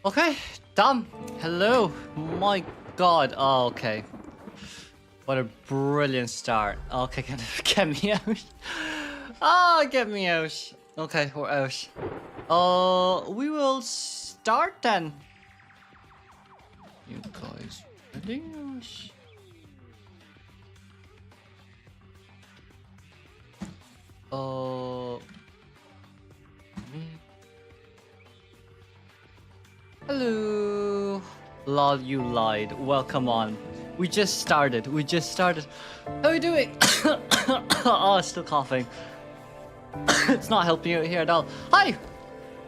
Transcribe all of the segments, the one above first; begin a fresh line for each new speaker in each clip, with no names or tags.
Okay, done. Hello. My God. Oh, okay. What a brilliant start. Okay, get me out. Ah, get me out. Okay, we're out. We will start then. You guys ready? Uh, Hello. Lol, you lied. Welcome on. We just started. How are you doing? Oh, still coughing. It's not helping you here at all. Hi.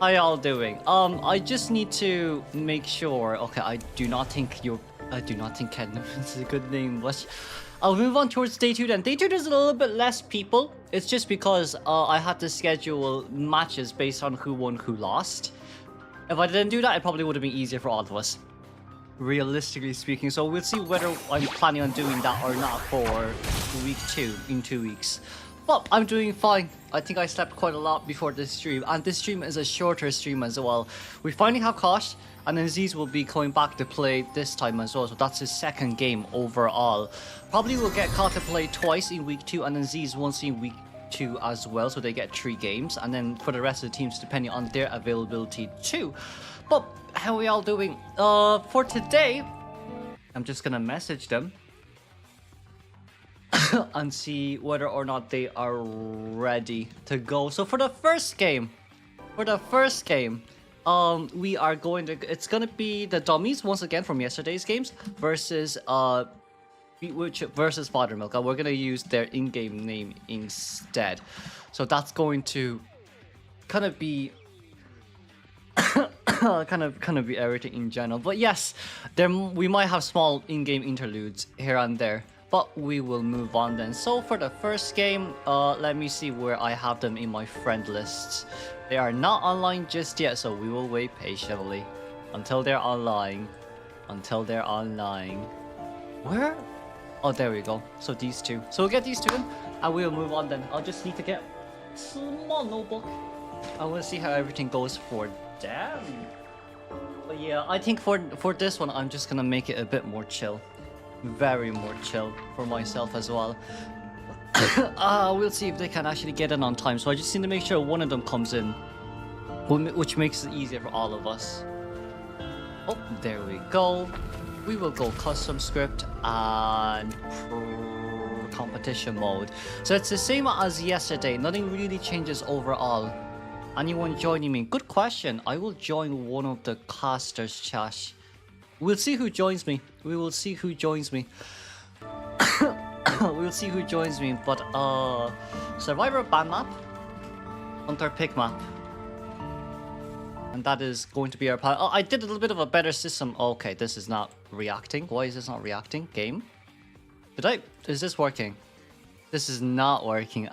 How y'all doing? I just need to make sure. Okay, I do not think Ken is a good name. I'll move on towards day 2 then. Day 2 there's a little bit less people. It's just because I had to schedule matches based on who won, who lost. If I didn't do that, it probably would have been easier for all of us, realistically speaking. So we'll see whether I'm planning on doing that or not for week 2 in 2 weeks. But I'm doing fine. I think I slept quite a lot before this stream, and this stream is a shorter stream as well. We finally have Kosh, and then Aziz will be coming back to play this time as well. So that's his second game overall. Probably will get Kosh to play twice in week 2, and then Aziz once in week 2 as well, so they get 3 games, and then for the rest of the teams depending on their availability too. But how are we all doing? For today, I'm just gonna message them and see whether or not they are ready to go. So for the first game, we are going to, it's gonna be the dummies once again from yesterday's games versus versus Fathermilk, and we're gonna use their in-game name instead. So that's going to kind of be kind of be everything in general. But yes, we might have small in-game interludes here and there. But we will move on then. So for the first game, let me see where I have them in my friend lists. They are not online just yet, so we will wait patiently until they're online. Where? Oh, there we go. So these two. So we'll get these two in, and we'll move on then. I'll just need to get a small notebook. I want to see how everything goes for them. But yeah, I think for this one, I'm just gonna make it a bit more chill. Very more chill for myself as well. We'll see if they can actually get in on time. So I just need to make sure one of them comes in, which makes it easier for all of us. Oh, there we go. We will go custom script and competition mode. So it's the same as yesterday. Nothing really changes overall. Anyone joining me? Good question. I will join one of the casters, Chash. We'll see who joins me. We'll see who joins me. But Survivor ban map, Hunter pick map, and that is going to be our plan. Oh, I did a little bit of a better system. Okay, this is not reacting. Why is this not reacting? Game? Is this working? This is not working.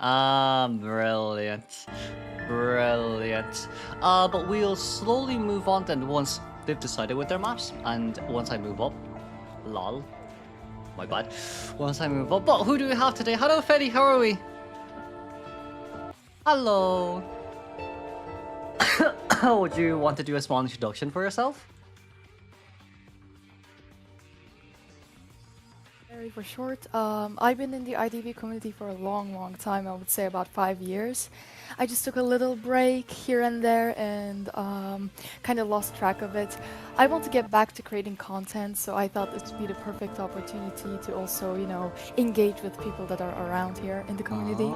Brilliant. But we'll slowly move on then once they've decided with their maps, and once I move up. Lol. My bad. Once I move up. But who do we have today? Hello, Fetty, how are we? Hello. Would you want to do a small introduction for yourself?
For short, I've been in the IDV community for a long time. I would say about 5 years. I just took a little break here and there and kind of lost track of it. I want to get back to creating content, so I thought this would be the perfect opportunity to also, engage with people that are around here in the community.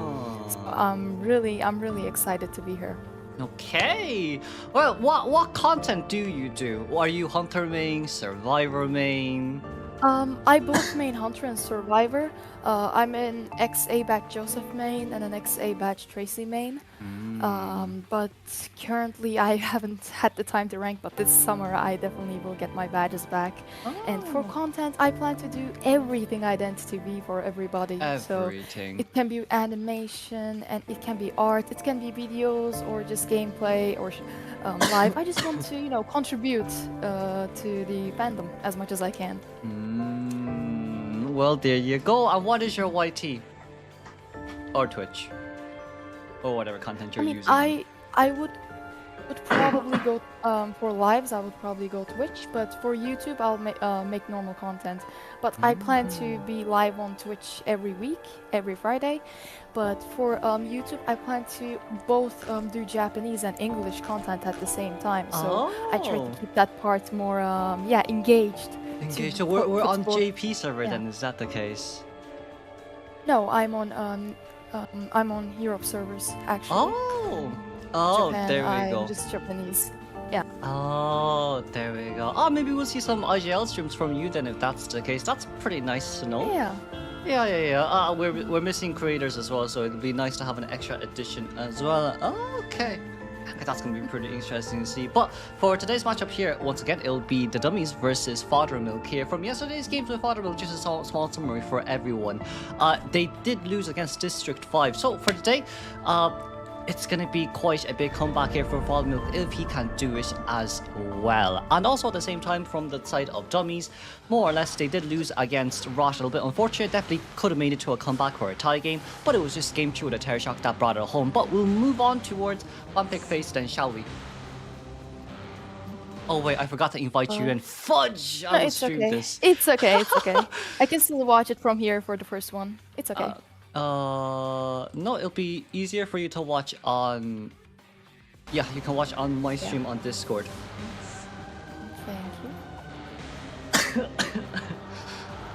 So I'm really excited to be here.
Okay. Well, what content do you do? Are you Hunter main, Survivor main?
I both main Hunter and Survivor. I'm an XA batch Joseph main and an XA batch Tracy main. But currently I haven't had the time to rank, but this summer I definitely will get my badges back. And for content, I plan to do everything Identity V for everybody.
Everything.
So it can be animation, and it can be art, it can be videos, or just gameplay, or live. I just want to, contribute to the fandom as much as I can.
Well, there you go. And what is your YT? Or Twitch? Or whatever content you're using.
I would would probably go for lives. I would probably go Twitch, but for YouTube, I'll make normal content. But I plan to be live on Twitch every week, every Friday. But for YouTube, I plan to both do Japanese and English content at the same time. So I try to
Oh,
keep that part more, yeah, engaged.
engaged.
To
So we're
put
on
both.
JP server
Yeah.
then, is that the case?
No, I'm on Europe servers actually.
Oh, oh,
Japan,
there we
I'm
go.
just Japanese. Yeah.
Oh, there we go. Oh, maybe we'll see some IGL streams from you then if that's the case. That's pretty nice to know.
Yeah.
Yeah. We're missing creators as well, so it'll be nice to have an extra addition as well. Okay. That's gonna be pretty interesting to see. But for today's matchup here, once again, it'll be the Dummies versus Foddermilk here. From yesterday's games with Foddermilk, just a small summary for everyone. They did lose against District 5. So for today, it's going to be quite a big comeback here for Foddermilk if he can do it as well. And also at the same time, from the side of Dummies, more or less they did lose against Rot. A little bit unfortunate, definitely could have made it to a comeback or a tie game, but it was just game 2 with a Terror Shock that brought it home. But we'll move on towards One Pick Face then, shall we? Oh wait, I forgot to invite you in. Fudge!
No,
I will
it's
stream
okay.
this.
It's okay. It's okay. I can still watch it from here for the first one. It's okay.
No, it'll be easier for you to watch on... Yeah, you can watch on my stream on Discord.
Thank you.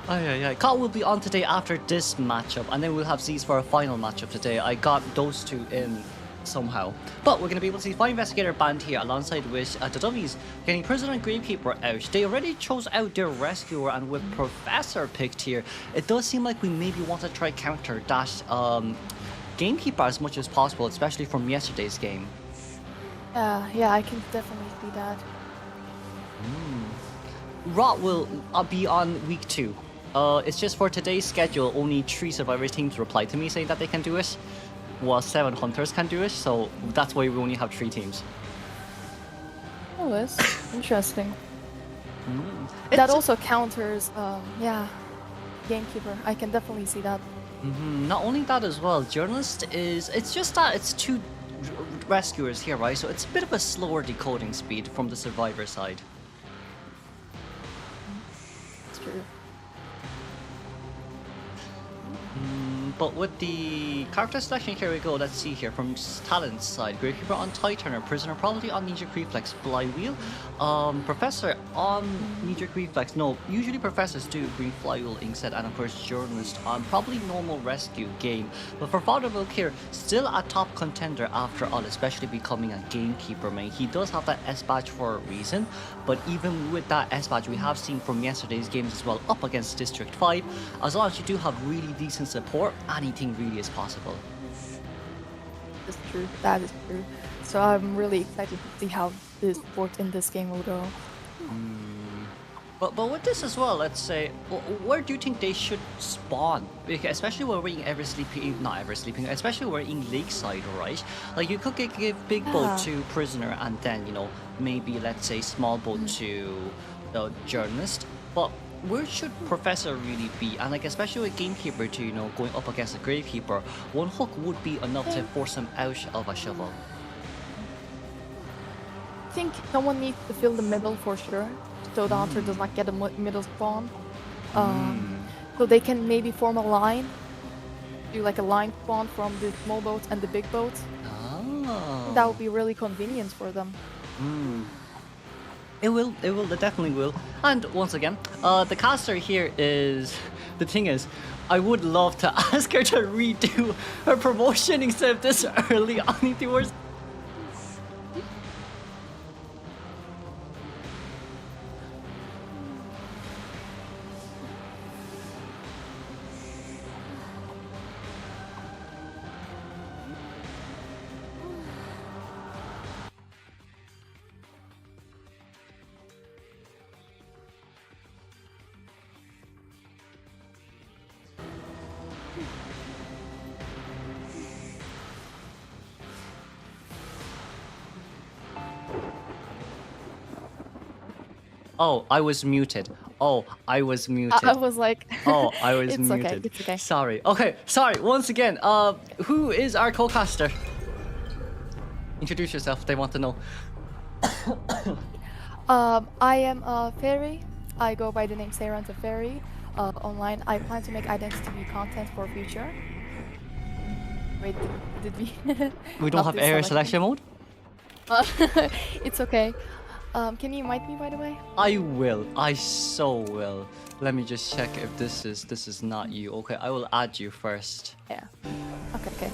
Oh yeah. Kat will be on today after this matchup, and then we'll have Z's for a final matchup today. I got those two in somehow. But we're going to be able to see Fire Investigator band here alongside with the Dummies getting Prisoner and Gravekeeper out. They already chose out their Rescuer, and with Professor picked here, it does seem like we maybe want to try counter that Gamekeeper as much as possible, especially from yesterday's game.
Yeah, I can definitely see that.
Rot will be on week 2. It's just for today's schedule, only 3 Survivor teams replied to me saying that they can do it, while 7 Hunters can do it, so that's why we only have 3 teams.
Oh, that's interesting.
It's
That also counters, yeah, Gamekeeper. I can definitely see that.
Not only that as well, Journalist is... It's just that it's 2 Rescuers here, right? So it's a bit of a slower decoding speed from the Survivor side.
It's true.
But with the character selection, here we go. Let's see here from Talent's side. Gravekeeper on Tighturner, Prisoner probably on Knee-Jerk Reflex, Flywheel. Professor on Knee-Jerk Reflex. No, usually Professors do Green Flywheel Inkset, and of course Journalist on probably normal Rescue game. But for Foddermilk here, still a top contender after all, especially becoming a Gamekeeper main. He does have that S badge for a reason, but even with that S badge, we have seen from yesterday's games as well, up against District 5, as long as you do have really decent support, anything really is possible.
That's true. That is true. So I'm really excited to see how this sport in this game will go.
But with this as well, let's say, where do you think they should spawn? Because especially when we're in especially when we're in Lakeside, right? Like you could give Big Boat to Prisoner, and then, you know, maybe let's say Small Boat to the Journalist. But where should Professor really be? And like especially with Gamekeeper to, you know, going up against a Gravekeeper, one hook would be enough to force him out of a shovel.
I think someone needs to fill the middle for sure, so the hunter does not get a middle spawn. So they can maybe form a line, do like a line spawn from the small boat and the big boat.
Oh.
That would be really convenient for them.
It definitely will. And once again, the caster here is... The thing is, I would love to ask her to redo her promotion instead of this early on towards... Oh, I was muted. Oh, I was muted.
I was like,
Oh, I was
it's
muted.
okay, it's okay.
Sorry. Okay, sorry. Once again, who is our co-caster? Introduce yourself. They want to know.
I am a fairy. I go by the name Sarah the Fairy. Online, I plan to make identity content for future. Wait, did we?
We don't
not
have
do
area
selection?
selection mode.
It's okay. Can you invite me, by the way?
I will. I so will. Let me just check if this is not you. Okay, I will add you first.
Yeah. Okay.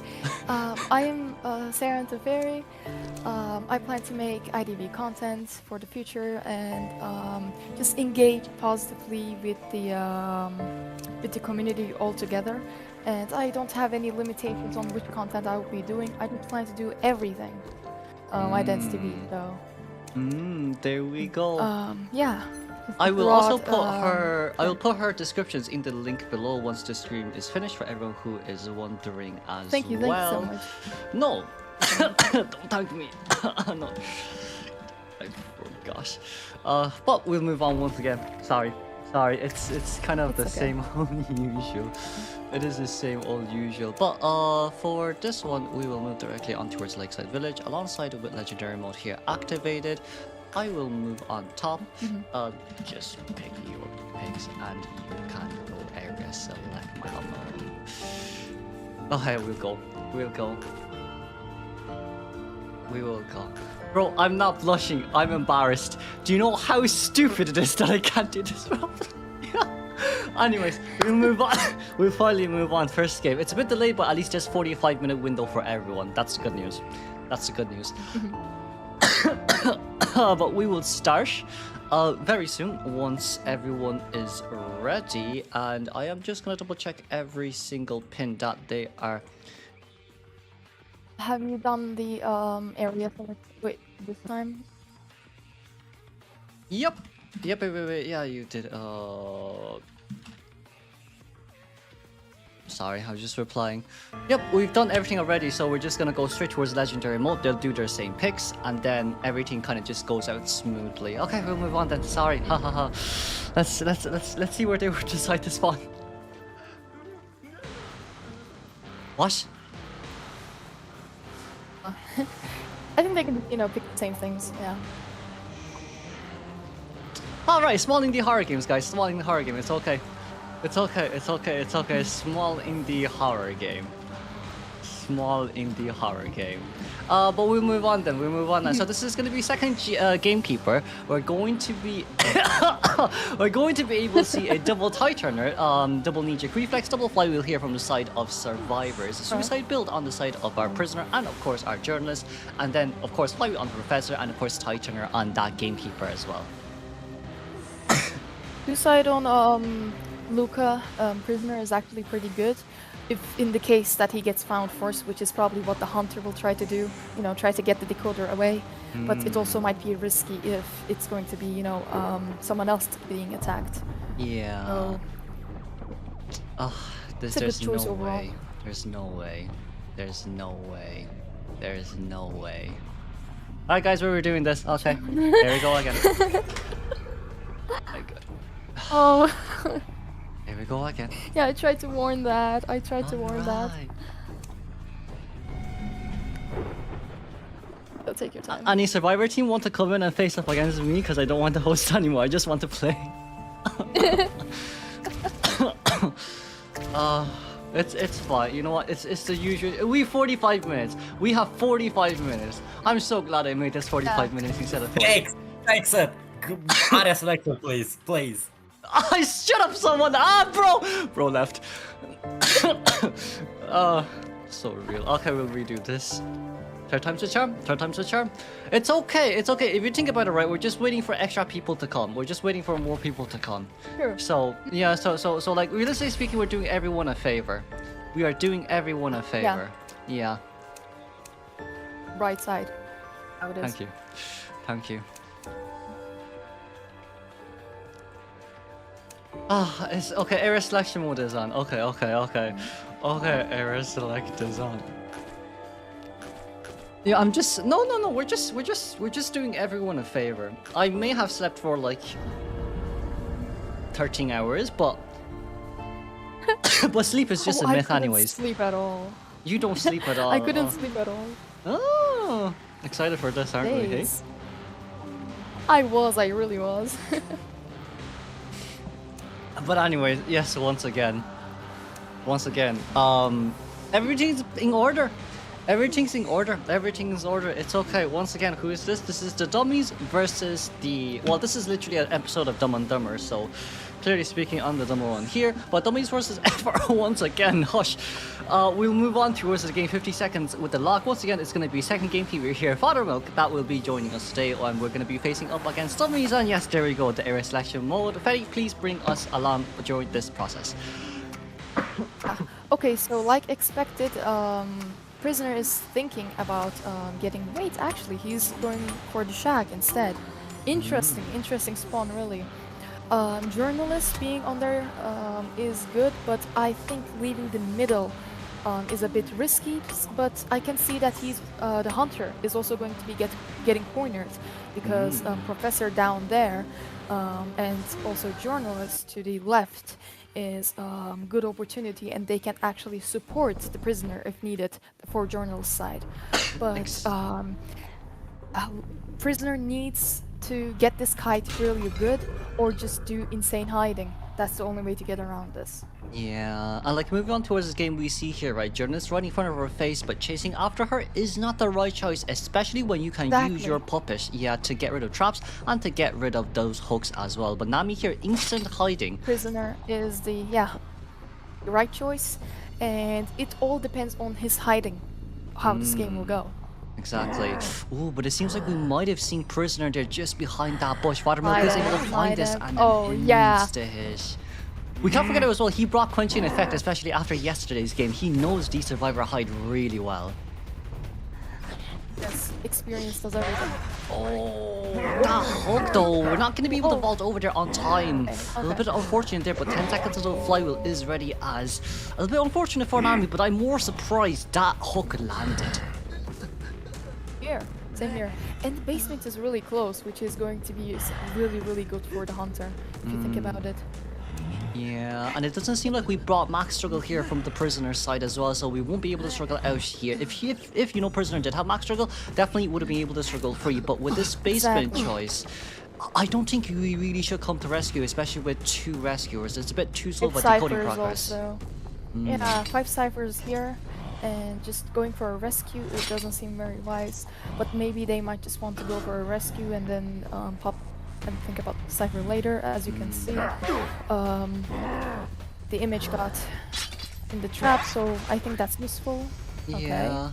I am Sarah the Fairy. I plan to make IDV content for the future and just engage positively with the community altogether. And I don't have any limitations on which content I will be doing. I just plan to do everything. Identity, so.
There we go.
Yeah.
I will also
Broad,
put her. I will put her descriptions in the link below once the stream is finished for everyone who is wondering as
Thank you
well.
so much.
No, don't thank me. No. Oh gosh. But we'll move on once again. Sorry. It's kind of the
It's okay.
same old usual. It is the same old usual. But for this one, we will move directly on towards Lakeside Village alongside with legendary mode here activated. I will move on top. Just pick your picks and you can go area select my mode. Okay, we'll go. We will go. Bro, I'm not blushing. I'm embarrassed. Do you know how stupid it is that I can't do this properly? Anyways, we'll move on. We'll finally move on. First game. It's a bit delayed, but at least there's 45-minute window for everyone. That's the good news. But we will start very soon once everyone is ready. And I am just gonna double check every single pin that they are.
Have you done the area select? Wait, this time?
Yep. Wait. Yeah, you did. Sorry, I was just replying. Yep, we've done everything already, so we're just gonna go straight towards legendary mode. They'll do their same picks, and then everything kind of just goes out smoothly. Okay, we'll move on then. Sorry, hahaha. Let's see where they would decide to spawn. What?
I think they can, pick the same things. Yeah.
All right, small indie horror games, guys. Small indie horror game. It's okay. Small indie horror game. But we'll move on then. Now. So this is going to be second gamekeeper. We're going to be able to see a double tie turner, double knee-jerk reflex, double flywheel here from the side of survivors, a suicide build on the side of our prisoner, and of course our journalist, and then of course flywheel on the professor, and of course tie turner on that gamekeeper as well.
Suicide on Luca, prisoner, is actually pretty good. If in the case that he gets found first, which is probably what the hunter will try to do, try to get the decoder away. But it also might be risky if it's going to be, someone else being attacked.
Yeah.
So,
There's
it's a good choice
no
overall.
way. There's no way. Alright guys, we're doing this. Okay. There we go again. My God.
Oh,
Here we go again.
yeah, I tried to warn that. that.
Alright.
So take your time.
Any survivor team want to come in and face up against me? Because I don't want to host anymore. I just want to play. It's fine. You know what? It's the usual. We have 45 minutes. I'm so glad I made this 45 minutes instead of 40.
Thanks, area selection, please.
I shut up, someone! Bro left. So real. Okay, we'll redo this. Third time's a charm. It's okay. If you think about it, right, we're just waiting for extra people to come. We're just waiting for more people to come.
Sure.
So yeah, so like realistically speaking, we're doing everyone a favor. Yeah.
Right side. How it is.
Thank you. It's okay. Area selection mode is on. Okay. Area select is on. Yeah, I'm just no. We're just doing everyone a favor. I may have slept for like 13 hours, but but sleep is just a
I
myth,
couldn't
anyways.
sleep at all.
You don't sleep at all.
I couldn't sleep at all.
Oh, Excited for this, aren't we? Hey?
Days. I really was.
But anyway, yes, once again, everything's in order. Everything's in order. Everything's in order. It's okay. Once again, who is this? This is the Dummies versus the... Well, this is literally an episode of Dumb and Dumber, so clearly speaking, I'm the dumber one here. But Dummies versus FR once again. Hush. We'll move on towards the game 50 seconds with the lock. Once again, it's going to be second game team. We're here. Fathermilk, that will be joining us today, and we're going to be facing up against Dummies. And yes, there we go, the area selection mode. Fetty, please bring us along during this process.
Okay, so like expected, Prisoner is thinking about getting... Wait, actually, he's going for the shack instead. Interesting spawn, really. Journalist being on there is good, but I think leaving the middle is a bit risky. But I can see that he's the hunter is also going to be getting cornered because Professor down there and also journalist to the left is good opportunity, and they can actually support the prisoner if needed for journalist side. But prisoner needs to get this kite really good or just do insane hiding. That's the only way to get around this.
Yeah, and like moving on towards this game we see here, right? Journalist right in front of her face, but chasing after her is not the right choice, especially when you can use your puppet, to get rid of traps and to get rid of those hooks as well. But Nami here, instant hiding.
Prisoner is the right choice, and it all depends on his hiding, how this game will go.
Exactly. Ooh, but it seems like we might have seen Prisoner there just behind that bush. Fathermilk is able to find this and insta-hit. We can't forget it as well, he brought Quench in effect, especially after yesterday's game. He knows the Survivor hide really well.
Yes, experience does everything.
Oh, that hook though. We're not going to be able to vault over there on time. A little bit unfortunate there, but 10 seconds until flywheel is ready as... A little bit unfortunate for Nami, but I'm more surprised that hook landed.
Here, same here. And the basement is really close, which is going to be really good for the hunter, if you think about it.
Yeah, and it doesn't seem like we brought max struggle here from the prisoner side as well, so we won't be able to struggle out here. If you know, prisoner did have max struggle, definitely would have been able to struggle free. But with this basement choice, I don't think we really should come to rescue, especially with 2 rescuers. It's a bit too slow for decoding progress.
Also. Yeah, 5 ciphers here, and just going for a rescue, it doesn't seem very wise. But maybe they might just want to go for a rescue and then pop and think about the cipher later. As you can see, the image got in the trap, so I think that's useful.
Yeah.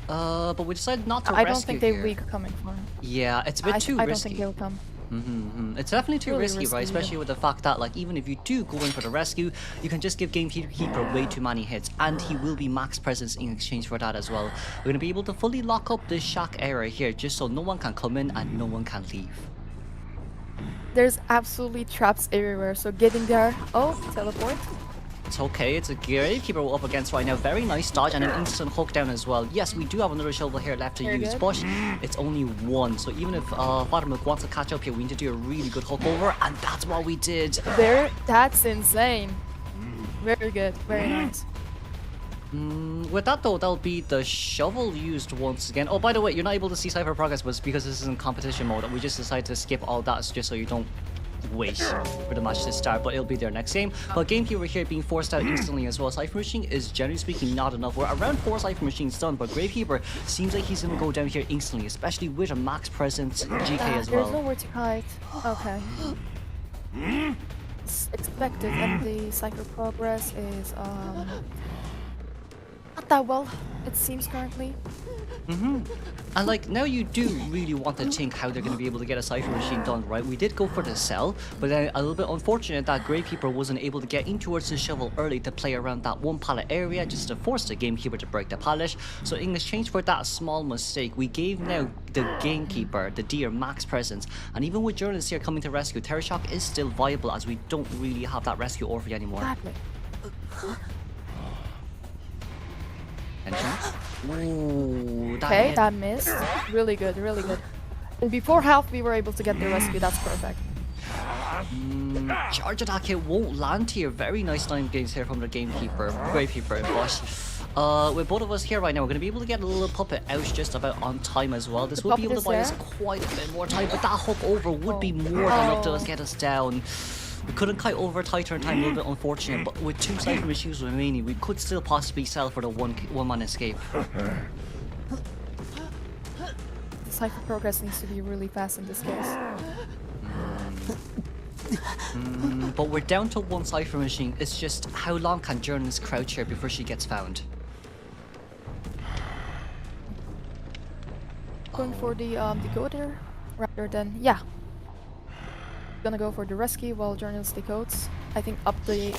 But we decided not to rescue.
I don't think they will be coming for him.
Yeah, it's a bit too risky.
I don't think they'll come.
It's definitely too
really
risky, right? Especially with the fact that, like, even if you do go in for the rescue, you can just give Gamekeeper way too many hits, and he will be max presence in exchange for that as well. We're going to be able to fully lock up this shack area here, just so no one can come in and no one can leave.
There's absolutely traps everywhere, so getting there... Oh, teleport.
It's okay, it's a Gravekeeper we're up against right now. Very nice dodge and an instant hook down as well. Yes, we do have another shovel here left to use, but it's only 1. So even if Fathermilk wants to catch up here, we need to do a really good hook over, and that's what we did.
That's insane. Very good, very nice.
With that though, that'll be the shovel used once again. Oh, by the way, you're not able to see Cypher progress was because this is in competition mode. We just decided to skip all that just so you don't wait for the match to start, but it'll be there next game. But Gamekeeper here being forced out instantly as well. Cypher Machine is generally speaking not enough. We're around 4 Cypher Machines done, but Gravekeeper seems like he's gonna go down here instantly, especially with a max presence GK as well.
There's nowhere to hide. Okay. It's expected, and the Cypher progress is not that well, it seems currently.
And like, now you do really want to think how they're going to be able to get a Cypher Machine done, right? We did go for the cell, but then a little bit unfortunate that Gravekeeper wasn't able to get in towards the shovel early to play around that 1 pallet area just to force the Gamekeeper to break the pallet. So in exchange for that small mistake, we gave now the Gamekeeper, the deer, max presence. And even with journalists here coming to rescue, Terror Shock is still viable as we don't really have that rescue orphan anymore.
Exactly.
Ooh,
okay, that missed. Really good, really good. And before half, we were able to get the rescue. That's perfect.
Charge attack hit won't land here. Very nice line games here from the gamekeeper, Gravekeeper. But with both of us here right now, we're going to be able to get a little puppet out just about on time as well. This
The
will be able
puppet
to
is
buy us
there?
quite a bit more time, but that hop over would be more than enough to get us down. We couldn't kite over tighter in time, a little bit unfortunate, but with 2 Cypher machines remaining, we could still possibly sell for the one-man escape.
The Cypher progress needs to be really fast in this case.
But we're down to 1 Cypher machine. It's just how long can Journalist crouch here before she gets found?
Going for the decoder rather than gonna go for the rescue while journalist decodes. I think up the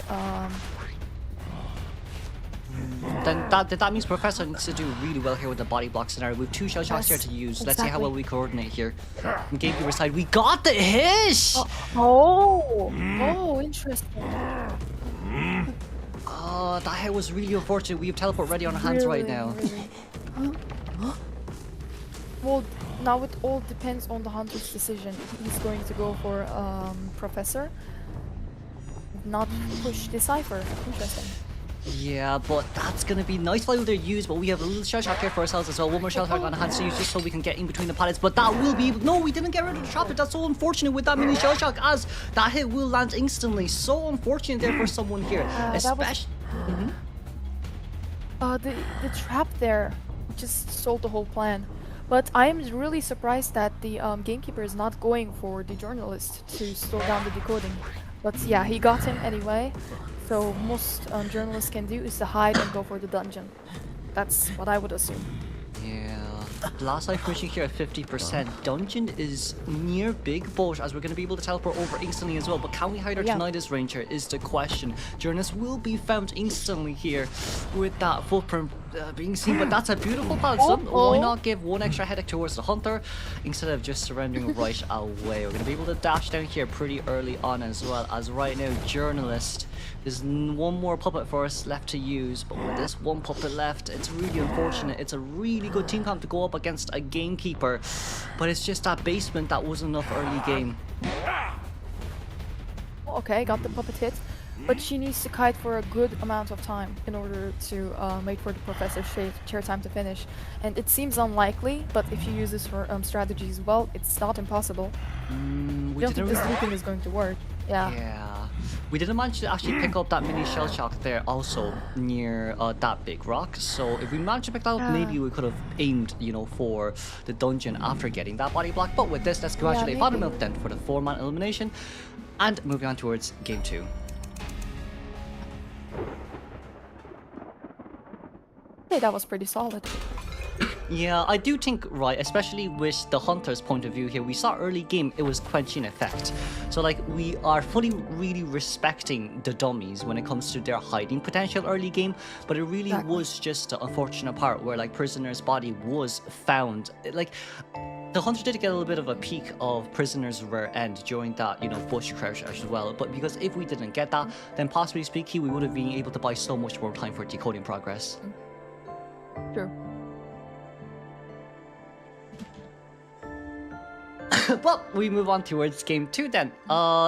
Then that means Professor needs to do really well here with the body block scenario. We have 2 shell shocks here
Yes,
to use. Let's see how
exactly.
well we coordinate here. From Gamekeeper side, we got the hit!
oh, interesting.
That hit was really unfortunate. We have teleport ready on our hands right
Really,
now.
really. Well, now it all depends on the hunter's decision. He's going to go for Professor, not push the Cypher. Interesting.
Yeah, but that's gonna be nice while they're used, but we have a little shell shock here for ourselves as well. 1 more shell shock on our hands to use just so we can get in between the pallets, but that will be able— no, we didn't get rid of the trapper. That's so unfortunate with that mini shell shock, as that hit will land instantly. So unfortunate there for someone here,
that was-
especially—
The trap there just stole the whole plan. But I am really surprised that the gamekeeper is not going for the journalist to slow down the decoding. But yeah, he got him anyway. So most journalists can do is to hide and go for the dungeon. That's what I would assume.
Yeah, Blast Life Mission here at 50%. Dungeon is near big boat, as we're going to be able to teleport over instantly as well. But can we hide our
Yeah.
Tinnitus Ranger is the question. Journalist will be found instantly here with that footprint being seen. But that's a beautiful balance. Why not give 1 extra headache towards the Hunter instead of just surrendering right away? We're going to be able to dash down here pretty early on as well, as right now Journalist— there's 1 more puppet for us left to use, but with this 1 puppet left, it's really unfortunate. It's a really good team comp to go up against a gamekeeper, but it's just that basement that wasn't enough early game.
Okay, got the puppet hit. But she needs to kite for a good amount of time in order to wait for the Professor's chair time to finish. And it seems unlikely, but if you use this for strategy as well, it's not impossible. I
We
don't think
didn't—
this looping is going to work.
yeah, we didn't manage to actually pick up that mini shell shock there also near that big rock. So if we managed to pick that up, maybe we could have aimed, you know, for the dungeon after getting that body block. But with this, let's congratulate
maybe.
Buttermilk then for the 4-man elimination, and moving on towards game 2.
Okay, that was pretty solid.
Yeah, I do think, right, especially with the Hunter's point of view here, we saw early game, it was quenching effect. So, like, we are fully really respecting the dummies when it comes to their hiding potential early game, but it really
Exactly.
was just the unfortunate part where, like, Prisoner's body was found. Like, the Hunter did get a little bit of a peek of Prisoner's rear end during that, you know, bush crouch as well, but because if we didn't get that, then possibly speaking, we would have been able to buy so much more time for decoding progress.
True.
But we move on towards game 2 then.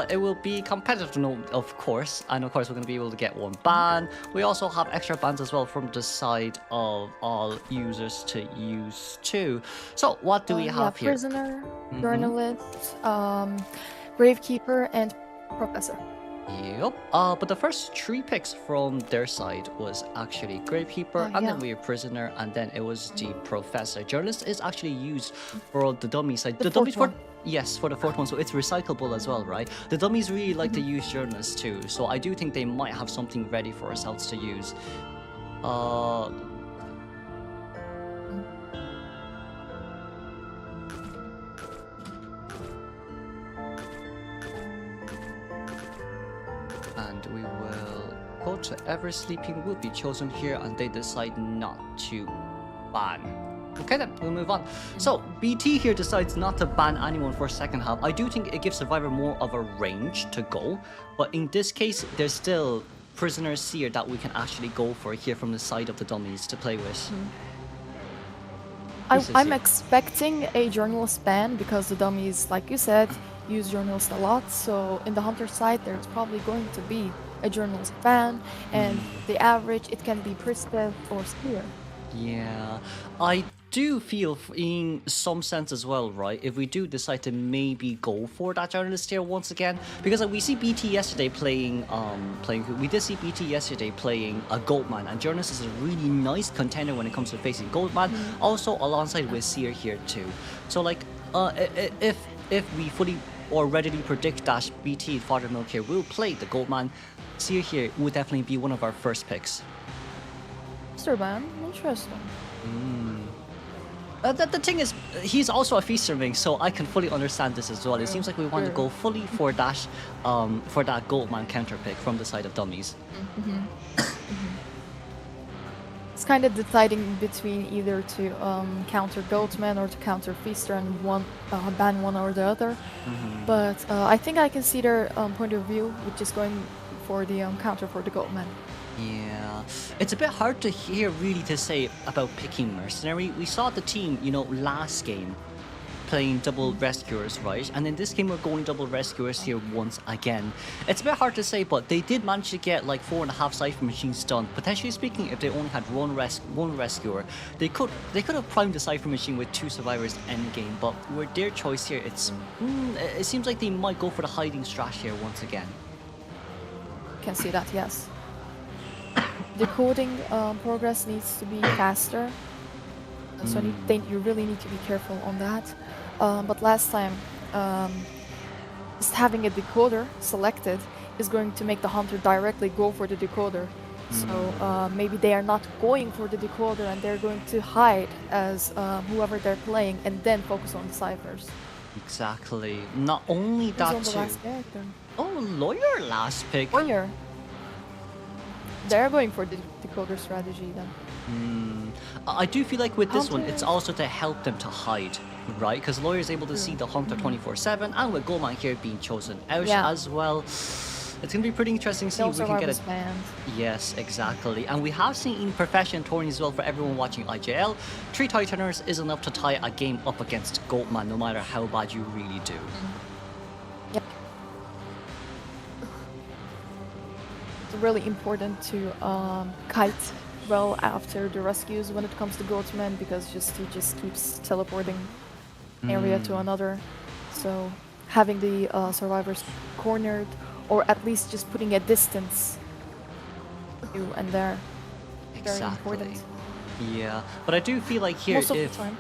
It will be competitive, no, of course, and of course we're going to be able to get 1 ban. We also have extra bans as well from the side of all users to use too. So what do we have here?
Prisoner, journalist, gravekeeper, and professor.
Yep. But the first 3 picks from their side was actually Gravekeeper, and then we have Prisoner, and then it was the Professor. Journalist is actually used for the dummy side. The dummies for— yes, for the 4th one, so it's recyclable as well, right? The dummies really like to use Journalists too, so I do think they might have something ready for ourselves to use. And we will go to Ever Sleeping will be chosen here, and they decide not to ban. Okay then, we'll move on. So, BT here decides not to ban anyone for 2nd half. I do think it gives Survivor more of a range to go, but in this case, there's still Prisoner Seer that we can actually go for here from the side of the dummies to play with.
I'm expecting a journalist ban because the dummies, like you said, use journalists a lot. So in the hunter side, there's probably going to be a journalist fan, and the average it can be Priestess or Spear.
Yeah, I do feel in some sense as well, right? If we do decide to maybe go for that journalist here once again, because we see BT yesterday playing, we did see BT yesterday playing a Goldman, and journalist is a really nice contender when it comes to facing Goldman. Also alongside with Seer here too. So like, if we fully or readily predict that BT Father Milk here will play the Goldman, Seer here would definitely be one of our first picks.
Feaster ban, interesting.
The thing is, he's also a feasterling, so I can fully understand this as well. It seems like we want to go fully for that Goldman counter pick from the side of dummies.
It's kind of deciding between either to counter Goldman or to counter Feaster and ban one or the other. But I think I can see their point of view, which is going for the counter for the Goldman.
Yeah, it's a bit hard to hear really to say about picking Mercenary. We saw the team, you know, last game playing double rescuers, right? And in this game we're going double rescuers here once again. It's a bit hard to say, but they did manage to get like 4.5 Cypher machines done. Potentially speaking, if they only had one rescuer, they could have primed the Cypher machine with 2 survivors endgame. But with their choice here, it seems like they might go for the hiding strat here once again.
Can see that, yes. Decoding progress needs to be faster, so you really need to be careful on that. But last time, just having a decoder selected is going to make the hunter directly go for the decoder. So maybe they are not going for the decoder and they're going to hide as whoever they're playing and then focus on the ciphers.
Exactly. Not only
Who's
that
on the
too.
last character?
Oh, lawyer last pick.
Warrior. They're going for the decoder strategy then.
I do feel like with this one,
Hunter.
it's also to help them to hide, right? Because lawyer is able to see the hunter 24/7, and with Goldman here being chosen out as well, it's gonna be pretty interesting to see if we can get it.
Banned.
Yes, exactly. And we have seen in Profession tourney as well for everyone watching IJL, 3 Titaners is enough to tie a game up against Goldman, no matter how bad you really do.
Yep. It's really important to kite well after the rescues when it comes to Goatman, because he just keeps teleporting area to another. So having the survivors cornered, or at least just putting a distance you and there, very important.
Yeah, but I do feel like here
Most of the time.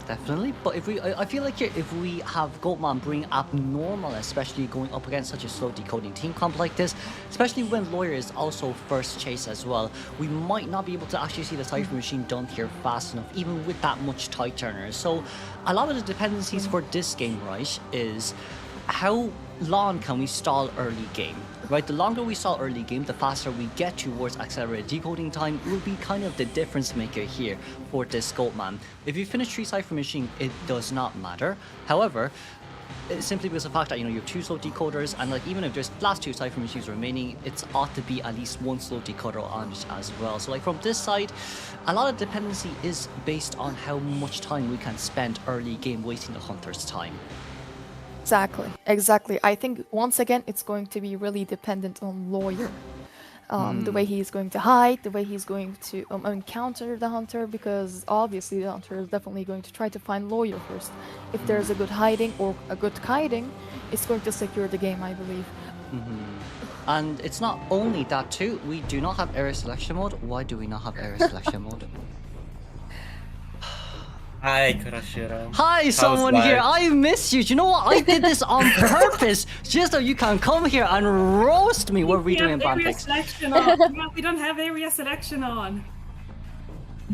Definitely. But I feel like here, if we have Goatman bring abnormal, especially going up against such a slow decoding team comp like this, especially when lawyer is also first chase as well, we might not be able to actually see the Cypher machine done here fast enough, even with that much tight turners. So a lot of the dependencies for this game, right, is how long can we stall early game, right? The longer we stall early game, the faster we get towards accelerated decoding time will be kind of the difference maker here for this Goatman. If you finish 3 Cypher machine, it does not matter. However, it's simply because of the fact that, you know, you have 2 slow decoders, and like even if there's last 2 Cypher machines remaining, it's ought to be at least 1 slow decoder on it as well. So like from this side, a lot of dependency is based on how much time we can spend early game wasting the hunter's time.
Exactly. I think once again it's going to be really dependent on lawyer. The way he's going to hide, the way he's going to encounter the hunter, because obviously the hunter is definitely going to try to find lawyer first. If there's a good hiding or a good kiting, it's going to secure the game, I believe.
And it's not only that too, we do not have area selection mode. Why do we not have area selection mode?
Hi, Kurashira.
Hi, someone here. I miss you. Do you know what? I did this on purpose, just so you can come here and roast me. What are we doing in Bantex?
Yeah, we don't have area selection on.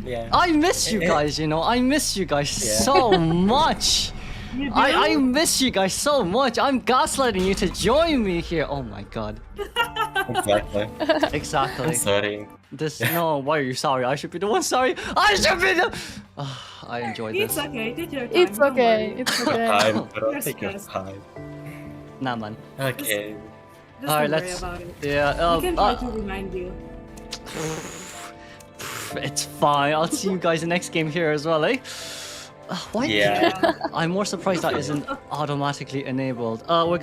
Yeah.
I miss you guys, you know. I miss you guys so much.
You do?
I miss you guys so much. I'm gaslighting you to join me here. Oh my god.
Exactly.
Exactly.
I'm sorry.
No, why are you sorry? I should be the one sorry. I should be the. I enjoyed this.
It's okay. Take your time.
It's
don't
okay.
worry.
It's okay.
Time, bro.
Yes,
Take your
yes.
time.
Nah, man.
Okay.
Just
Alright,
don't worry
let's.
about it.
Yeah.
We can try to remind you.
It's fine. I'll see you guys in the next game here as well, eh? Why?
Yeah.
I'm more surprised that isn't automatically enabled. We're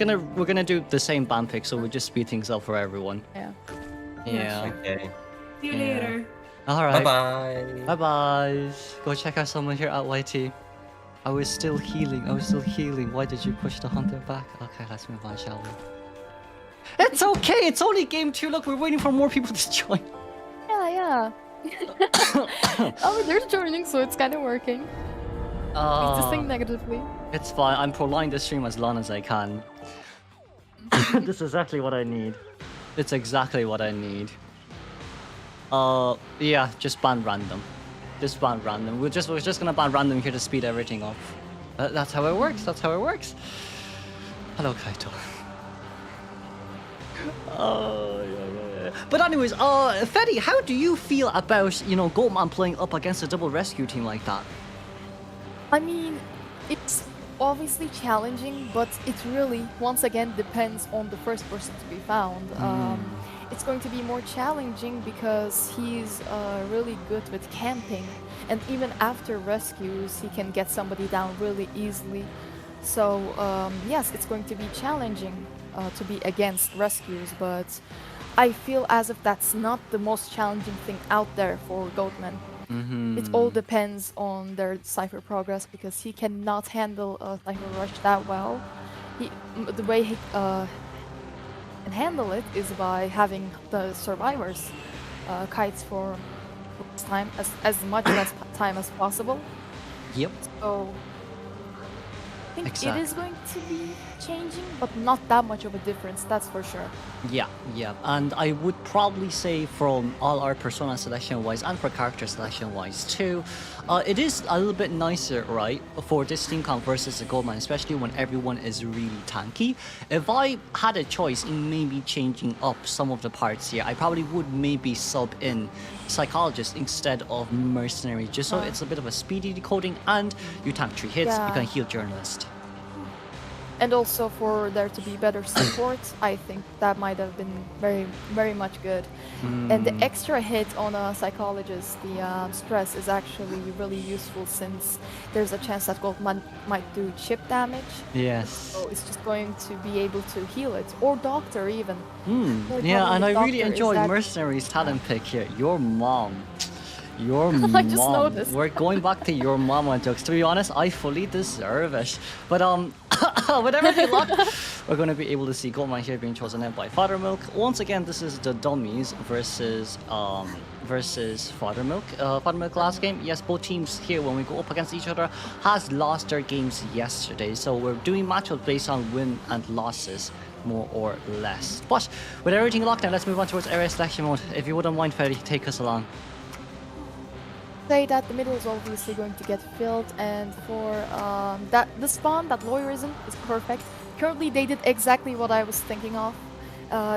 gonna do the same ban pick, so we'll just speed things up for everyone.
Yeah.
Yeah.
Okay.
See you
Yeah.
later.
All right.
Bye-bye.
Bye bye. Go check out someone here at YT. I was still healing. Why did you push the hunter back? Okay, let's move on, shall we? It's okay. It's only game 2. Look, we're waiting for more people to join.
Yeah. Oh, they're joining, so it's kind of working. It's just think negatively.
It's fine. I'm prolonging the stream as long as I can. This is exactly what I need. It's exactly what I need. Yeah, just ban random. Just ban random. We're just gonna ban random here to speed everything up. That's how it works. That's how it works. Hello, Kaito. Oh, yeah. But anyways, Fetty, how do you feel about, Goatman playing up against a double rescue team like that?
I mean, it's obviously challenging, but it really, once again, depends on the first person to be found. It's going to be more challenging because he's really good with camping, and even after rescues, he can get somebody down really easily. So, yes, it's going to be challenging to be against rescues, but I feel as if that's not the most challenging thing out there for Goatman. It all depends on their Cypher progress because he cannot handle a Cypher rush that well. The way he can handle it is by having the survivors kites for time as much time as possible.
Yep.
So I think
Exactly.
it is going to be changing, but not that much of a difference, that's for sure.
Yeah. And I would probably say from all our persona selection wise and for character selection wise too, it is a little bit nicer, right, for this team comp versus a Goldman, especially when everyone is really tanky. If I had a choice in maybe changing up some of the parts here, I probably would maybe sub in Psychologist instead of Mercenary, just so it's a bit of a speedy decoding and you tank 3 hits, you
Yeah.
can heal Journalist.
And also for there to be better support, I think that might have been very, very much good. And the extra hit on a psychologist, the stress, is actually really useful since there's a chance that Goldman might do chip damage.
Yes.
So it's just going to be able to heal it, or doctor even. More
Yeah,
problem
and I
with
really
Doctor is
enjoyed
that-
Mercenary's talent pick here. Your mom. Your
I just
mom.
noticed.
We're going back to your mama jokes. To be honest, I fully deserve it. But with everything locked, we're going to be able to see Goldman here being chosen out by Fathermilk. Once again, this is the dummies versus Fathermilk. Fathermilk last game, yes, both teams here when we go up against each other has lost their games yesterday. So we're doing matchups based on win and losses, more or less. But with everything locked down, let's move on towards area selection mode. If you wouldn't mind, Freddy, take us along.
Say that the middle is obviously going to get filled, and for that the spawn, that lawyerism is perfect. Currently, they did exactly what I was thinking of.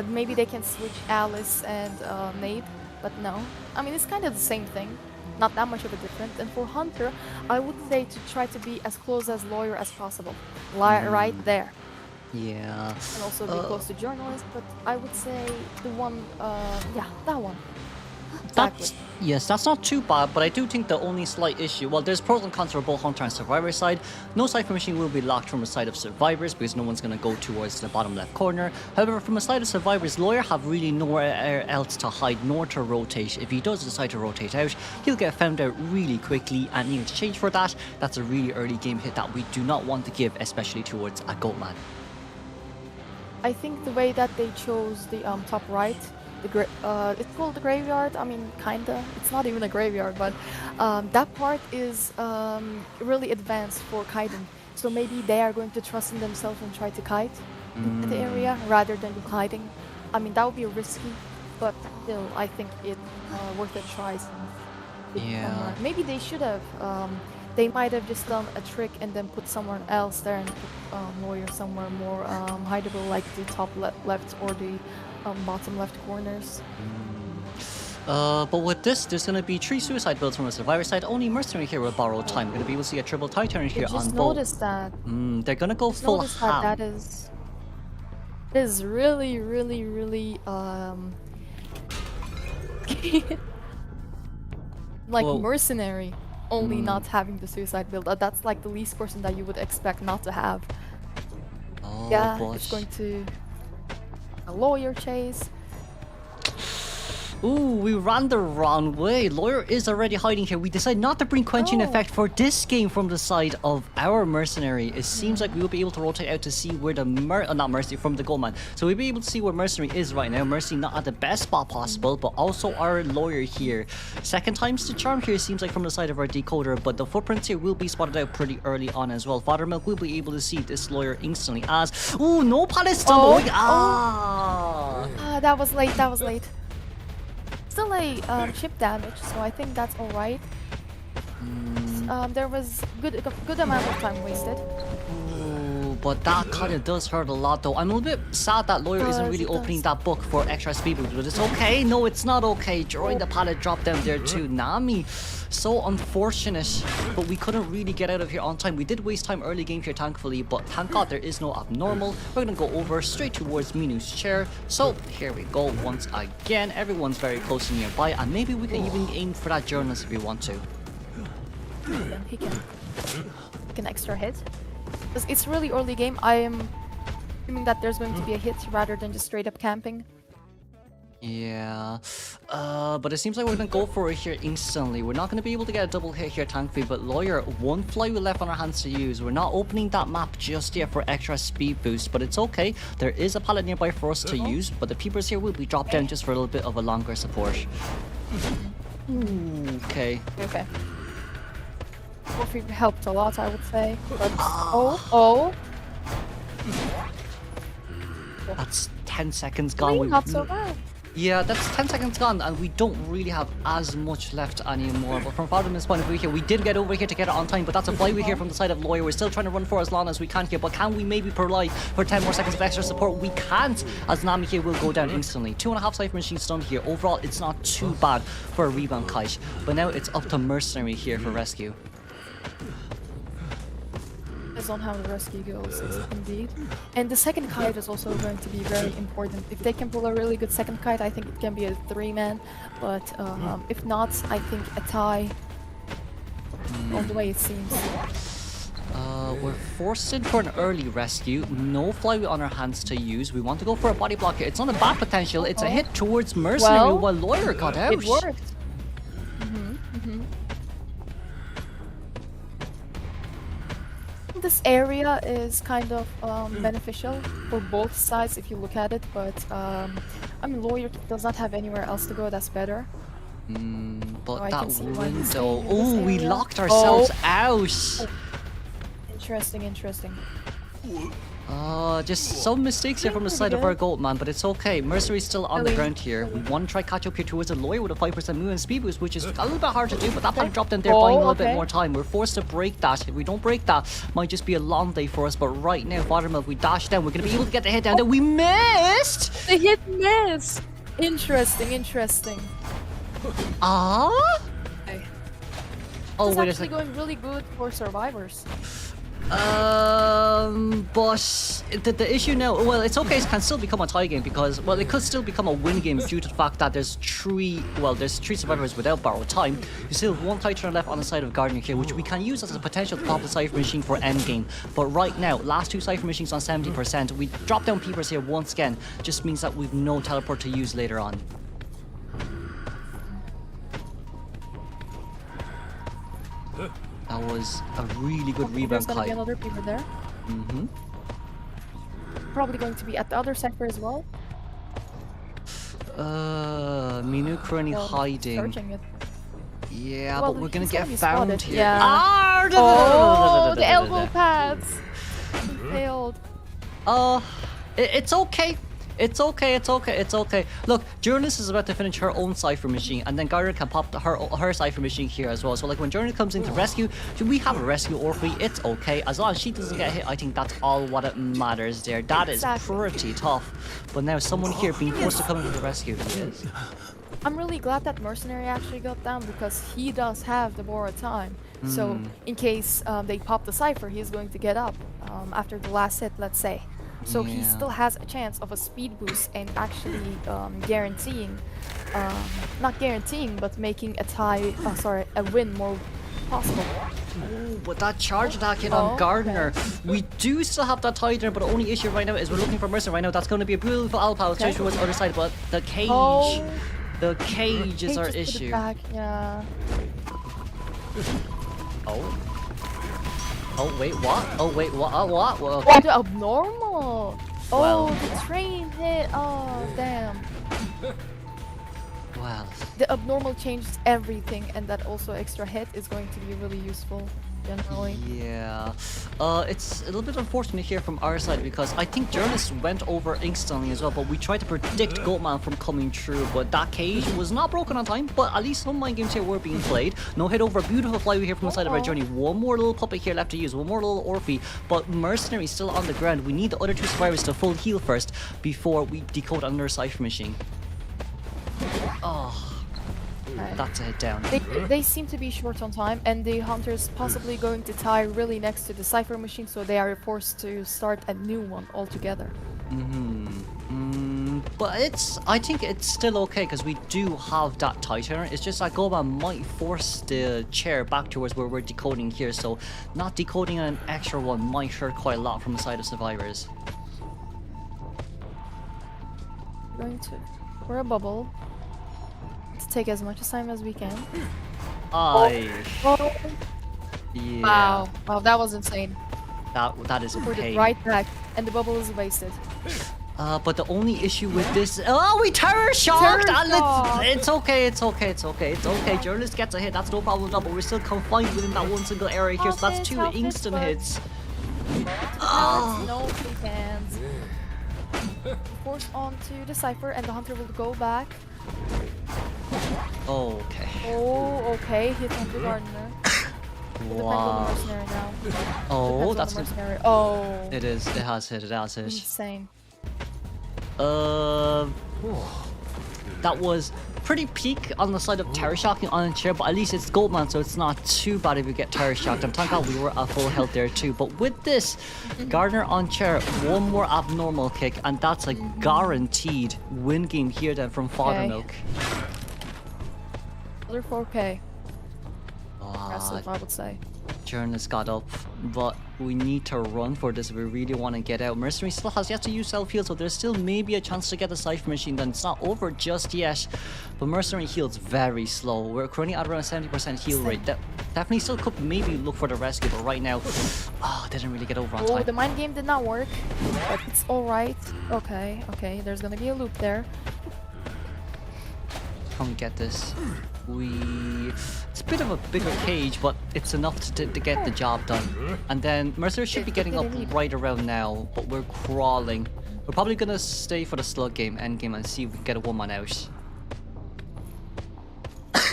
Maybe they can switch Alice and Nade, but no. I mean, it's kind of the same thing, not that much of a difference. And for Hunter, I would say to try to be as close as lawyer as possible, right there,
Yeah.
and also be close to journalist. But I would say the one, yeah, that one. Exactly.
That's not too bad, but I do think the only slight issue, well, there's pros and cons for both Hunter and Survivor side. No Cypher Machine will be locked from the side of Survivors because no one's going to go towards the bottom left corner. However, from the side of Survivors, Lawyer have really nowhere else to hide nor to rotate. If he does decide to rotate out, he'll get found out really quickly, and in exchange for that, that's a really early game hit that we do not want to give, especially towards a Goatman.
I think the way that they chose the top right, it's called the graveyard. I mean, kinda. It's not even a graveyard, but that part is really advanced for kiting. So maybe they are going to trust in themselves and try to kite in the area rather than kiting. I mean, that would be risky, but still, I think it's worth a try.
Yeah.
Maybe they should have. They might have just done a trick and then put someone else there and put lawyer somewhere more hideable, like the top left or the bottom left corners.
But with this, there's going to be 3 suicide builds from the Survivor side. Only Mercenary here will borrow time. We're going to be able to see a triple tie turn here
I just
on both.
noticed that.
They're going to go
Just
full
noticed that
ham.
that is really, really, really like
Well-
mercenary. only not having the suicide build. That's like the least person that you would expect not to have.
Oh,
Yeah,
boy.
it's going to a lawyer chase.
Ooh, we ran the wrong way. Lawyer is already hiding here. We decided not to bring quenching
Oh.
effect for this game from the side of our mercenary. It seems like we will be able to rotate out to see where the not mercy from the goldman. So we'll be able to see where mercenary is right now. Mercy not at the best spot possible, but also our lawyer here. Second time's the charm here seems like from the side of our decoder, but the footprints here will be spotted out pretty early on as well. Father Milk will be able to see this lawyer instantly as ooh, no pallet stumble.
Oh,
Ah.
That was late. That was late. Still a chip damage, so I think that's all right. There was a good amount of time wasted.
Ooh, but that kind of does hurt a lot though. I'm a little bit sad that Lawyer isn't
Does,
really
it
opening
does.
that book for extra speed boost, but it's okay. No, it's not okay. During the pallet drop down there too. Nami, so unfortunate, but we couldn't really get out of here on time. We did waste time early game here, thankfully, but thank God there is no abnormal. We're gonna go over straight towards Minu's chair. So here we go once again. Everyone's very close and nearby, and maybe we can even aim for that journalist if we want to.
Then he can extra hit. 'Cause it's really early game. I am assuming that there's going to be a hit rather than just straight up camping.
Yeah, but it seems like we're gonna go for it here instantly. We're not gonna be able to get a double hit here, thankfully, but Lawyer, one flywheel left on our hands to use. We're not opening that map just yet for extra speed boost, but it's okay. There is a pallet nearby for us to use, but the peepers here will be dropped down just for a little bit of a longer support. Ooh, okay.
Okay. Coffee helped a lot, I would say. But oh,
That's 10 seconds gone. We've
not so bad.
Yeah, that's 10 seconds gone, and we don't really have as much left anymore. But from Fatherman's point of view here, we did get over here to get it on time, but that's a flywheel here from the side of Lawyer. We're still trying to run for as long as we can here, but can we maybe provide for 10 more seconds of extra support? We can't, as Nami here will go down instantly. 2.5 Cypher Machines stunned here. Overall, it's not too bad for a rebound kite, but now it's up to Mercenary here for rescue.
Depends on how the rescue goes, indeed. And the second kite is also going to be very important. If they can pull a really good second kite, I think it can be a 3-man. But if not, I think a tie. All the way it seems.
We're forced in for an early rescue. No flywheel on our hands to use. We want to go for a body block here. It's not a bad potential. It's a hit towards Mercenary
Well,
while Lawyer got out.
It worked. This area is kind of beneficial for both sides if you look at it, but I mean, Lawyer does not have anywhere else to go that's better.
But
I
that
can see why he's
window.
staying in this
Oh, we
area.
locked ourselves out.
Interesting.
Just some mistakes here from the side of our gold man, but it's okay. Mercenary's still on the
Really?
ground here. We want to try catch up here towards the Lawyer with a 5% move and speed boost, which is a little bit hard to do, but that probably dropped in there, buying a little bit
okay.
more time. We're forced to break that. If we don't break that, might just be a long day for us, but right now, Fathermill, if we dash down, we're going to be able to get the hit down. There, we missed!
The hit miss! Interesting.
Ah?
Okay.
Oh,
It's
wait a
actually
second.
going really good for survivors.
But the issue now, well, it's okay, it can still become a tie game because, well, it could still become a win game due to the fact that there's three survivors without borrowed time. You still have one Titan left on the side of Gardner here, which we can use as a potential to pop the Cypher Machine for endgame. But right now, last two Cypher Machines on 70%, we drop down peepers here once again, just means that we've no teleport to use later on. That was a really good
There's
rebound
gonna be
kite.
another people there.
Mm-hmm.
Probably going to be at the other sector as well.
Minu currently
Well,
hiding.
Searching it.
Yeah,
Well,
but we're gonna
he's
get
gonna be
found
spotted,
here.
yeah.
Ah,
Oh, the elbow pads! He failed.
It's okay. It's okay. Look, Journalist is about to finish her own Cypher Machine, and then Gardner can pop her Cypher Machine here as well. So, like, when Journalist comes into rescue, we have a rescue Orphe. It's okay. As long as she doesn't get hit, I think that's all what it matters there. That is
Exactly.
pretty tough. But now someone here being forced to come into the rescue. He is.
I'm really glad that Mercenary actually got down because he does have the borrowed time. So in case they pop the Cypher, he's going to get up after the last hit, let's say. So he
Yeah.
still has a chance of a speed boost and actually guaranteeing, not guaranteeing, but making a tie, a win more possible.
Ooh, but that charge attack hit
Oh,
on Gardener.
okay.
We do still have that Tiger, but the only issue right now is we're looking for Mercenary right now. That's going to be a beautiful Alpha. Let's
Okay.
towards the other side, but the cage.
Oh,
The cage is
they
our
just put it
issue.
back, yeah.
Oh. Oh, wait, what? Oh, wait, what? What? Well,
Oh, the abnormal. Oh,
Well.
the train hit. Oh, damn.
well.
The abnormal changes everything, and that also extra hit is going to be really useful, generally.
Yeah. It's a little bit unfortunate here from our side because I think Journalist went over instantly as well, but we tried to predict Goatman from coming through, but that cage was not broken on time, but at least some mind games here were being played. No hit over, beautiful fly we hear from the side of our
Uh-oh.
journey. One more little puppet here left to use, one more little Orphe, but Mercenary still on the ground. We need the other two survivors to full heal first before we decode another Cypher machine. Oh,
Okay.
that's a hit down.
They seem to be short on time, and the hunter's possibly going to tie really next to the cipher machine, so they are forced to start a new one altogether.
But I think it's still okay because we do have that Titan. It's just that Goban might force the chair back towards where we're decoding here, so not decoding an extra one might hurt quite a lot from the side of survivors.
Going to for a bubble to take as much time as we can.
Aye.
Oh,
Yeah.
wow! Wow, that was insane.
That is a
Put it
pain.
right back, and the bubble is wasted.
But the only issue with this, oh, we terror shocked,
Terror
and
shock.
it's okay, it's okay. Journalist gets a hit, that's no problem, but we're still confined within that one single area here, so that's two
Help it,
instant
but-
hits.
Oh. No free hands. Force onto the cipher, and the hunter will go back.
Okay.
Oh, okay. Hit on the gardener. It depends on the
Wow.
mercenary now.
Oh,
Depends on
that's
the
good.
mercenary. Oh,
It is. It has hit. It has hit.
insane.
That was pretty peak on the side of terror shocking on a chair, but at least it's Goldman, so it's not too bad if we get terror shocked. And thank God we were at full health there too. But with this, Gardner on chair, one more abnormal kick, and that's a guaranteed win game here then from Father
Okay.
Milk.
Another 4K.
Ah,
Impressive, I would say.
Journalist got up, but we need to run for this if we really want to get out. Mercenary still has yet to use self-heal, so there's still maybe a chance to get the Cypher machine done. It's not over just yet, but Mercenary heals very slow. We're currently at around a 70% heal rate. That definitely still could maybe look for the rescue, but right now, didn't really get over on
Oh,
time.
the mind game did not work, but it's alright. Okay, okay, there's gonna be a loop there.
Can we get this? It's a bit of a bigger cage, but it's enough to get the job done. And then Mercer should be getting up right around now, but we're crawling. We're probably gonna stay for the slug game, end game, and see if we can get a woman out.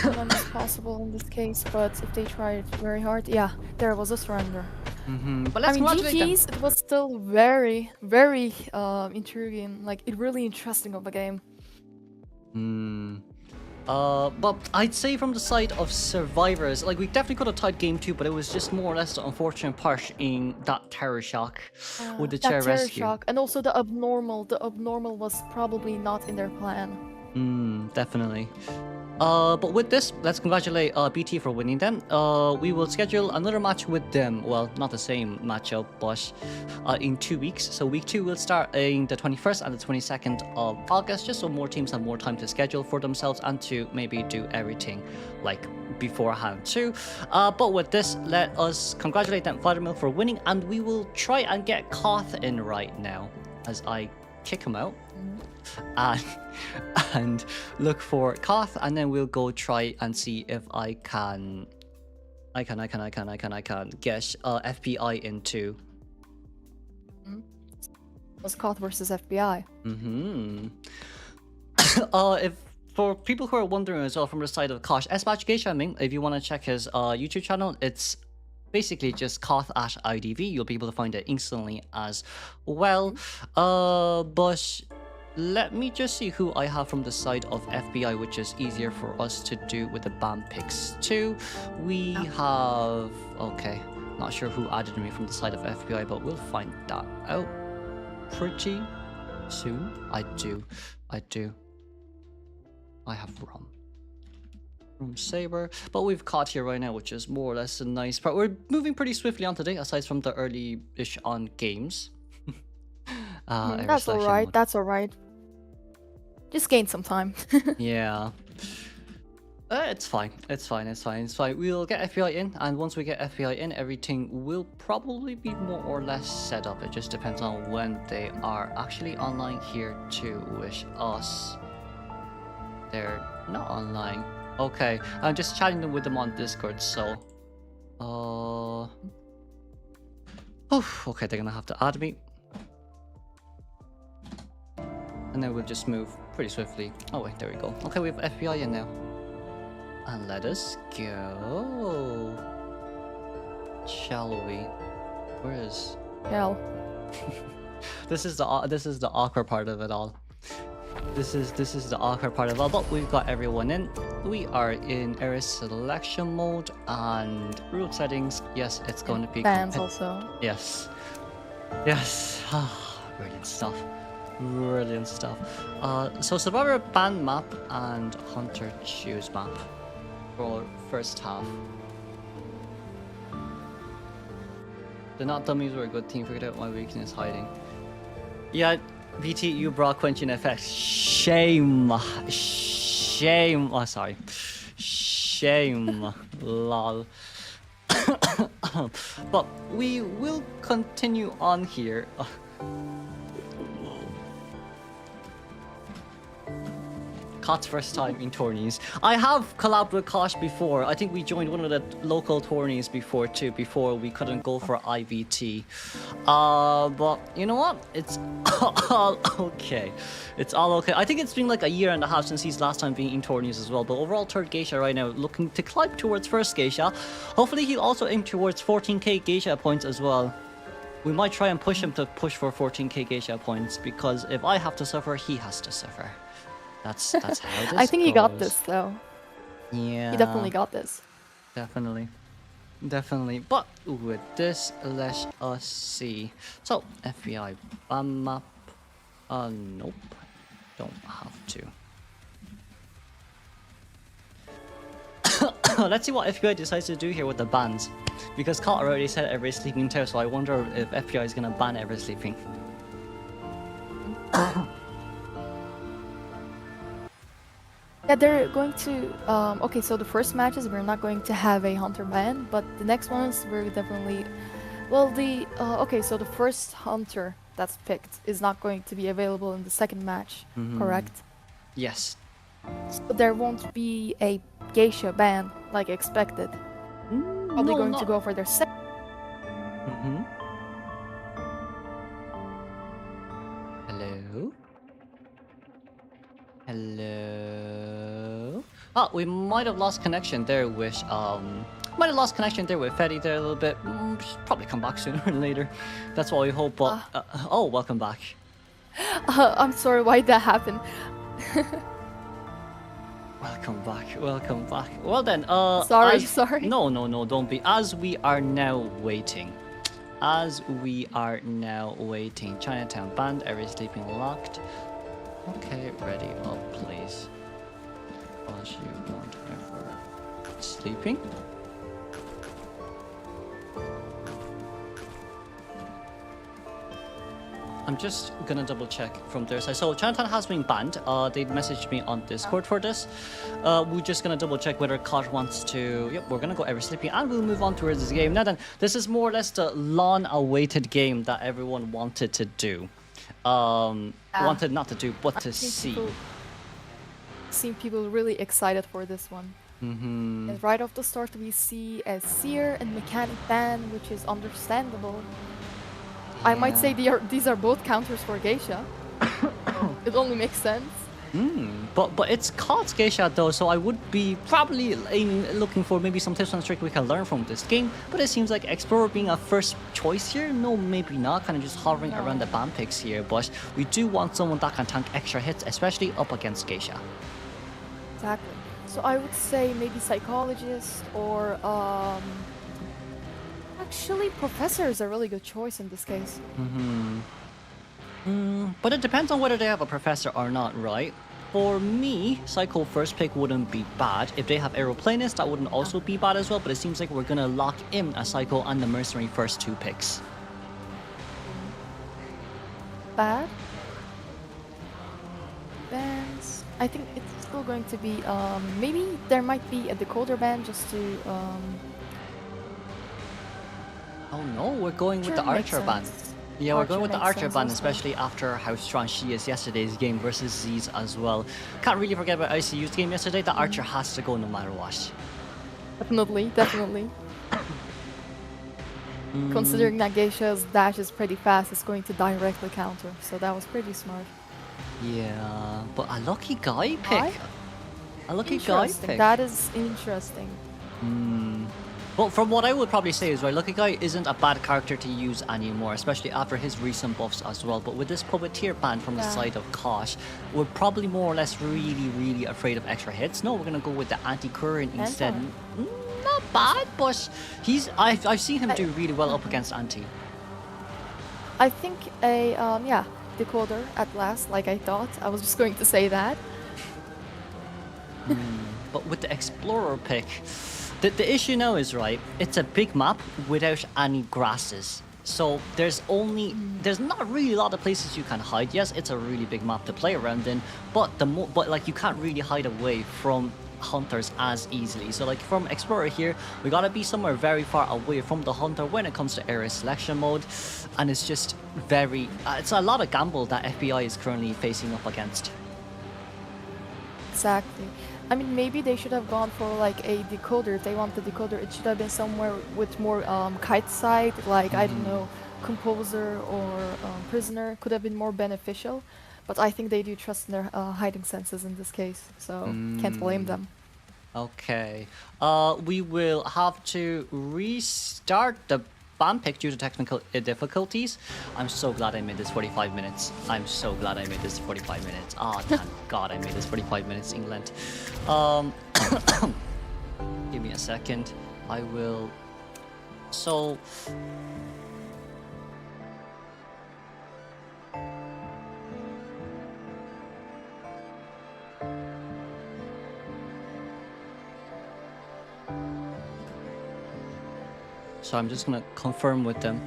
None is possible in this case, but if they try it very hard, yeah, there was a surrender.
But
I
let's
mean,
congratulate them.
GG's, it was still very, very intriguing, like, really interesting of a game.
But I'd say from the side of survivors, like we definitely could have tied game 2, but it was just more or less the unfortunate part in that terror shock with the
That
chair
terror
rescue.
shock, and also the abnormal was probably not in their plan.
Definitely. But with this, let's congratulate BT for winning them. We will schedule another match with them. Well, not the same matchup, but in 2 weeks. So week 2 will start in the 21st and the 22nd of August, just so more teams have more time to schedule for themselves and to maybe do everything like beforehand too. But with this, let us congratulate them, Vladimir, for winning, and we will try and get Koth in right now as I kick him out. And look for Koth, and then we'll go try and see if I can get FBI into.
It was Koth versus FBI.
If for people who are wondering as well from the side of Kosh, Gaming, if you want to check his YouTube channel, it's basically just Koth at IDV. You'll be able to find it instantly as well. But let me just see who I have from the side of FBI, which is easier for us to do with the BAM picks too. We have, okay, not sure who added me from the side of FBI, but we'll find that out pretty soon. I have From Saber, but we've caught here right now, which is more or less a nice part. We're moving pretty swiftly on today, aside from the early-ish on games. Error
That's
selection
alright.
mode.
That's alright. Just gain some time.
Yeah. It's fine. It's fine. It's fine. It's fine. We'll get FBI in, and once we get FBI in, everything will probably be more or less set up. It just depends on when they are actually online here to wish us. They're not online. Okay, I'm just chatting with them on Discord, so... okay, they're gonna have to add me. And then we'll just move pretty swiftly. Oh wait, there we go. Okay, we have FBI in now. And let us go. Shall we? Where is...
Hell.
This is the awkward part of it all. This is the awkward part of it all, but we've got everyone in. We are in error selection mode and root settings. Yes, it's going to be
Bands also.
Yes. Yes. Brilliant stuff. Brilliant stuff. So Survivor ban map and Hunter choose map for first half. The not dummies were a good team. Figured out my weakness hiding. Yeah, VT, you brought quenching effects. Shame. Shame. Oh, sorry. Shame. Lol. But we will continue on here. Kot's first time in tourneys. I have collabed with Kosh before. I think we joined one of the local tourneys before too, before we couldn't go for IVT. But you know what? It's all okay. It's all okay. I think it's been like a year and a half since he's last time being in tourneys as well. But overall third geisha right now, looking to climb towards first geisha. Hopefully he'll also aim towards 14k geisha points as well. We might try and push him to push for 14k geisha points, because if I have to suffer, he has to suffer. That's how this
I think he got
goes.
this though.
Yeah.
He definitely got this.
Definitely. Definitely. But with this, let us see. So, FBI ban map. Nope. Don't have to. Let's see what FBI decides to do here with the bans. Because Kot already said every sleeping too, so I wonder if FBI is gonna ban every sleeping.
Yeah, they're going to. Okay, so the first matches we're not going to have a hunter ban, but the next ones we're definitely. Well, the okay, so the first hunter that's picked is not going to be available in the second match, correct?
Yes.
So there won't be a geisha ban like expected. Probably going to go for their second.
Hello? Hello? Oh, we might have lost connection there with Fetty there a little bit. She'll probably come back sooner or later. That's what we hope. But oh, welcome back.
I'm sorry, why did that happen?
Welcome back. Welcome back. Well then,
Sorry,
as-
sorry.
No, don't be. As we are now waiting. Chinatown banned. Every sleeping locked. Okay, ready up, please. As you want ever sleeping. I'm just gonna double check from their side. So Chinatown has been banned. They messaged me on Discord for this. We're just gonna double check whether Kot wants to. Yep, we're gonna go every sleeping, and we'll move on towards this game. Now then, this is more or less the long-awaited game that everyone wanted to do. Wanted not to do, but to see.
Seem people really excited for this one. And right off the start, we see a seer and mechanic ban, which is understandable. I might say these are both counters for geisha. It only makes sense.
But it's Kot's geisha though, so I would be probably looking for maybe some tips and tricks we can learn from this game. But it seems like Explorer being a first choice here. No, maybe not. Kind of just hovering around the ban picks here. But we do want someone that can tank extra hits, especially up against geisha.
Exactly. So I would say maybe psychologist or actually professor is a really good choice in this case.
But it depends on whether they have a professor or not, right? for me, Psycho first pick wouldn't be bad. If they have Aeroplanist, that wouldn't also be bad as well. But it seems like we're gonna lock in a Psycho and the Mercenary first 2 picks.
Bad. Bands. I think it's still going to be. Maybe there might be a decoder band just to.
Oh no, we're going with the
Sure, makes
Archer band.
sense.
Yeah, we're going with the
makes
Archer
sense
band,
also.
especially after how strong she is yesterday's game versus Z's as well. Can't really forget about ICU's game yesterday. The Archer has to go no matter what.
Definitely, definitely. Considering that Geisha's dash is pretty fast, it's going to directly counter. So that was pretty smart.
Yeah, but a lucky guy pick.
Guy?
A lucky guy
Interesting.
pick.
That is interesting.
Well, from what I would probably say is, right, Lucky Guy isn't a bad character to use anymore, especially after his recent buffs as well. But with this Puppeteer ban from the
Yeah.
side of Kosh, we're probably more or less really afraid of extra hits. No, we're going to go with the Anti-Current instead. Not bad, but I've seen him do really well up against Anti.
I think a decoder at last, like I thought. I was just going to say that.
But with the Explorer pick, the issue now is, right, it's a big map without any grasses. So there's not really a lot of places you can hide. Yes, it's a really big map to play around in, but like you can't really hide away from hunters as easily. So like from Explorer here, we gotta be somewhere very far away from the hunter when it comes to area selection mode, and it's just very it's a lot of gamble that FBI is currently facing up against.
Exactly. I mean, maybe they should have gone for like a decoder. If they want the decoder, it should have been somewhere with more kite side, like I don't know, composer or prisoner. Could have been more beneficial. But I think they do trust in their hiding senses in this case, so can't blame them.
Okay. We will have to restart the ban pick due to technical difficulties. I'm so glad I made this 45 minutes. I'm so glad I made this 45 minutes. Ah, thank God I made this 45 minutes, England. Give me a second. I will... So... So I'm just gonna confirm with them.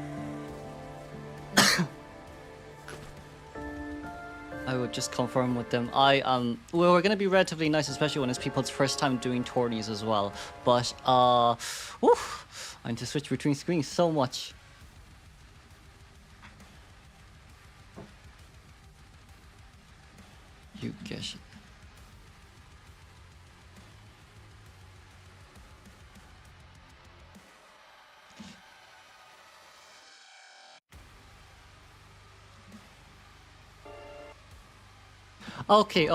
I would just confirm with them. Well, we're gonna be relatively nice, especially when it's people's first time doing tourneys as well. But I need to switch between screens so much. You guess. Okay,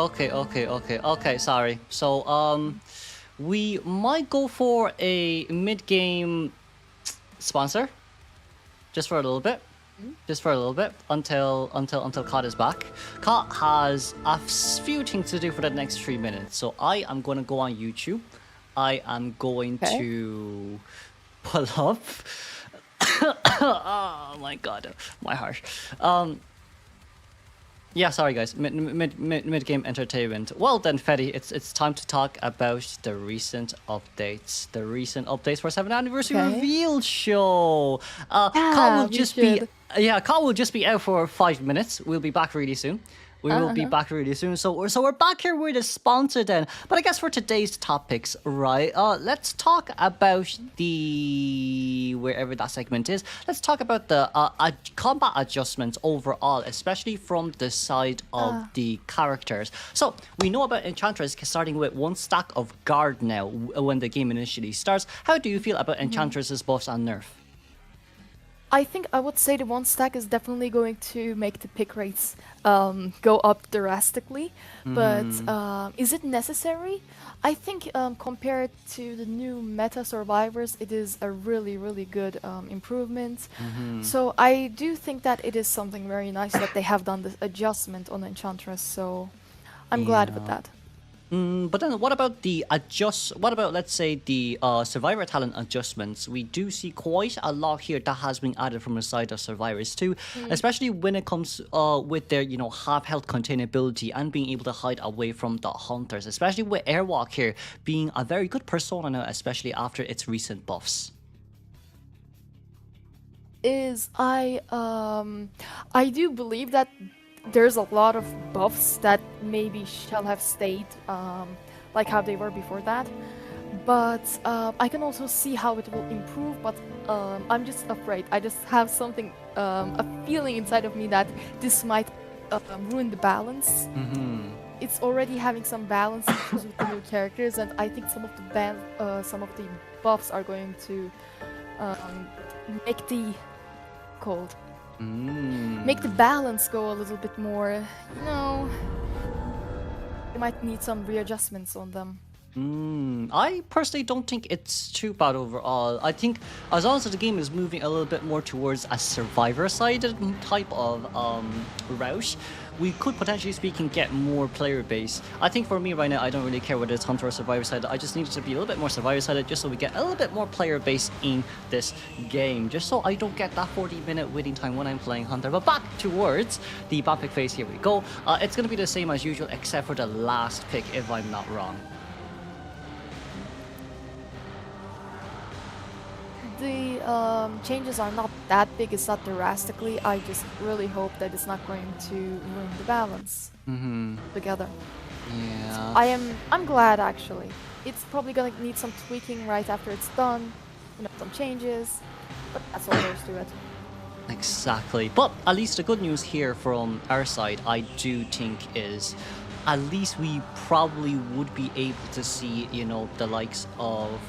sorry. So, we might go for a mid-game sponsor. Just for a little bit. Just for a little bit until Kot is back. Kot has a few things to do for the next 3 minutes. So I am going to go on YouTube. I am going to pull up. Oh my god, my heart. Yeah, sorry guys. Mid game entertainment. Well then, Fetty, it's time to talk about the recent updates. The recent updates for 7th anniversary reveal show. Kyle will just be Kyle will just be out for 5 minutes. We'll be back really soon. We will be back really soon. So we're back here with a sponsor then. But I guess for today's topics, right? Let's talk about the wherever that segment is. Let's talk about the combat adjustments overall, especially from the side of the characters. So we know about Enchantress starting with 1 stack of guard now when the game initially starts. How do you feel about Enchantress's buffs and nerf?
I think I would say the 1 stack is definitely going to make the pick rates go up drastically. But is it necessary? I think compared to the new meta survivors, it is a really good improvement. So I do think that it is something very nice that they have done this adjustment on Enchantress. So I'm glad with that.
But then what about what about, let's say, the survivor talent adjustments? We do see quite a lot here that has been added from the side of survivors too, especially when it comes with their, half health containability and being able to hide away from the hunters, especially with Airwalk here being a very good persona now, especially after its recent buffs.
I do believe that there's a lot of buffs that maybe shall have stayed like how they were before that, but I can also see how it will improve, but I'm just afraid. I just have something, a feeling inside of me that this might ruin the balance. It's already having some balance issues with the new characters, and I think some of the buffs are going to make the cold. Make the balance go a little bit more, you might need some readjustments on them.
I personally don't think it's too bad overall. I think as long as the game is moving a little bit more towards a survivor-sided type of route, we could potentially speaking get more player base. I think for me right now, I don't really care whether it's hunter or survivor sided. I just need it to be a little bit more survivor sided, just so we get a little bit more player base in this game, just so I don't get that 40-minute waiting time when I'm playing hunter. But back towards the bot pick phase, here we go. It's gonna be the same as usual except for the last pick, if I'm not wrong.
The changes are not that big, it's not drastically. I just really hope that it's not going to ruin the balance together.
Yeah.
I'm glad actually. It's probably gonna need some tweaking right after it's done, some changes, but that's all there is to it.
Exactly. But at least the good news here from our side, I do think, is at least we probably would be able to see, the likes of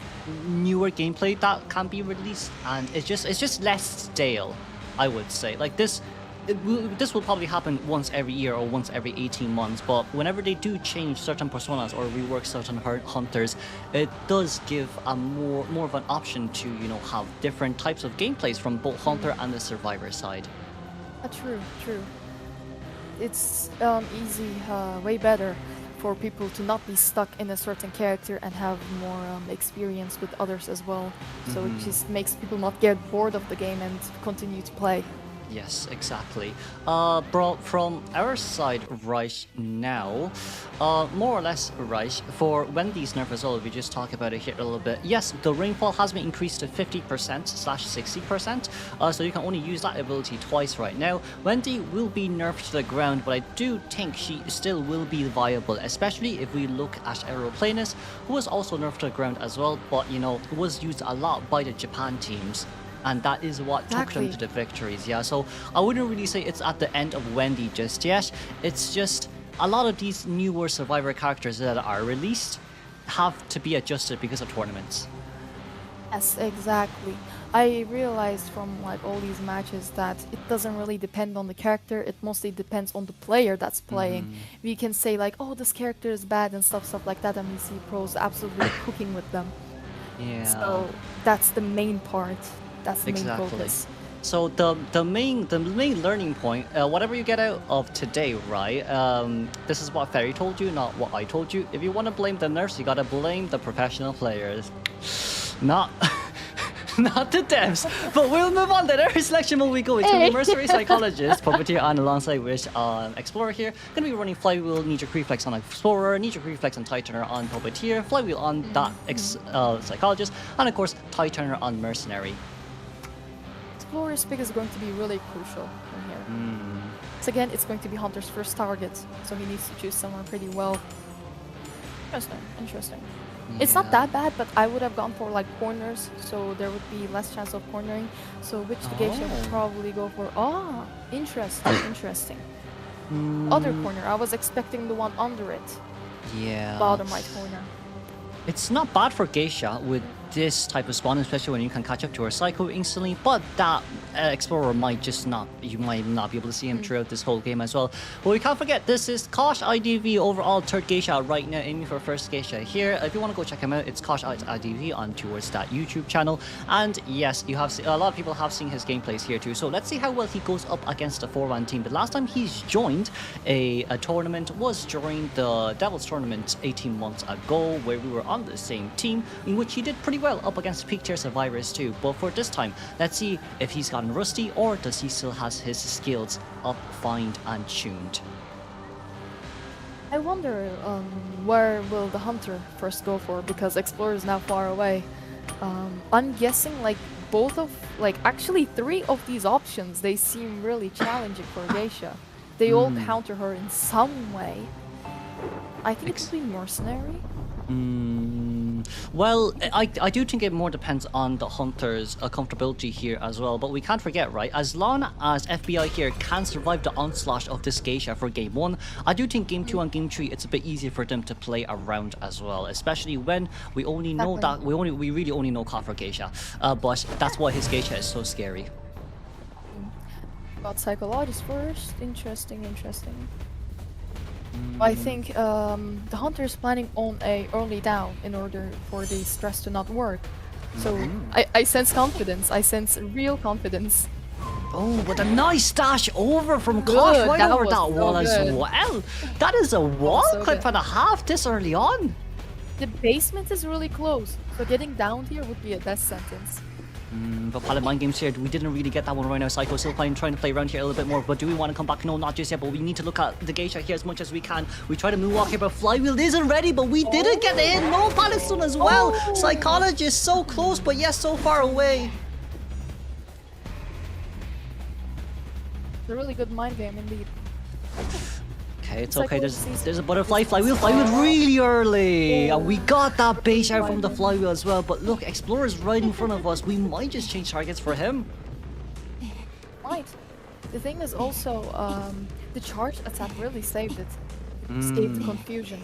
newer gameplay that can be released, and it's just less stale, I would say. Like this will probably happen once every year or once every 18 months, but whenever they do change certain personas or rework certain hunters, it does give a more of an option to have different types of gameplays from both hunter and the survivor side.
True. It's easy, way better for people to not be stuck in a certain character and have more experience with others as well. So it just makes people not get bored of the game and continue to play.
Yes, exactly. Bro, from our side right now, more or less right, for Wendy's nerf as well, if we just talk about it here a little bit. Yes, the rainfall has been increased to 50%/60%, so you can only use that ability twice right now. Wendy will be nerfed to the ground, but I do think she still will be viable, especially if we look at Aeroplanus, who was also nerfed to the ground as well, but was used a lot by the Japan teams. And that is what took them to the victories, yeah. So I wouldn't really say it's at the end of Wendy just yet. It's just a lot of these newer survivor characters that are released have to be adjusted because of tournaments.
Yes, exactly. I realized from all these matches that it doesn't really depend on the character, it mostly depends on the player that's playing. We can say oh, this character is bad and stuff like that, and we see pros absolutely cooking with them.
Yeah.
So that's the main part. That's the main focus.
So the main learning point, whatever you get out of today, right? This is what Ferry told you, not what I told you. If you want to blame the nerfs, you gotta blame the professional players, not the devs. But we'll move on. The nerf selection mode we go. It's gonna be Mercenary Psychologist, Puppeteer, and alongside which Explorer here. Gonna be running Flywheel, Knee-Jerk Reflex on Explorer, Knee-Jerk Reflex and Tightoner on Puppeteer, Flywheel on that Psychologist, and of course Tightoner on Mercenary.
Explorer's pick is going to be really crucial in here. So again, it's going to be Hunter's first target, so he needs to choose someone pretty well. Interesting. It's not that bad, but I would have gone for corners, so there would be less chance of cornering. So which the Geisha would probably go for? Ah, interesting. Other corner, I was expecting the one under it.
Yeah.
Bottom right corner.
It's not bad for Geisha with this type of spawn, especially when you can catch up to a Psycho instantly, but that Explorer might just not, you might not be able to see him throughout this whole game as well. But we can't forget, this is Kosh IDV overall third geisha right now, aiming for first geisha here. If you want to go check him out, it's Kosh IDV on towards that YouTube channel. And yes, you have a lot of people have seen his gameplays here too. So let's see how well he goes up against a 4-1 team. The last time he's joined a tournament was during the Devil's Tournament 18 months ago, where we were on the same team, in which he did pretty well up against peak tier survivors too. But for this time, let's see if he's gotten rusty or does he still has his skills up, fine and tuned.
I wonder where will the hunter first go for, because Explorer is now far away. I'm guessing like both of, like actually 3 of these options, they seem really challenging for Geisha. They all counter her in some way. I think it would be Mercenary.
Well, I do think it more depends on the hunter's comfortability here as well, but we can't forget, right, as long as FBI here can survive the onslaught of this geisha for game 1, I do think game 2 and game 3 it's a bit easier for them to play around as well, especially when we only know that we really only know Ka for geisha, but that's why his geisha is so scary.
Got Psychologist first. Interesting. I think the hunter is planning on a early down in order for the stress to not work. So I sense confidence. I sense real confidence.
Oh, but a nice dash over from
Good,
Kosh right
that
over
was
that
so
wall as
good.
well. That is a wall
so
clip
good.
for the half this early on.
The basement is really close, so getting down here would be a death sentence.
But Pilot Mind Games here, we didn't really get that one right now. Psycho still trying to play around here a little bit more, but do we want to come back? No, not just yet, but we need to look at the geisha here as much as we can. We try to moonwalk here, but Flywheel isn't ready, but we didn't get in. No Pilot Stone as well. Psychologist so close, but yes, so far away.
It's a really good mind game indeed.
Okay, it's
Psycho
okay.
sees
There's a butterfly flywheel really early, and we got that base out from the flywheel as well. But look, Explorer's right in front of us. We might just change targets for him.
Right. The thing is also, the charge attack really saved it. Escaped the confusion.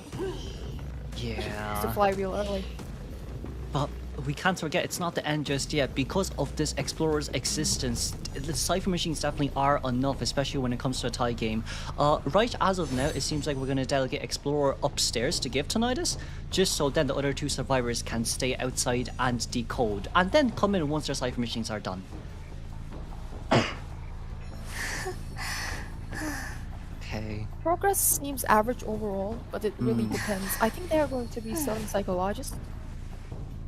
It's a
Yeah.
flywheel early.
But we can't forget, it's not the end just yet. Because of this Explorer's existence, the Cypher Machines definitely are enough, especially when it comes to a tie game. Right as of now, it seems like we're going to delegate Explorer upstairs to give to Nidus, just so then the other 2 survivors can stay outside and decode, and then come in once their Cypher Machines are done. Okay.
Progress seems average overall, but it really depends. I think they are going to be selling Psychologists.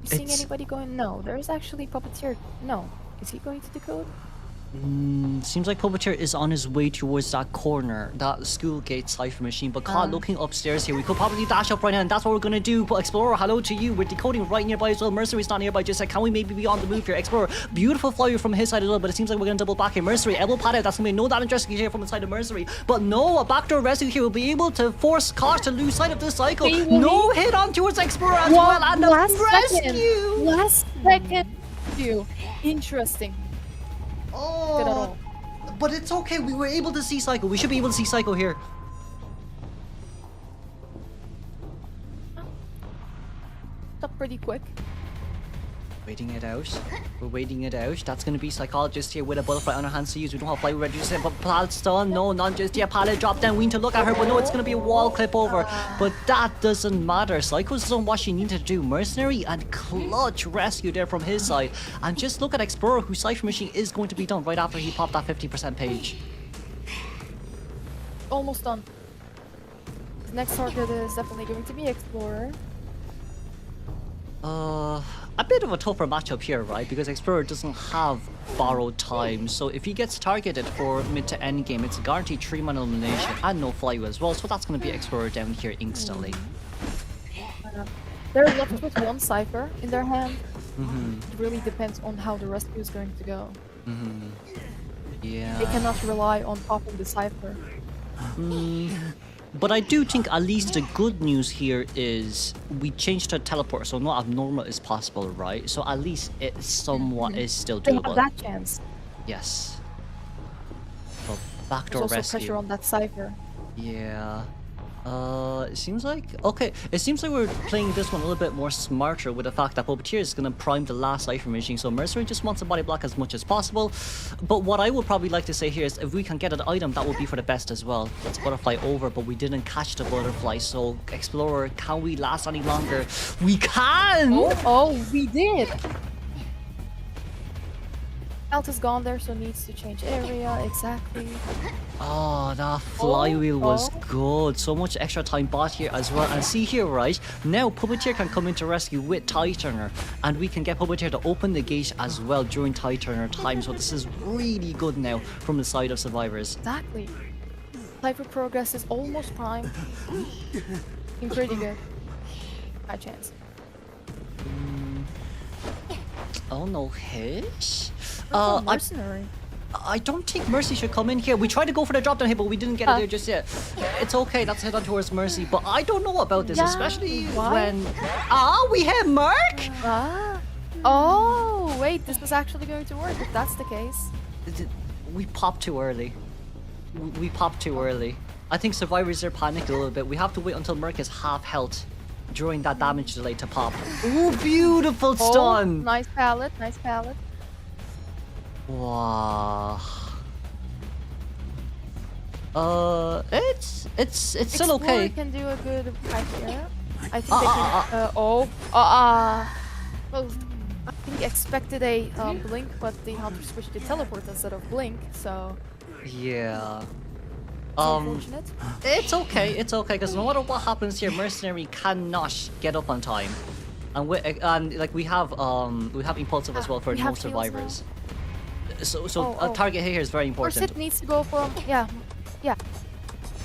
You seeing
It's-
anybody going? No, there is actually Puppeteer. No. Is he going to decode?
Seems like Puppeteer is on his way towards that corner, that school gate Cypher Machine, but caught looking upstairs here. We could probably dash up right now, and that's what we're gonna do. But Explorer, hello to you. We're decoding right nearby as well. Mercenary's not nearby, just like, can we maybe be on the move here? Explorer, beautiful flyer from his side as well, but it seems like we're gonna double back here. Mercenary, elbow pad out, that's gonna be no damage rescue here from the side of Mercenary. But no, a backdoor rescue here will be able to force Kosh to lose sight of this cycle. No hit on towards Explorer as well, and a rescue!
Last second. Interesting. Good at all.
But it's okay, we were able to see Psycho. We should be able to see Psycho here.
Up pretty quick.
Waiting it out. We're waiting it out. That's going to be Psychologist here with a butterfly on her hands to use. We don't have Flywheel ready to set, but Pallet stun. No, not just yet. Pallet drop down. We need to look at her, but no, it's going to be a wall clip over. But that doesn't matter. Psycho's done what she needed to do. Mercenary and clutch rescue there from his side. And just look at Explorer, whose Cypher Machine is going to be done right after he popped that 50% page.
Almost done. The next target is definitely going to be Explorer.
A bit of a tougher matchup here, right? Because Explorer doesn't have borrowed time, so if he gets targeted for mid to end game, it's a guaranteed 3-man elimination and no flywheel as well, so that's going to be Explorer down here instantly.
They're left with 1 Cypher in their hand. It really depends on how the rescue is going to go.
Yeah.
They cannot rely on popping the Cypher.
But I do think at least the good news here is we changed to teleport, so not abnormal is possible, right? So at least it somewhat is still
They have
doable.
that chance.
Yes. But
There's
backdoor
also
rescue.
pressure on that Cypher.
Yeah. It seems like okay. It seems like we're playing this one a little bit more smarter with the fact that Puppeteer is gonna prime the last life machine. So Mercenary just wants to body block as much as possible. But what I would probably like to say here is if we can get an item, that would be for the best as well. Let's butterfly over, but we didn't catch the butterfly. So Explorer, can we last any longer? We can.
Oh, we did. Alt has gone there, so needs to change area. Exactly.
Oh, that flywheel was
oh.
good. So much extra time bought here as well. And see here, right? Now Puppeteer can come into rescue with Titurner. And we can get Puppeteer to open the gate as well during Titurner time. So this is really good now from the side of survivors.
Exactly. Hyper progress is almost prime. Looking pretty good. High chance.
Oh no, Hish?
Oh,
I
mercenary.
don't think Mercy should come in here. We tried to go for the drop down here, but we didn't get it there just yet. It's okay, that's head on towards Mercy. But I don't know about this,
Yeah,
especially
why?
when... we have Merc!
Ah. Oh, wait, this was actually going to work if that's the case.
We popped too early. We popped too early. I think survivors are panicked a little bit. We have to wait until Merc is half health during that damage delay to pop. Ooh, beautiful stun!
Oh, nice pallet, nice pallet.
Wow. It's still
Explorer
okay.
can do a good fight here. I think they can. Well, I think expected a blink, but the hunter switched to teleport instead of blink, so
Yeah.
it's unfortunate.
It's okay, because no matter what happens here, Mercenary cannot get up on time. And like we have impulsive as well for
we
no
have shields now.
survivors. So
Oh.
target here is very
Or
important.
Sid needs to go for yeah.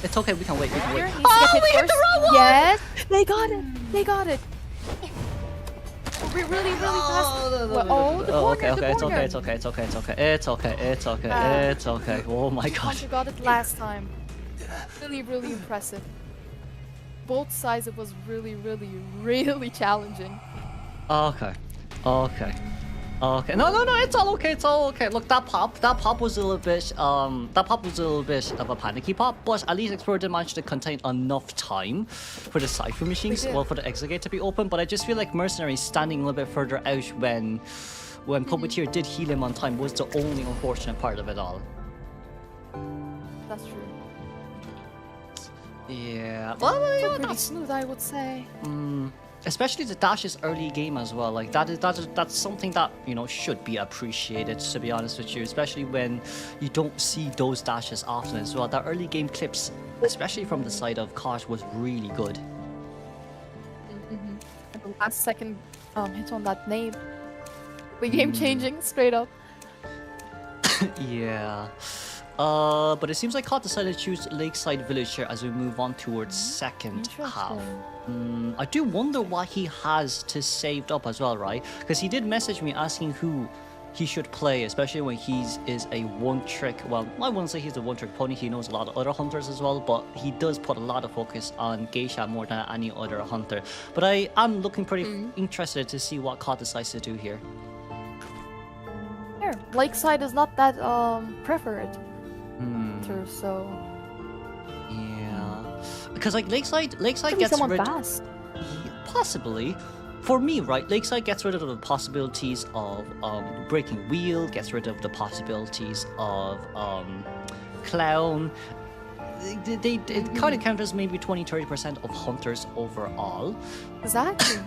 It's okay, we can wait, we can
Here
wait.
needs to get hit
we hit
first.
the wrong one!
Yes, they got it. They got it. Really fast. The
okay,
corner, the
it's
corner.
okay, it's okay, it's okay, it's okay, it's okay, it's okay, it's okay. Oh my god.
Hunter got it last time. Really impressive. Both sides it was really challenging.
Okay. Okay. Okay. No, it's all okay. It's all okay. Look, that pop was a little bit of a panicky pop, but at least Explorer did manage to contain enough time for the Cypher machines,
did.
well, for the exit gate to be open. But I just feel like Mercenary standing a little bit further out when Puppeteer did heal him on time was the only unfortunate part of it all.
That's true.
Yeah. Well,
So
yeah,
pretty
that's
smooth, I would say.
especially the dashes early game as well. Like that's something that should be appreciated, to be honest with you, especially when you don't see those dashes often as well. That early game clips, especially from the side of Kosh, was really good.
And the last second hit on that nade. Game changing, straight up.
Yeah. But it seems like Kot decided to choose Lakeside Village here as we move on towards second half.
Interesting.
I do wonder what he has to saved up as well, right? Because he did message me asking who he should play, especially when is a one-trick. Well, I wouldn't say he's a one-trick pony. He knows a lot of other hunters as well, but he does put a lot of focus on Geisha more than any other hunter. But I am looking pretty interested to see what Kot decides to do here.
Here, Lakeside is not that preferred, so
Yeah, because like Lakeside
could be
gets
someone
rid.
fast.
Possibly. For me, right, Lakeside gets rid of the possibilities of Breaking Wheel, gets rid of the possibilities of Clown. It kind of counters maybe 20-30% of hunters overall.
Exactly.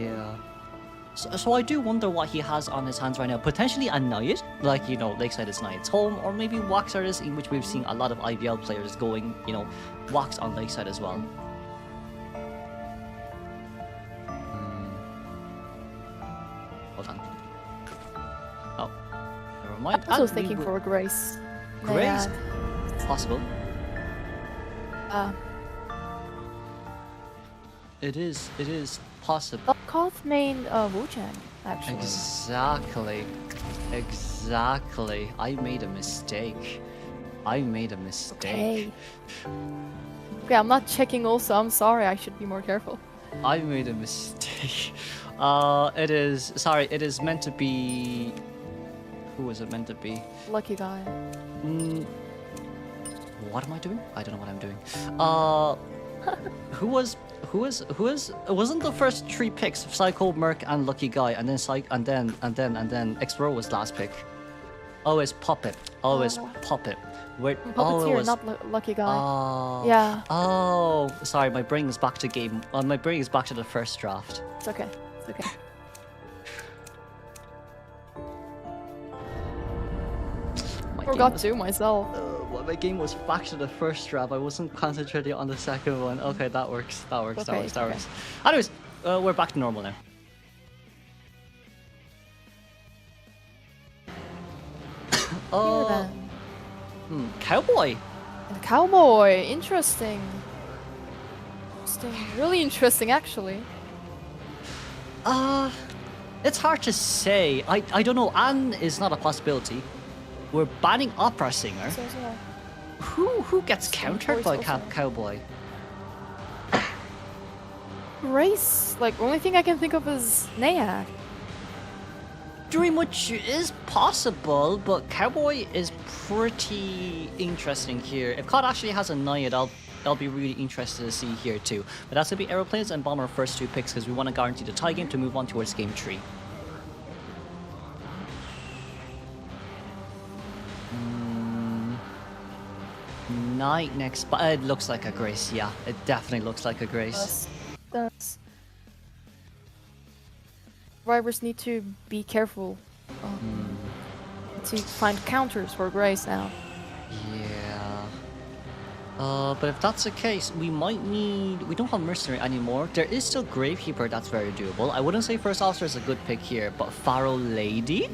Yeah. So I do wonder what he has on his hands right now. Potentially a Knight, like, Lakeside is Knight's home, or maybe Waxers, in which we've seen a lot of IVL players going, Wax on Lakeside as well. Hold on. Oh, never mind.
I was
And we
thinking
will-
for Grace.
Grace? Possible. It is possible.
Koth main Wuchang, actually.
Exactly. I made a mistake.
Okay, I'm not checking also. I'm sorry. I should be more careful.
I made a mistake. It is meant to be... Who is it meant to be?
Lucky guy.
What am I doing? I don't know what I'm doing. Wasn't the first 3 picks Psycho, Merc, and Lucky Guy, and then Explorer was last pick. Always Puppet. Always Puppet. Wait,
Puppeteer, not Lucky Guy.
Oh.
Yeah.
Oh, sorry, my brain is back to game. My brain is back to the first draft.
It's okay. It's okay.
My
Forgot
game was,
to myself.
well, my game was back to the first draft. I wasn't concentrating on the second one. Okay, that works. That works. That
Okay,
works. That
okay.
works. Anyways, we're back to normal now.
Here then.
Cowboy.
And cowboy. Interesting. Interesting. Really interesting, actually.
It's hard to say. I don't know. Anne is not a possibility. We're banning opera singer.
So,
Who gets countered by
voice also.
Cowboy?
Race. Like, only thing I can think of is Nayad.
Very much is possible, but Cowboy is pretty interesting here. If COD actually has a Naiad, I'll be really interested to see here too. But that's gonna be Aeroplanes and Bomber first 2 picks because we want to guarantee the tie game to move on towards game 3. Knight next, but it looks like a Grace. Yeah, it definitely looks like a Grace.
That's. Drivers need to be careful to find counters for Grace now.
Yeah. But if that's the case, we might need... We don't have Mercenary anymore. There is still Gravekeeper, that's very doable. I wouldn't say First Officer is a good pick here, but Pharaoh Lady?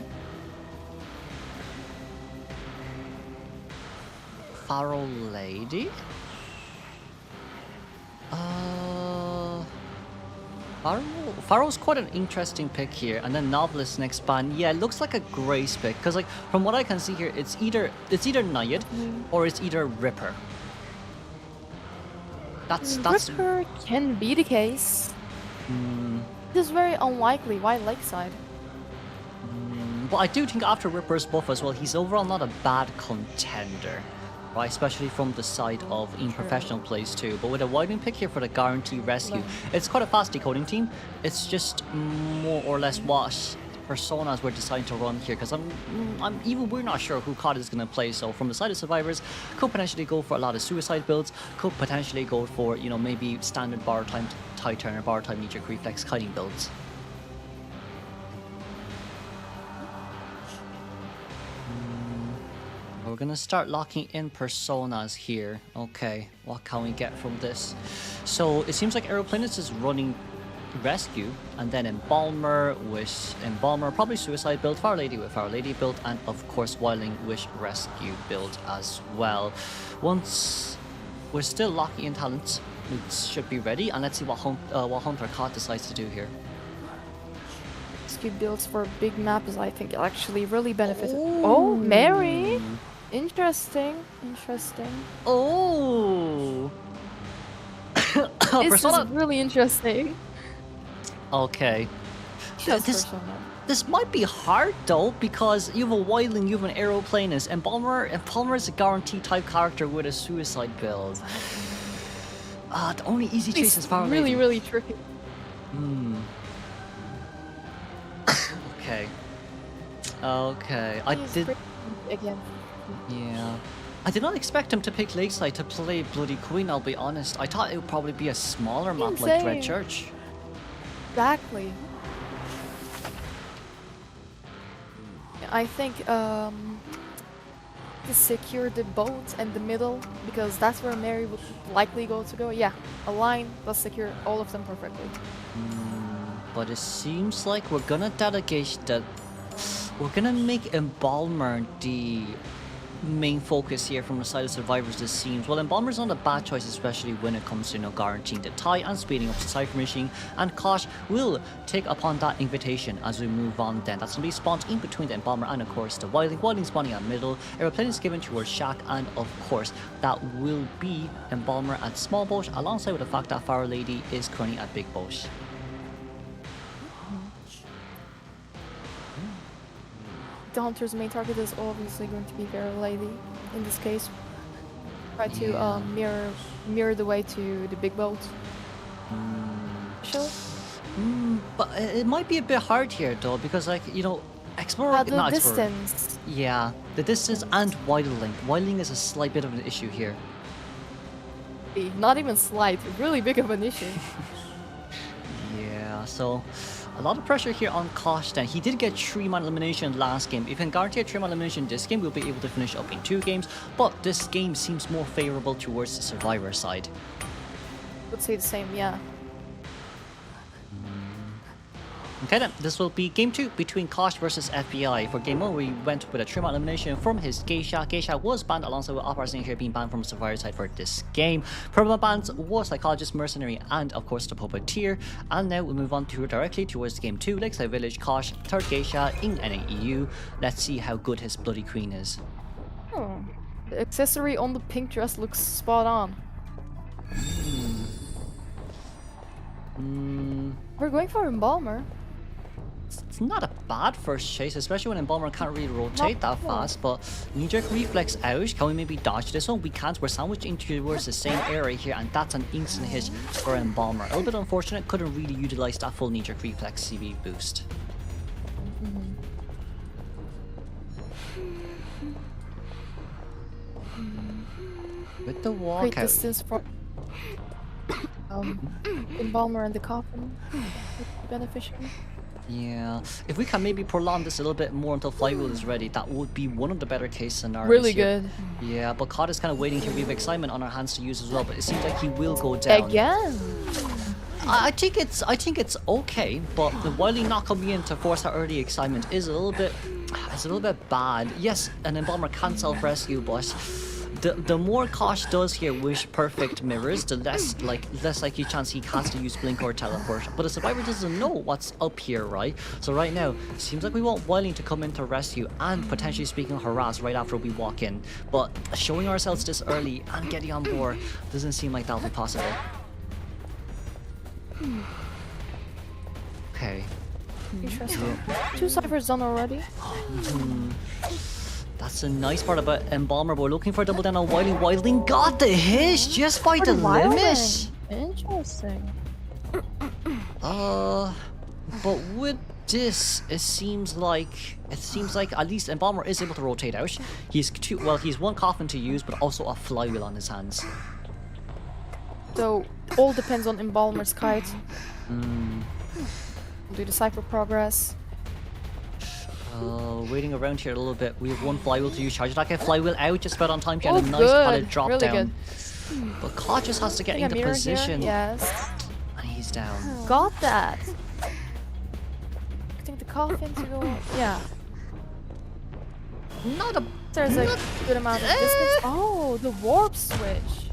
Pharaoh Lady? Pharaoh's quite an interesting pick here, and then Novelist next ban. Yeah, it looks like a Grace pick, because like from what I can see here, it's either Naiad or it's either Ripper. That's
Ripper can be the case. It is very unlikely. Why Lakeside?
But I do think after Ripper's buff as well, he's overall not a bad contender. Right, especially from the side of in professional plays too. But with a widening pick here for the guarantee rescue, it's quite a fast decoding team. It's just more or less what personas we're deciding to run here, because we're not sure who COD is going to play. So from the side of survivors, could potentially go for a lot of suicide builds, could potentially go for, you know, maybe standard bar time tie turner, bar time knee-jerk reflex kiting builds. We're gonna start locking in personas here. Okay, what can we get from this? So it seems like Aeroplanets is running Rescue, and then Embalmer with Embalmer, probably Suicide build, Fire Lady with Fire Lady build, and of course Wildling with Rescue build as well. Once we're still locking in talents, we should be ready, and let's see what Hunter COD decides to do here.
Rescue builds for big maps, I think, actually really benefit. Oh, Mary! Interesting. Interesting.
Oh!
This
Persona.
is really interesting.
Okay.
Just
This-
Persona.
This might be hard though, because you have a Wildling, you have an Aeroplanist, and Embalmer is a guaranteed type character with a suicide build. The only easy chase is
It's
Fire
really,
Lady.
really tricky.
Okay. Okay. I
He's
did.
pretty again.
Yeah. I did not expect him to pick Lakeside to play Bloody Queen, I'll be honest. I thought it would probably be a smaller map like Dread
Insane.
Church.
Exactly. I think to secure the boat and the middle, because that's where Mary would likely go to go. Yeah, a line does secure all of them perfectly.
But it seems like we're gonna delegate that. We're gonna make Embalmer the main focus here from the side of survivors, this seems. Well, Embalmer's not a bad choice, especially when it comes to, you know, guaranteeing the tie and speeding up the Cypher Machine, and Kosh will take upon that invitation as we move on then. That's gonna be spawned in between the Embalmer and of course the Wildling. Wildling spawning at middle, Aeroplane is given towards Shack, and of course that will be Embalmer at small boat, alongside with the fact that Fire Lady is currently at big boat.
The Hunter's main target is obviously going to be Vera Lady in this case. Try to
Yeah.
mirror mirror the way to the big boat. Sure.
But it might be a bit hard here though, because like, you know, Explorer,
The
not Explorer.
distance.
Yeah, the distance and wildling. Wildling is a slight bit of an issue here.
Not even slight, really big of an issue.
Yeah, so a lot of pressure here on Kosh then. He did get 3-man elimination last game. If he can guarantee a 3-man elimination this game, we'll be able to finish up in 2 games. But this game seems more favorable towards the Survivor side.
Would say the same, yeah.
Okay then, this will be game 2 between Kosh versus FBI. For game 1, we went with a 3-man elimination from his Geisha. Geisha was banned alongside with Opera Singh here being banned from Survivor side for this game. Permanent bans was Psychologist, Mercenary, and of course the Puppeteer. And now we move on to directly towards game 2, Lakeside Village, Kosh, 3rd Geisha in NAEU. Let's see how good his Bloody Queen is.
Oh. The accessory on the pink dress looks spot on. We're going for Embalmer.
It's not a bad first chase, especially when Embalmer can't really rotate that fast, but knee-jerk reflex out. Can we maybe dodge this one? We can't. We're sandwiched into towards the same area here, and that's an instant hit for Embalmer. A little bit unfortunate, couldn't really utilize that full knee-jerk reflex CV boost. With the
Great
walkout.
distance for Embalmer and the coffin. Would be beneficial.
Yeah, if we can maybe prolong this a little bit more until Flywheel is ready, that would be one of the better case scenarios.
Really
here.
good.
Yeah, but Cod is kind of waiting here. We have excitement on our hands to use as well, but it seems like he will go down.
Again.
I think it's okay, but the Wily not coming in to force our early excitement is a little bit bad. Yes, an Embalmer can self-rescue, but the more Kosh does here with perfect mirrors, the less likely chance he has to use Blink or Teleport. But the Survivor doesn't know what's up here, right? So right now, it seems like we want Wily to come in to rescue and potentially speaking harass right after we walk in. But showing ourselves this early and getting on board doesn't seem like that'll be possible. Okay.
Interesting. 2 ciphers done already.
That's a nice part about Embalmer, but we're looking for a double down on Wildling. Wildling got the hit just by the limit.
Interesting.
But with this, it seems like at least Embalmer is able to rotate out. He's 1 coffin to use, but also a Flywheel on his hands.
So all depends on Embalmer's kite. Do the cipher progress.
Waiting around here a little bit. We have 1 Flywheel to use. Charge attack and Flywheel out just about on time here,
Oh,
and a nice padded
good.
drop
Really
down.
good.
But Cod just has to get
Getting a
into
mirror
position.
here. Yes.
And he's down.
Got that. I think the coffin to go. Yeah.
Not a
There's a good amount of distance. Oh, the warp switch.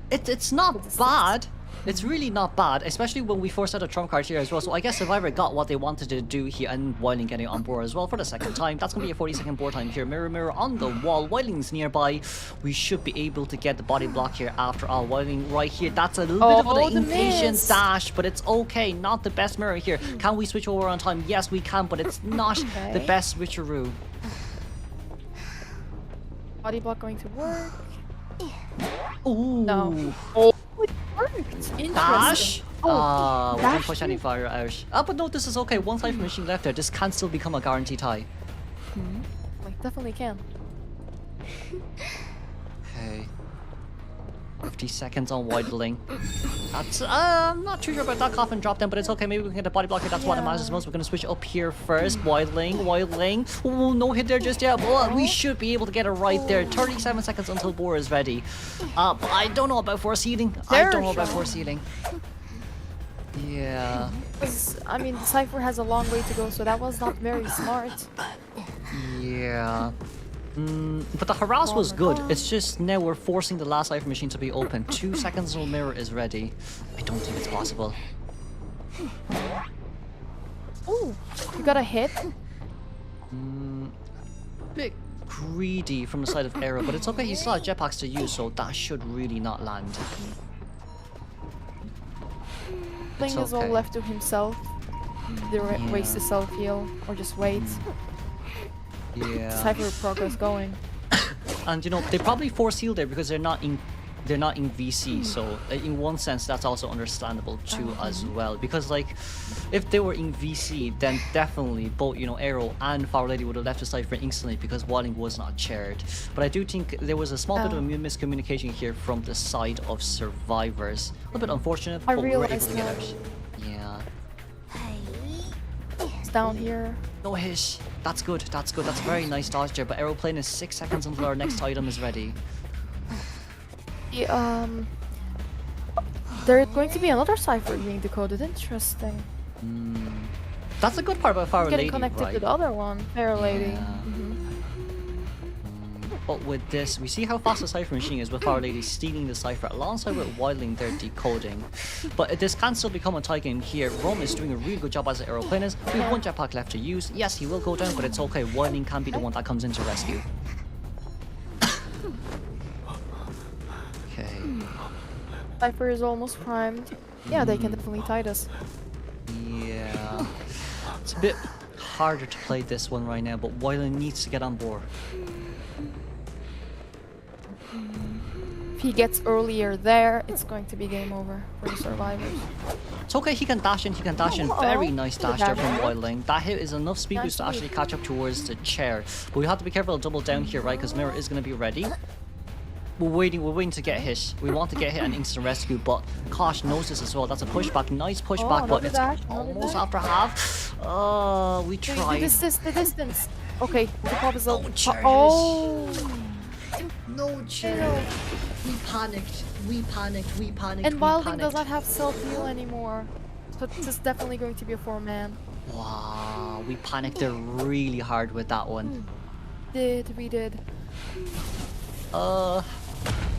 It's not bad. It's really not bad, especially when we forced out a trump card here as well. So I guess Survivor got what they wanted to do here, and Wildling getting on board as well for the second time. That's going to be a 40-second board time here. Mirror, mirror on the wall. Wildling's nearby. We should be able to get the body block here after all. Wildling right here. That's a little bit of
Oh,
an
the
impatient
miss.
dash, but it's okay. Not the best mirror here. Can we switch over on time? Yes, we can, but it's not the
Okay.
best switcheroo.
Body block going to work.
Ooh.
No. Oh, it worked. Interesting.
Dash?
Oh,
we didn't
dash
push any fire out. But no, this is okay. 1 Cypher Machine left there. This can still become a guarantee tie.
Like, definitely can.
Okay. 50 seconds on Wildling. That's, I'm not too sure about that coffin drop down, but it's okay. Maybe we can get a body block here. That's what matters most. We're going to switch up here first. Wildling. Oh, no hit there just yet. But we should be able to get it right there. 37 seconds until Boar is ready. But I don't know about force healing. I don't know about force healing. Yeah.
I mean, the cipher has a long way to go, so that was not very smart.
Yeah. But the harass was good. It's just now we're forcing the last Cypher Machine to be open. 2 seconds until mirror is ready. I don't think it's possible.
Oh, you got a hit.
Bit greedy from the side of Arrow, but it's okay. He still has jetpacks to use, so that should really not land.
Bling is all
okay.
left to himself. Either waste the self heal or just wait.
Yeah.
Cipher progress going.
And you know, they probably force heal there because they're not they're not in VC, so in one sense that's also understandable too as well. Because like, if they were in VC, then definitely both Arrow and Fire Lady would have left the cipher instantly because Wilding was not chaired. But I do think there was a small bit of a miscommunication here from the side of survivors. A little bit unfortunate,
I
but we were able
realized
to get
that.
out. Yeah.
It's down here.
No hish. That's good. That's good. That's a very nice dodge there. But aeroplane is 6 seconds until our next item is ready.
There's going to be another cipher being decoded. Interesting.
That's a good part about Fire
Getting
Lady,
connected
right?
to the other one, Fair Lady.
Yeah. But with this, we see how fast the Cypher Machine is with Fire Lady stealing the Cypher alongside with Wildling they're decoding. But this can still become a tie game here. Rome is doing a really good job as an aeroplane is. We have one jetpack left to use. Yes, he will go down, but it's okay. Wildling can be the one that comes in to rescue. Okay.
Cypher is almost primed. Yeah, they can definitely tie us.
Yeah. It's a bit harder to play this one right now, but Wildling needs to get on board.
If he gets earlier there, it's going to be game over for the survivors.
It's okay, he can dash in,
Oh,
Very nice
good
dash there
dash.
from Wildling. That hit is enough speed boost to
Nice
actually
move.
catch up towards the chair. But we have to be careful to double down here, right? Because Mirror is going to be ready. We're waiting to get hit. We want to get hit and instant rescue, but Kosh knows this as well. That's a pushback, nice pushback, but
another
it's
dash, another
almost
dash.
after half. We
The
tried.
distance. Okay, the pop is up.
cherish.
Oh!
No chill. We panicked.
And Wilding does not have self-heal anymore. So this is definitely going to be a 4-man.
Wow, we panicked there really hard with that one.
We did.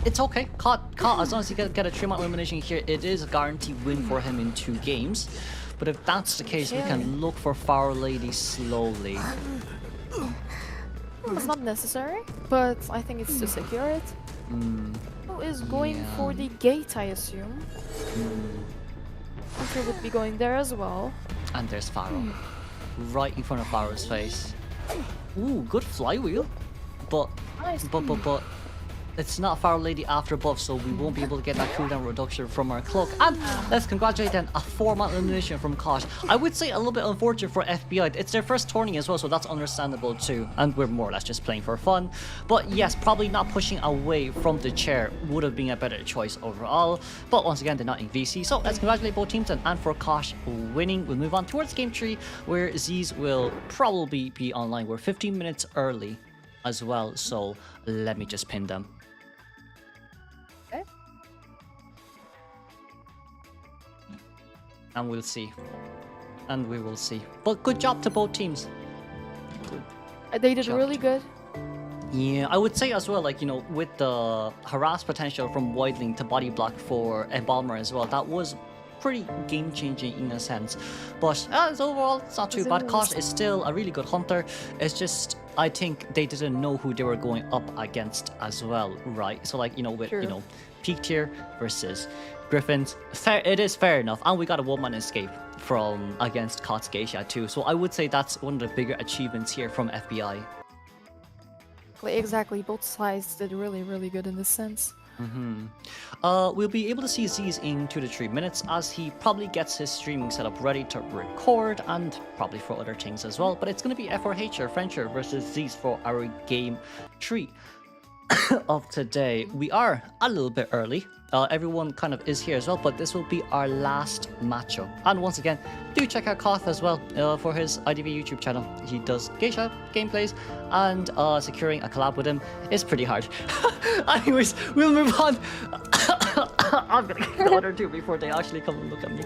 It's okay. Caught. As long as you get a 3-man elimination here, it is a guaranteed win for him in 2 games. But if that's the case, we can look for Fire Lady slowly.
It's not necessary, but I think it's to secure it. Who is going for the gate, I assume? Hunter would be going there as well.
And there's Pharaoh. Right in front of Pharaoh's face. Ooh, good flywheel. But
Nice.
it's not Fire Lady after buff, so we won't be able to get that cooldown reduction from our cloak. And let's congratulate then a 4-man elimination from Kosh. I would say a little bit unfortunate for FBI. It's their first tourney as well, so that's understandable too. And we're more or less just playing for fun. But yes, probably not pushing away from the chair would have been a better choice overall. But once again, they're not in VC. So let's congratulate both teams and for Kosh winning. We'll move on towards game 3, where Z's will probably be online. We're 15 minutes early as well, so let me just pin them. And we'll see. And we will see. But good job to both teams.
They did
job.
really good.
Yeah, I would say as well, like, with the harass potential from Wildling to body block for Embalmer as well, that was pretty game-changing in a sense. But as overall, it's not too bad. Kosh is still a really good hunter. It's just, I think they didn't know who they were going up against as well, right? So, like, with,
True.
peak tier versus Griffins, it is fair enough. And we got a 1-man escape from against Kot's Geisha too. So I would say that's one of the bigger achievements here from FBI.
Exactly, both sides did really, really good in this sense.
We'll be able to see Z's in 2 to 3 minutes as he probably gets his streaming setup ready to record and probably for other things as well. But it's going to be F4H or Frencher versus Z's for our game 3 of today. We are a little bit early. Everyone kind of is here as well, but this will be our last matchup. And once again, do check out Koth as well for his IDV YouTube channel. He does Geisha gameplays, and securing a collab with him is pretty hard. Anyways, we'll move on. I'm gonna get the other 2 before they actually come and look at me.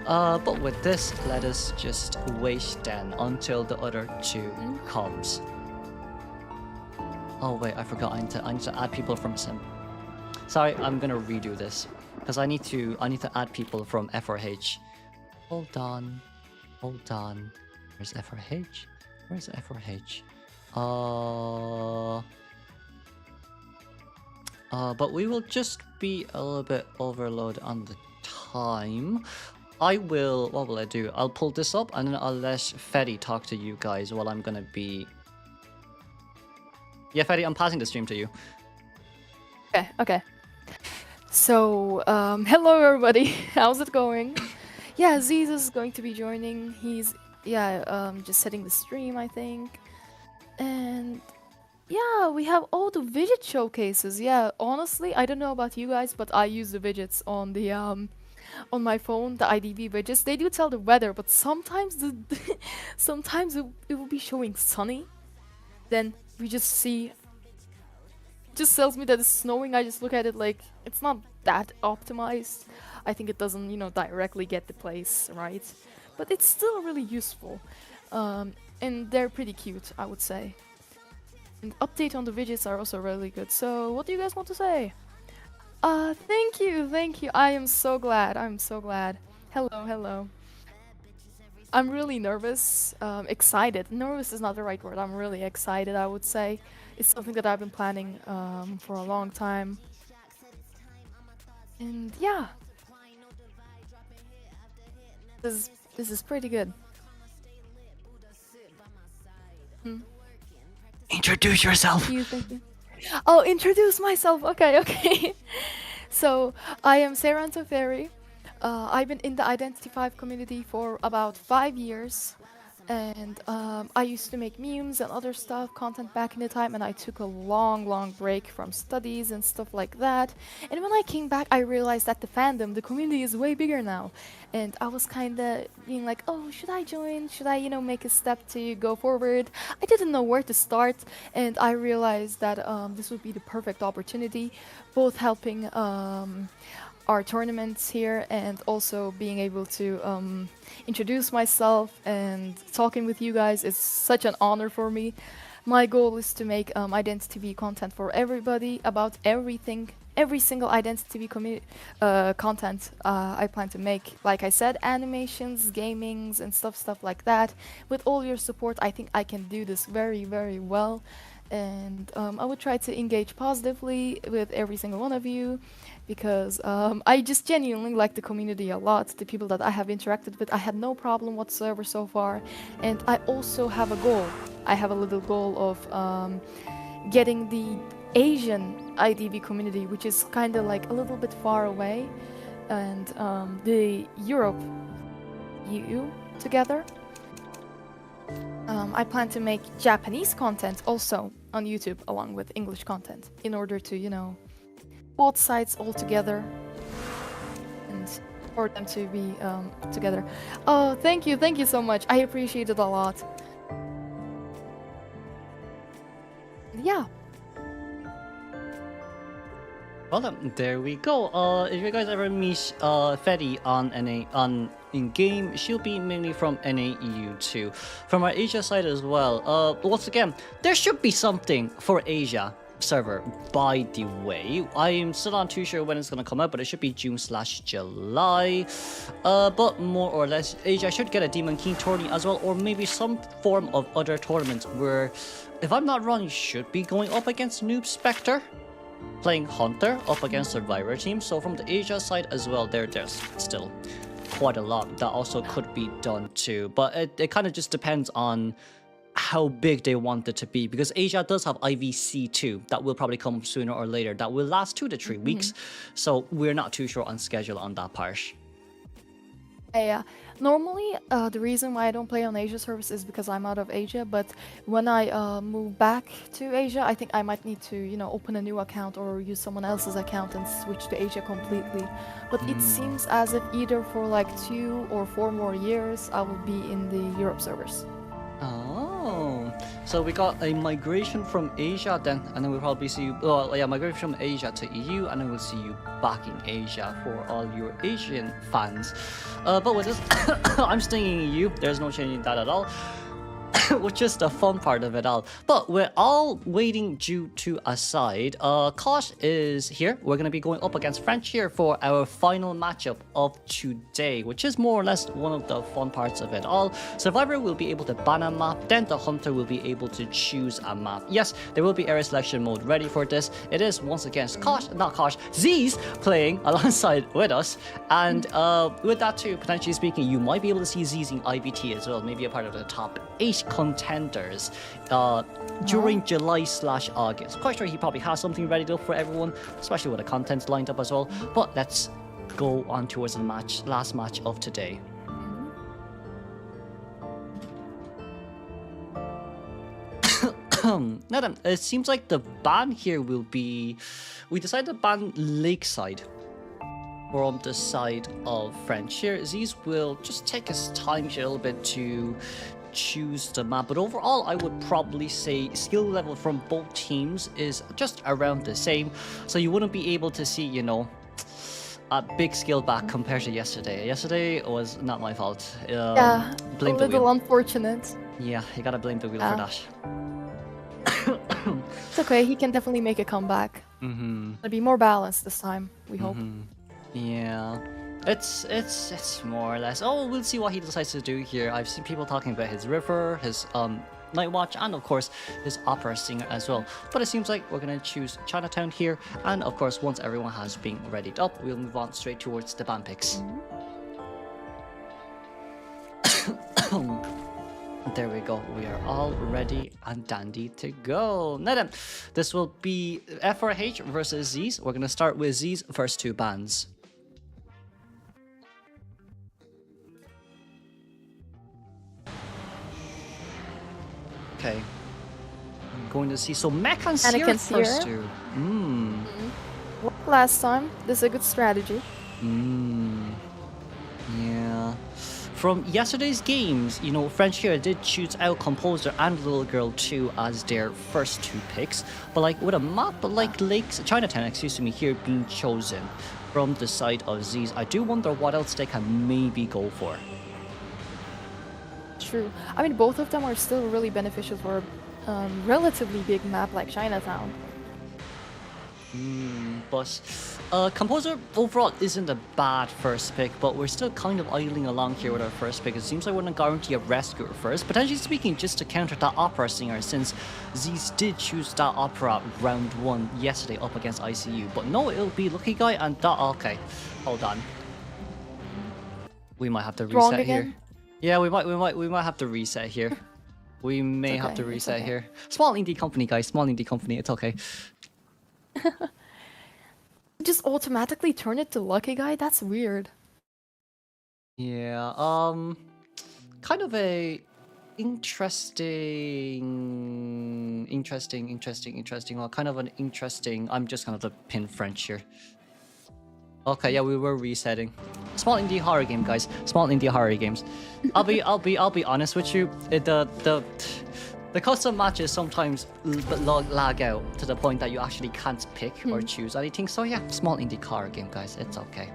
But with this, let us just wait then until the other 2 comes. Oh wait, I forgot. I need to add people from Sim. Sorry, I'm gonna redo this because I need to add people from F4H. Hold on. Where's F4H? Where's F4H? But we will just be a little bit overload on the time. What will I do? I'll pull this up and then I'll let Fetty talk to you guys while I'm gonna be. Yeah, Fetty, I'm passing the stream to you.
Okay. So, hello everybody. How's it going? Yeah, Ziz is going to be joining. He's just setting the stream, I think. And yeah, we have all the widget showcases. Yeah, honestly, I don't know about you guys, but I use the widgets on the on my phone, the IDV widgets. They do tell the weather, but sometimes sometimes it will be showing sunny. Then we just see just tells me that it's snowing. I just look at it like it's not that optimized. I think it doesn't, directly get the place right, but it's still really useful, and they're pretty cute, I would say. And update on the widgets are also really good. So, what do you guys want to say? Thank you. I am so glad. Hello, hello. I'm really nervous, excited. Nervous is not the right word. I'm really excited, I would say. It's something that I've been planning for a long time. And yeah. This is pretty good.
Introduce yourself.
Thank you. Oh, introduce myself. Okay. So, I am Sarah Antoferi. I've been in the Identity 5 community for about 5 years, and I used to make memes and other stuff, content back in the time, and I took a long break from studies and stuff like that. And when I came back, I realized that the community is way bigger now. And I was kind of being like, oh, should I join? Should I, make a step to go forward? I didn't know where to start, and I realized that this would be the perfect opportunity, both helping our tournaments here and also being able to introduce myself and talking with you guys is such an honor for me. My goal is to make Identity TV content for everybody about everything, every single Identity TV content I plan to make. Like I said, animations, gamings, and stuff like that. With all your support, I think I can do this very well. And I would try to engage positively with every single one of you, because I just genuinely like the community a lot. The people that I have interacted with, I had no problem whatsoever so far. And I also have a goal. I have a little goal of getting the Asian IDV community, which is kind of like a little bit far away, and the Europe EU together. I plan to make Japanese content also on YouTube along with English content in order to, both sides all together and for them to be together. Oh, thank you so much. I appreciate it a lot. Yeah.
Well, there we go. If you guys ever meet Fetty on in game, she'll be mainly from NAEU too. From our Asia side as well. Once again, there should be something for Asia server, by the way. I'm still not too sure when it's gonna come out, but it should be June/July. But more or less, Asia should get a Demon King tourney as well, or maybe some form of other tournament where, if I'm not wrong, you should be going up against Noob Spectre, playing Hunter up against Survivor team. So from the Asia side as well, there's still quite a lot that also could be done too. But it kind of just depends on how big they want it to be, because Asia does have IVC too that will probably come sooner or later, that will last 2 to 3 weeks. So we're not too sure on schedule on that part.
Yeah, normally the reason why I don't play on Asia servers is because I'm out of Asia, but when I move back to Asia, I think I might need to, open a new account or use someone else's account and switch to Asia completely. But it seems as if either for like 2 or 4 more years, I will be in the Europe servers.
Oh, so we got a migration from Asia then, and then we'll probably see you, well, yeah, migration from Asia to EU, and then we'll see you back in Asia for all your Asian fans. But with this, I'm staying in EU, there's no changing that at all. Which is the fun part of it all. But we're all waiting due to aside. Kosh is here. We're going to be going up against French here for our final matchup of today, which is more or less one of the fun parts of it all. Survivor will be able to ban a map, then the Hunter will be able to choose a map. Yes, there will be area selection mode ready for this. It is once again Ziz playing alongside with us. And with that too, potentially speaking, you might be able to see Ziz in IVT as well, maybe a part of the top 8 contenders during July/August. Quite sure he probably has something ready to go for everyone, especially with the contents lined up as well. But let's go on towards the last match of today. Now then, it seems like the ban here will be... We decided to ban Lakeside from the side of French here. Z's will just take his time here a little bit to choose the map, but overall I would probably say skill level from both teams is just around the same, so you wouldn't be able to see, you know, a big skill back compared to yesterday. Yesterday was not my fault.
Yeah,
blame
a
the
little
wheel.
unfortunate.
Yeah, you gotta blame the wheel
Yeah.
for that.
It's okay, he can definitely make a comeback.
Mm-hmm.
It'll be more balanced this time, we hope.
Yeah, it's more or less. Oh, we'll see what he decides to do here. I've seen people talking about his river, his night watch, and of course his opera singer as well. But it seems like we're gonna choose Chinatown here, and of course once everyone has been readied up, we'll move on straight towards the ban picks. There we go. We are all ready and dandy to go. Now then, this will be F4H versus Z's. We're gonna start with Z's first two bans. Okay. I'm going to see. So Mech and Seer
Anakin
first
Seer.
two.
Like last time, this is a good strategy.
Yeah. From yesterday's games, you know, French here did choose out Composer and Little Girl 2 as their first two picks. But like with a map like Chinatown, excuse me, here being chosen from the side of Z's, I do wonder what else they can maybe go for.
True. I mean, both of them are still really beneficial for a relatively big map like Chinatown.
But Composer overall isn't a bad first pick, but we're still kind of idling along here with our first pick. It seems like we're going to guarantee a Rescuer first, potentially speaking just to counter that Opera Singer, since Z's did choose that Opera round 1 yesterday up against ICU. But no, it'll be Lucky Guy and that... Okay, hold on. We might have to
Wrong
reset
again?
here. Yeah, we might have to reset here. We may have to
okay, it's
reset
okay.
here. Small indie company, guys. Small indie company. It's okay.
Just automatically turn it to Lucky Guy? That's weird.
Yeah, kind of a interesting, well, kind of an interesting, I'm just gonna have to pin French here. Okay, yeah, we were resetting. Small indie horror game, guys. Small indie horror games. I'll be honest with you. The custom matches sometimes lag out to the point that you actually can't pick or choose anything. So yeah, small indie horror game, guys. It's okay.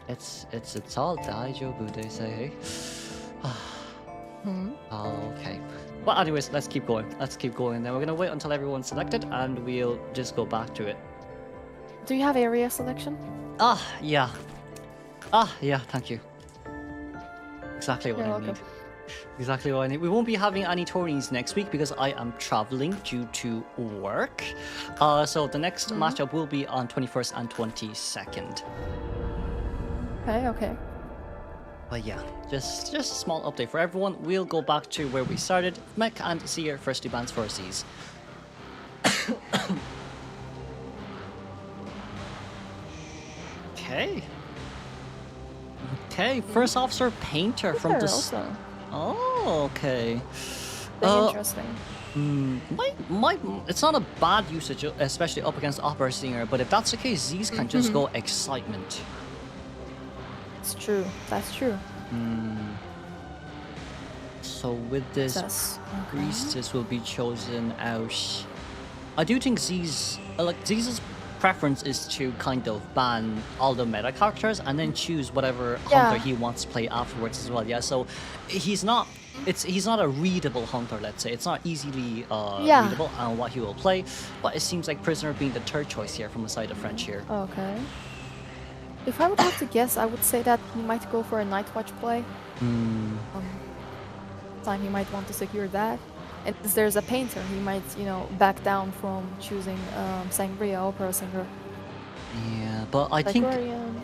It's all daijoubu, they say. Okay. Well, anyways, let's keep going. Then we're gonna wait until everyone's selected, and we'll just go back to it.
Do you have area selection?
Yeah. Yeah. Thank you. Exactly what
You're
I need.
welcome.
Exactly what I need. We won't be having any tourneys next week because I am traveling due to work. So the next matchup will be on 21st and 22nd.
Okay.
But yeah, just a small update for everyone. We'll go back to where we started. Mech and Seer first two bands for Z's. Okay, first officer Painter from the...
Also.
Oh, okay.
Very interesting.
It's not a bad usage, especially up against Opera Singer, but if that's the case, Z's can just go Excitement.
It's true. That's true.
So with this,
Success. Okay.
Priestess will be chosen out. I do think Z's preference is to kind of ban all the meta characters and then choose whatever hunter he wants to play afterwards as well. Yeah, so he's not a readable hunter, let's say. It's not easily readable on what he will play, but it seems like Prisoner being the third choice here from the side of French here.
Okay. If I would have to guess, I would say that he might go for a Night Watch play. Time he might want to secure that. And since there's a Painter, he might, back down from choosing Sangria Opera Singer.
Yeah, but I think...
Librarian.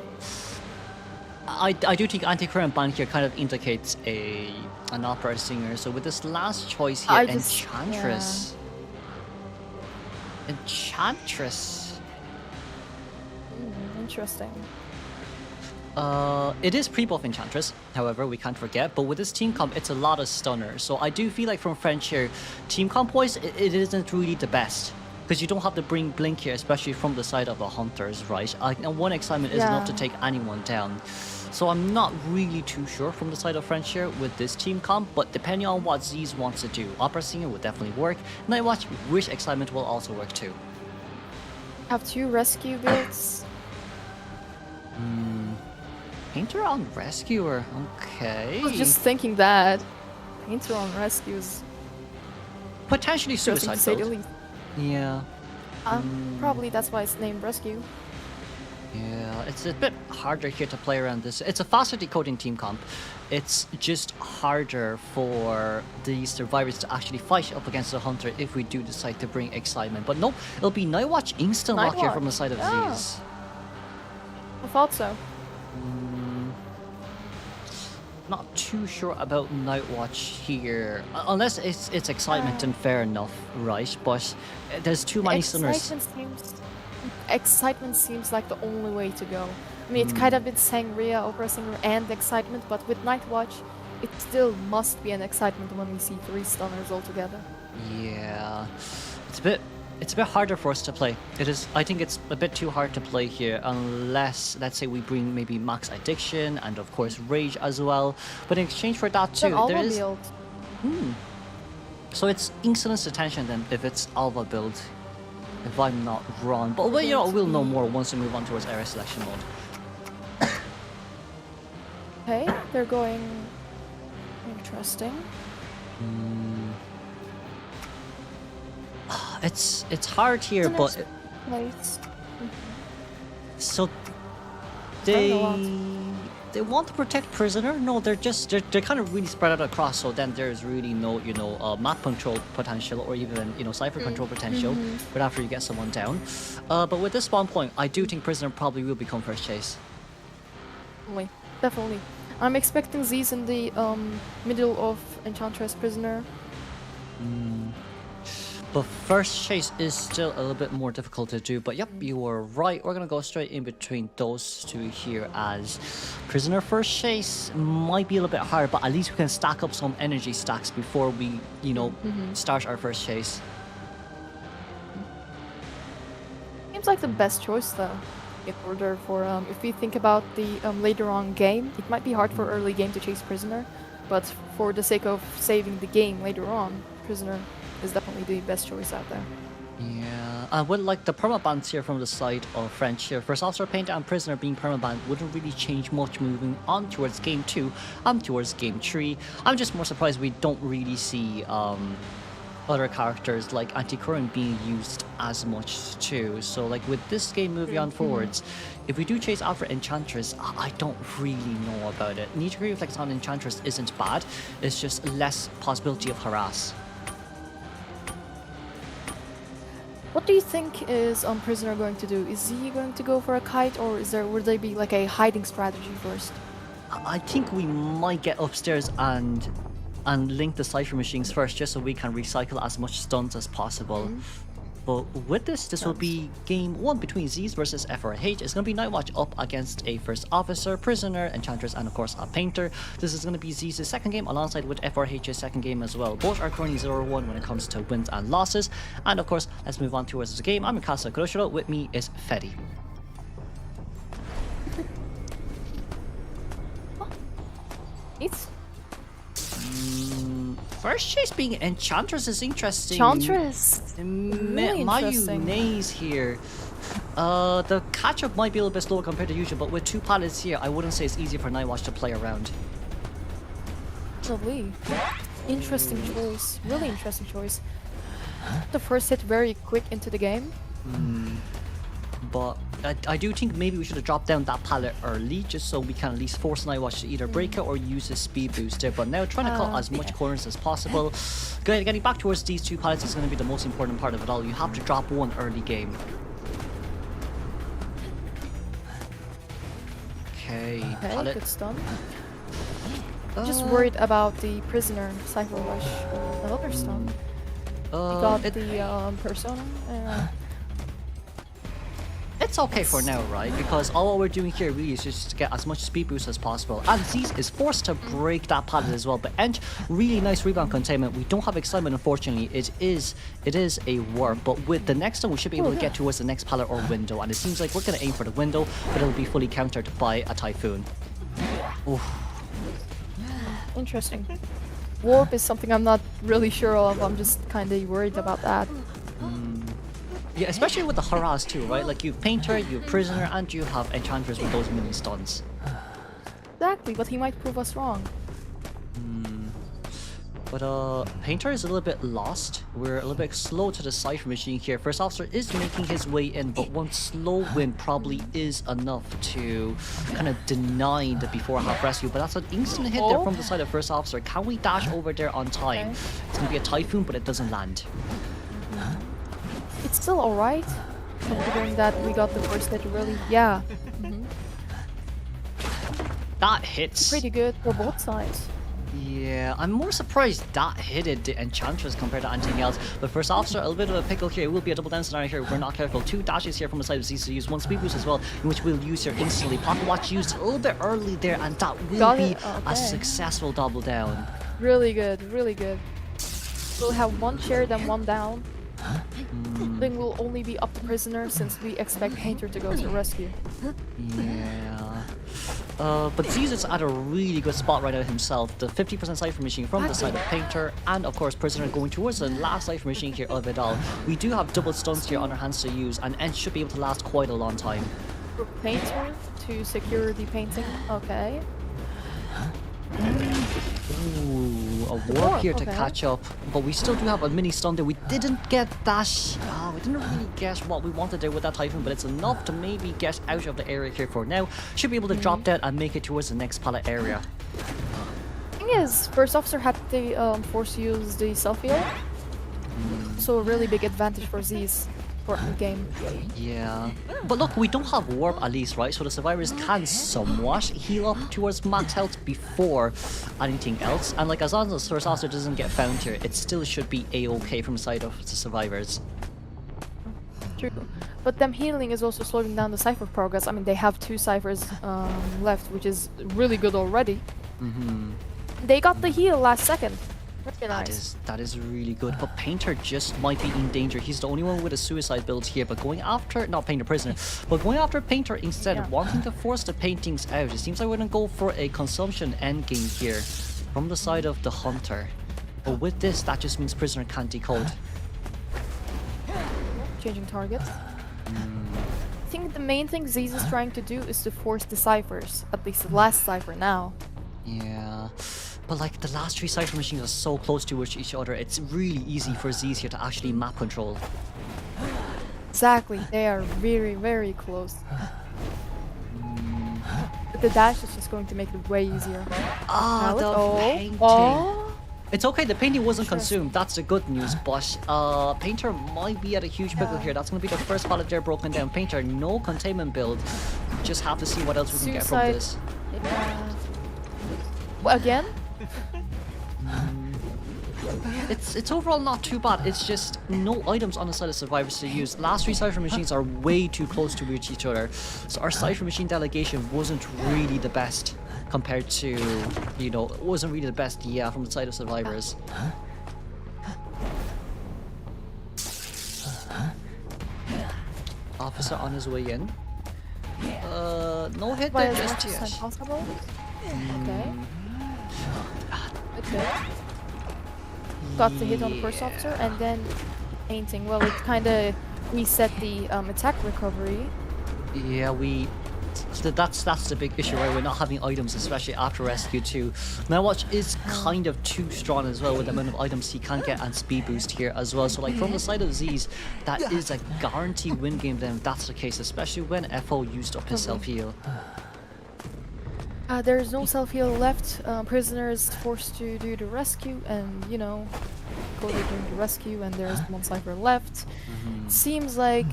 I do think anti-current ban here kind of indicates an opera singer. So with this last choice here, Enchantress. Enchantress.
Interesting.
It is pre-buff Enchantress, however, we can't forget, but with this team comp, it's a lot of stunners. So I do feel like from French here, team comp-wise, it isn't really the best. Because you don't have to bring Blink here, especially from the side of the Hunters, right? And one excitement is enough to take anyone down. So I'm not really too sure from the side of French here with this team comp, but depending on what Z's wants to do, Opera Singer would definitely work. Nightwatch with excitement will also work too.
Have 2 rescue builds.
Painter on Rescuer, okay.
I was just thinking that. Painter on Rescue is
Potentially
interesting
suicide
to say the
build.
least.
Yeah.
Probably that's why it's named Rescue.
Yeah, it's a bit harder here to play around this. It's a faster decoding team comp. It's just harder for the survivors to actually fight up against the hunter if we do decide to bring excitement. But no, it'll be Nightwatch instant lock here from the side of Z's.
I thought so.
Not too sure about Nightwatch here, unless it's excitement and fair enough, right? But there's too many stunners.
Excitement seems like the only way to go. I mean, it's kind of been Sangria, Opera Singer, and Excitement, but with Nightwatch, it still must be an Excitement when we see 3 stunners altogether.
Yeah, it's a bit harder for us to play. It is. I think it's a bit too hard to play here unless, let's say, we bring maybe Max Addiction and of course Rage as well. But in exchange for that too, there is.
Build.
So it's Insolence Detention then, if it's Alva build, if I'm not wrong. But well, you know, we'll know more once we move on towards area selection mode.
Okay, they're going. Interesting.
It's hard here, but
Place.
so they want to protect prisoner. No, they're kind of really spread out across. So then there's really no map control potential or even cipher control potential. But after you get someone down, but with this spawn point, I do think prisoner probably will become first chase.
Definitely. I'm expecting Z's in the middle of Enchantress Prisoner.
But first chase is still a little bit more difficult to do. But yep, you were right. We're gonna go straight in between those two here as prisoner first chase might be a little bit hard, but at least we can stack up some energy stacks before we, start our first chase.
Seems like the best choice though. In order for if we think about the later on game, it might be hard for early game to chase prisoner, but for the sake of saving the game later on, prisoner is definitely the best choice out there.
Yeah, I would like the permabans here from the side of French here. First Officer Painter and Prisoner being permabanned wouldn't really change much moving on towards game 2, towards game 3. I'm just more surprised we don't really see other characters like Anti-Current being used as much too. So like with this game moving on forwards, if we do chase out for Enchantress, I don't really know about it. Need to reflex on Enchantress isn't bad, it's just less possibility of harass.
What do you think is Prisoner going to do? Is he going to go for a kite, or would there be like a hiding strategy first?
I think we might get upstairs and link the cipher machines first, just so we can recycle as much stuns as possible. But with this will be game 1 between Z's versus FRH. It's going to be Nightwatch up against a First Officer, Prisoner, Enchantress, and of course a Painter. This is going to be Z's second game alongside with FRH's second game as well. Both are currently 0-1 when it comes to wins and losses. And of course, let's move on towards the game. I'm Mikasa Kuroshiro, with me is Fedi.
It's
First chase being Enchantress is interesting.
Enchantress. Really interesting.
Mayonnaise here. The catch-up might be a little bit slower compared to usual, but with 2 pilots here, I wouldn't say it's easy for Nightwatch to play around.
Lovely. Interesting choice. Really interesting choice. The first hit very quick into the game.
But I do think maybe we should have dropped down that pallet early, just so we can at least force Nightwatch to either break it or use a speed booster. But now trying to cut as much corners as possible. Getting back towards these 2 pallets is going to be the most important part of it all. You have to drop 1 early game. Okay,
Okay,
pallet.
good stun. Just
Uh,
worried about the prisoner Cypher Rush. Another stun. Got
it-
the persona.
It's okay for now, right? Because all we're doing here really is just to get as much speed boost as possible. And Z's is forced to break that pallet as well. But Ench, really nice rebound containment. We don't have excitement, unfortunately. It is a warp. But with the next one, we should be able to get towards the next pallet or window. And it seems like we're going to aim for the window, but it'll be fully countered by a Typhoon. Oof.
Interesting. Warp is something I'm not really sure of. I'm just kind of worried about that.
Yeah, especially with the harass too, right? Like you have Painter, you have Prisoner, and you have Enchantress with those mini stuns.
Exactly, but he might prove us wrong.
But Painter is a little bit lost. We're a little bit slow to the Cypher Machine here. First Officer is making his way in, but one slow win probably is enough to kind of deny the before half rescue. But that's an instant hit there from the side of First Officer. Can we dash over there on time?
Okay.
It's gonna be a Typhoon, but it doesn't land.
It's still alright, considering that we got the first hit really. Yeah,
That hits.
pretty good for both sides.
Yeah, I'm more surprised that hit the Enchantress compared to anything else. But First Officer, a little bit of a pickle here. It will be a double down scenario here. We're not careful. 2 dashes here from the side of ZZ. Use 1 speed boost as well, in which we'll use here instantly. Pocket Watch used a little bit early there, and that will
Got
be
it,
a
okay.
successful double down.
Really good, really good. We'll have 1 share, then 1 down. Then we'll only be up to Prisoner since we expect Painter to go to rescue.
Yeah. But Z's is at a really good spot right now himself. The 50% Cypher Machine from the side of Painter, and of course Prisoner going towards the last Cypher Machine here of it all. We do have double stuns here on our hands to use, and Ench should be able to last quite a long time.
For Painter to secure the painting. Okay.
Ooh, a warp here to
okay.
catch up, but we still do have a mini stun there. We didn't get that. We didn't really get what we wanted there with that Typhoon, but it's enough to maybe get out of the area here for now. Should be able to drop down and make it towards the next pallet area.
Thing is, First Officer had to force use the self-heal. So a really big advantage for Z's for the game.
Yeah, but look, we don't have warp at least, right? So the survivors can somewhat heal up towards max health before anything else. And like as long as First Officer doesn't get found here, it still should be a-okay from the side of the survivors.
True. But them healing is also slowing down the Cypher progress. I mean, they have 2 Cyphers left, which is really good already. They got the heal last second. Very nice.
That is really good, but Painter just might be in danger. He's the only one with a suicide build here, but going after, not Painter Prisoner, but going after Painter instead,
Yeah.
wanting to force the paintings out. It seems like we're gonna go for a consumption endgame here from the side of the Hunter. But with this, that just means Prisoner can't decode.
Changing targets. I think the main thing Z's is trying to do is to force the Cyphers, at least the last Cypher now.
Yeah, but like the last 3 Cypher Machines are so close to each other, it's really easy for Z's here to actually map control.
Exactly, they are very, very close. But the dash is just going to make it way easier.
Ah,
Now it-
the painting.
Oh.
It's okay, the painting wasn't
Interesting.
consumed, that's the good news, but Painter might be at a huge pickle here. That's going to be the first pallet there broken down. Painter, no containment build. Just have to see what else we can get from
Suicide.
this.
Well, again?
It's overall not too bad, it's just no items on the side of survivors to use. Last 3 Cypher Machines are way too close to each other, so our Cypher Machine delegation wasn't really the best compared to, you know, it wasn't really the best, yeah, from the side of survivors. Officer on his way in. No hit
By
there
as
just
much as
yet.
possible? Okay. Okay. Got the hit on the First Officer and then painting. Well, it kind of reset the attack recovery.
Yeah, that's the big issue, right? We're not having items, especially after rescue too. Watch is kind of too strong as well with the amount of items he can get and speed boost here as well. So like from the side of Z's, that is a guaranteed win game then if that's the case, especially when FO used up his self heal.
There's no self-heal left. Prisoner is forced to do the rescue and, you know, Cody doing the rescue and there's 1 Cypher left. Seems like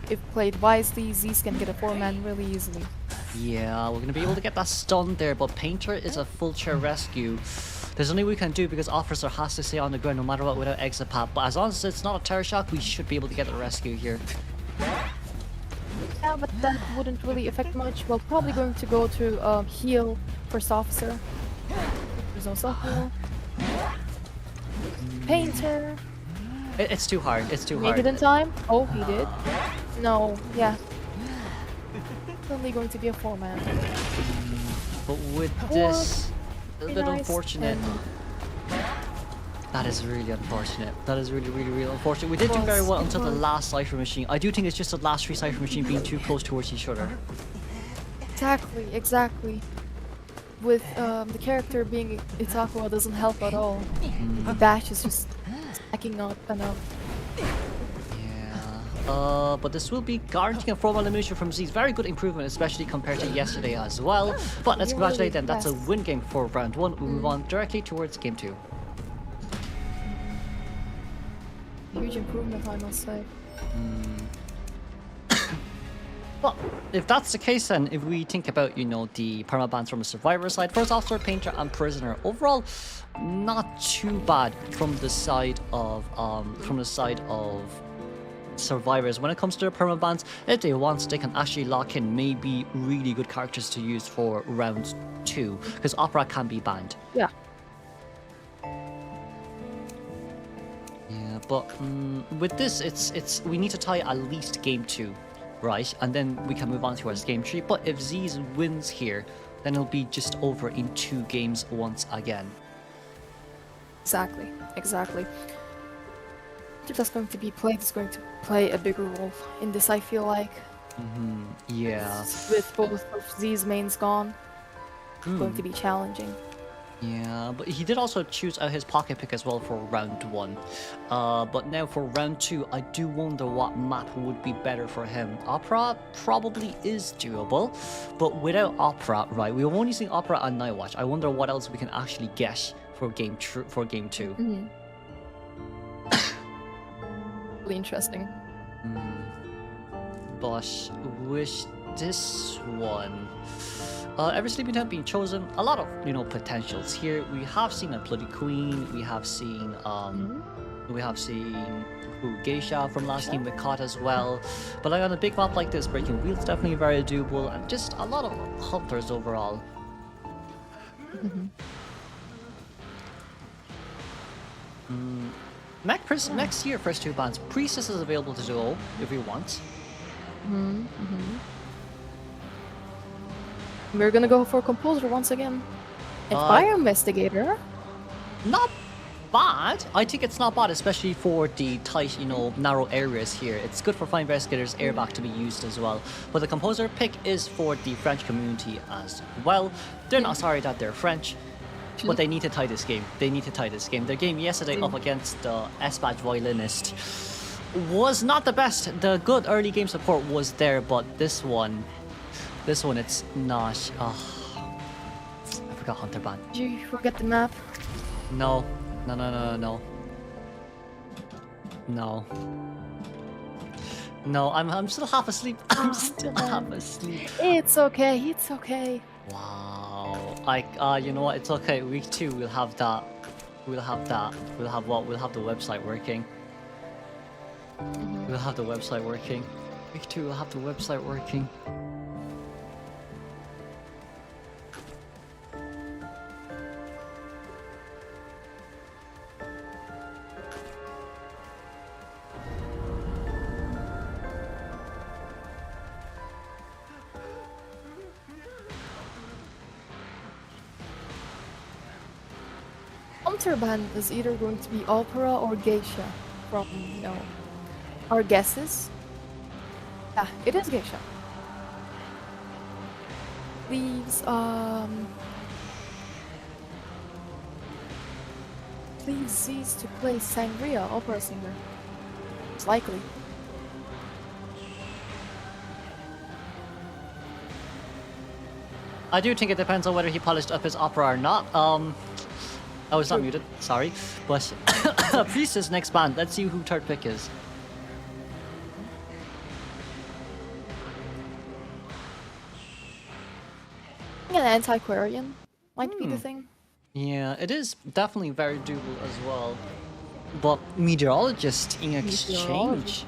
if played wisely, Z's can get a 4-man really easily.
Yeah, we're gonna be able to get that stun there, but Painter is a full chair rescue. There's nothing we can do because Officer has to stay on the ground no matter what without exit path. But as long as it's not a terror shock, we should be able to get the rescue here.
Yeah, but that wouldn't really affect much. We're probably going to go to heal first officer. There's no software. Painter.
It's too hard. It's too
Make
hard.
it in time. Oh, he did. No, yeah. It's only going to be a 4-man.
But with this, a
Be
bit
nice
unfortunate.
and-
That is really unfortunate. That is really, really, really unfortunate. We did do
Was,
very well
it
until the
was.
last Cypher Machine. I do think it's just the last 3 Cypher Machine being too close towards each other.
Exactly, exactly. With the character being Itakuwa doesn't help at all. The bash is just stacking up and up.
Yeah. But this will be guaranteeing a 4-1 elimination from Z's. Very good improvement, especially compared to yesterday as well. But let's
You're
congratulate
really
them. That's a
impressed.
win game for round 1. We move on directly towards game 2.
Huge improvement, I must say.
Well, if that's the case, then if we think about, you know, the permabans from the survivor side, first officer, painter, and prisoner, overall, not too bad from the side of survivors. When it comes to the permabans, if they want, they can actually lock in maybe really good characters to use for round 2, because opera can be banned.
Yeah.
Yeah, but with this, it's we need to tie at least game 2, right? And then we can move on to our game 3. But if Z's wins here, then it'll be just over in 2 games once again.
Exactly, exactly. If that's going to be played, it's going to play a bigger role in this, I feel like.
Yeah.
With both of Z's mains gone, it's going to be challenging.
Yeah, but he did also choose out his pocket pick as well for round 1. But now for round 2, I do wonder what map would be better for him. Opera probably is doable, but without Opera, right? We were only using Opera and Nightwatch. I wonder what else we can actually get for game 2.
Really interesting.
But with this one, every sleeping time being chosen, a lot of, you know, potentials here. We have seen a Bloody Queen. We have seen Geisha from last game with Caught as well. But like on a big map like this, Breaking Wheel's definitely very doable, and just a lot of hunters overall. Next year, first 2 bans. Priestess is available to duo if we want.
We're gonna go for Composer once again. And Fire Investigator.
Not bad. I think it's not bad, especially for the tight, you know, narrow areas here. It's good for Fire Investigator's airback to be used as well. But the Composer pick is for the French community as well. They're not sorry that they're French, but they need to tie this game. They need to tie this game. Their game yesterday up against the S-Badge Violinist was not the best. The good early game support was there, but this one it's not. I forgot Hunter Ban.
Did you forget the map?
No. No, I'm still half asleep. I'm still half asleep.
It's okay, it's okay.
Wow. You know what? It's okay. Week 2, we'll have that. We'll have what? We'll have the website working. We'll have the website working. Week 2, we'll have the website working.
Hunter Ban is either going to be Opera or Geisha from, you know, our guesses. Yeah, it is Geisha. Leaves Z's to play Sangria, opera singer. It's likely.
I do think it depends on whether he polished up his opera or not. I was not muted, sorry. But Priestess next band. Let's see who third pick is.
An antiquarian might be the
Hmm.
thing.
Yeah, it is definitely very doable as well. But meteorologist in exchange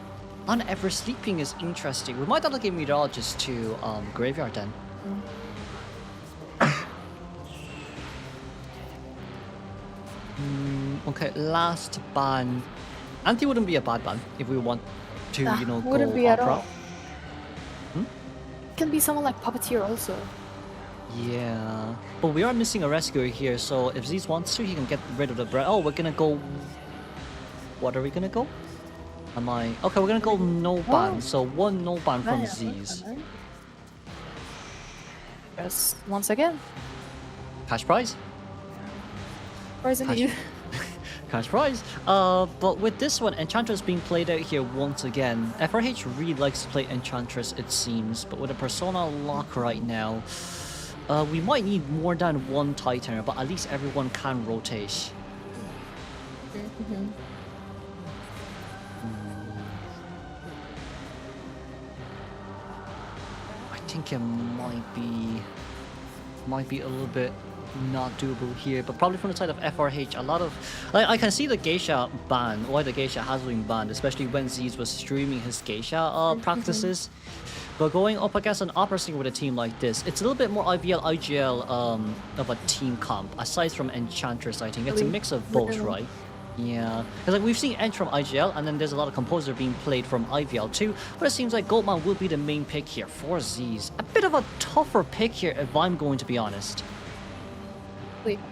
on ever sleeping is interesting. We might allocate meteorologist to graveyard then. Okay, last ban. Anti wouldn't be a bad ban if we want to,
Ah,
you know,
wouldn't
go
be at
opera.
all. Can be someone like Puppeteer also.
Yeah, but we are missing a rescuer here, so if Z's wants to, he can get rid of the bread. Oh, we're gonna go. What are we gonna go? Am I okay? We're gonna go no ban.
Oh.
So one no ban from
Yeah,
Z's.
okay. Yes, once again,
Cash prize.
prize
Cash-
indeed.
Cash prize. But with this one, Enchantress being played out here once again. FRH really likes to play Enchantress, it seems, but with a Persona lock right now, we might need more than one Titan, but at least everyone can rotate. I think it might be a little bit not doable here, but probably from the side of FRH, a lot of I can see the Geisha ban, why the Geisha has been banned, especially when Z's was streaming his Geisha practices. But going up against an opera singer with a team like this, it's a little bit more IVL, IGL of a team comp. Aside from Enchantress, I think it's a mix of both,
Really?
right? Yeah, because like we've seen Ent from IGL, and then there's a lot of composer being played from IVL too. But it seems like Goldman will be the main pick here for Z's. A bit of a tougher pick here, if I'm going to be honest.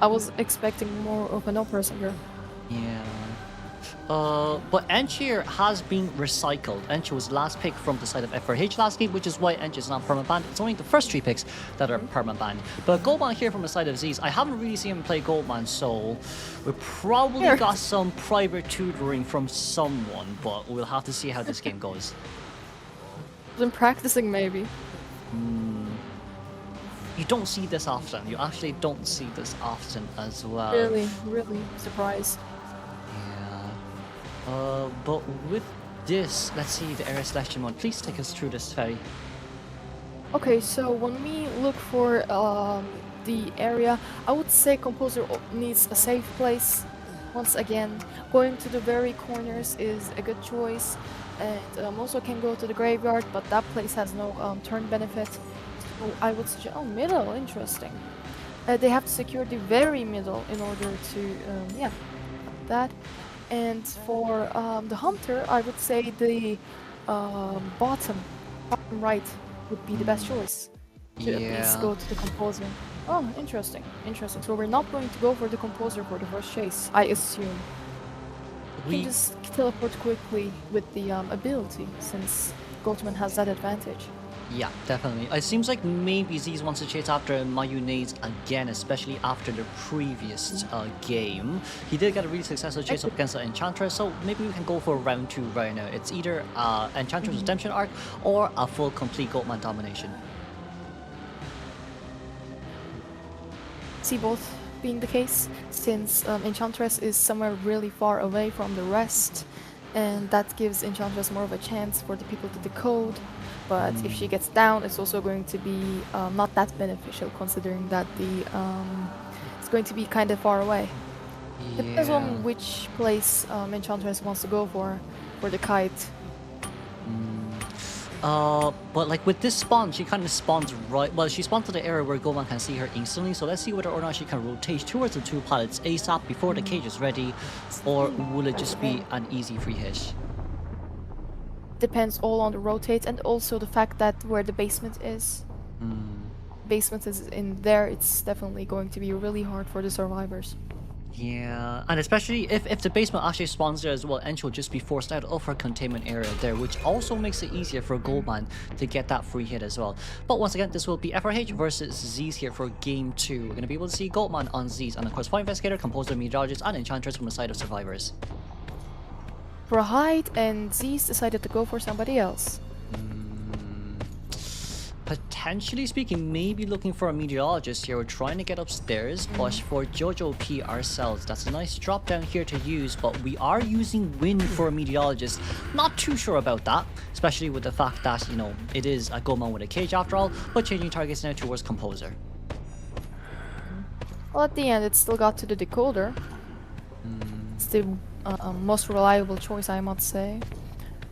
I was expecting more of an opera singer.
Yeah. But Enchir has been recycled. Enchir was last pick from the side of FRH last game, which is why Enchir is not perma-banned. It's only the first 3 picks that are perma-banned. But Goldman here from the side of Z's, I haven't really seen him play Goldman, so we probably
Here.
got some private tutoring from someone, but we'll have to see how this game goes.
Been practicing maybe.
You don't see this often. You actually don't see this often as well.
Really surprised.
Yeah. But with this, let's see the area selection one. Please take us through this, Ferry.
Okay, so when we look for the area, I would say composer needs a safe place. Once again, going to the very corners is a good choice, and also can go to the graveyard, but that place has no turn benefit. So I would suggest, oh, middle, interesting. They have to secure the very middle in order to, yeah, that. And for the hunter, I would say the bottom right would be the best choice to at least
Yeah.
go to the composer. Oh, interesting. So we're not going to go for the composer for the first chase, I assume. We can just teleport quickly with the ability, since Goldman has that advantage.
Yeah, definitely. It seems like maybe Z's wants to chase after Mayonnaise again, especially after the previous game. He did get a really successful chase up against the Enchantress, so maybe we can go for round 2 right now. It's either Enchantress Redemption arc or a full complete Goatman domination.
See both being the case, since Enchantress is somewhere really far away from the rest, and that gives Enchantress more of a chance for the people to decode. But if she gets down, it's also going to be not that beneficial, considering that it's going to be kind of far away. Depends on which place Enchantress wants to go for the kite.
But like with this spawn, she kind of spawns right. Well, she spawns to the area where Goman can see her instantly. So let's see whether or not she can rotate towards the 2 pilots ASAP before the cage is ready, or will it just be an easy free hit?
Depends all on the rotate, and also the fact that where the basement is. Basement is in there. It's definitely going to be really hard for the survivors.
Yeah, and especially if the basement actually spawns there as well, Ench will just be forced out of her containment area there, which also makes it easier for Goldman to get that free hit as well. But once again, this will be FRH versus Z's here for game 2. We're going to be able to see Goldman on Z's, and of course Fire Investigator, Composer, Meteorologist, and Enchantress from the side of survivors.
For a hide, and Z's decided to go for somebody else.
Potentially speaking, maybe looking for a meteorologist here. We're trying to get upstairs, but for Jojo P ourselves, that's a nice drop down here to use, but we are using wind for a meteorologist. Not too sure about that, especially with the fact that, you know, it is a Goman with a cage after all, but changing targets now towards Composer.
Well, at the end, it still got to the decoder. It's the most reliable choice, I must say.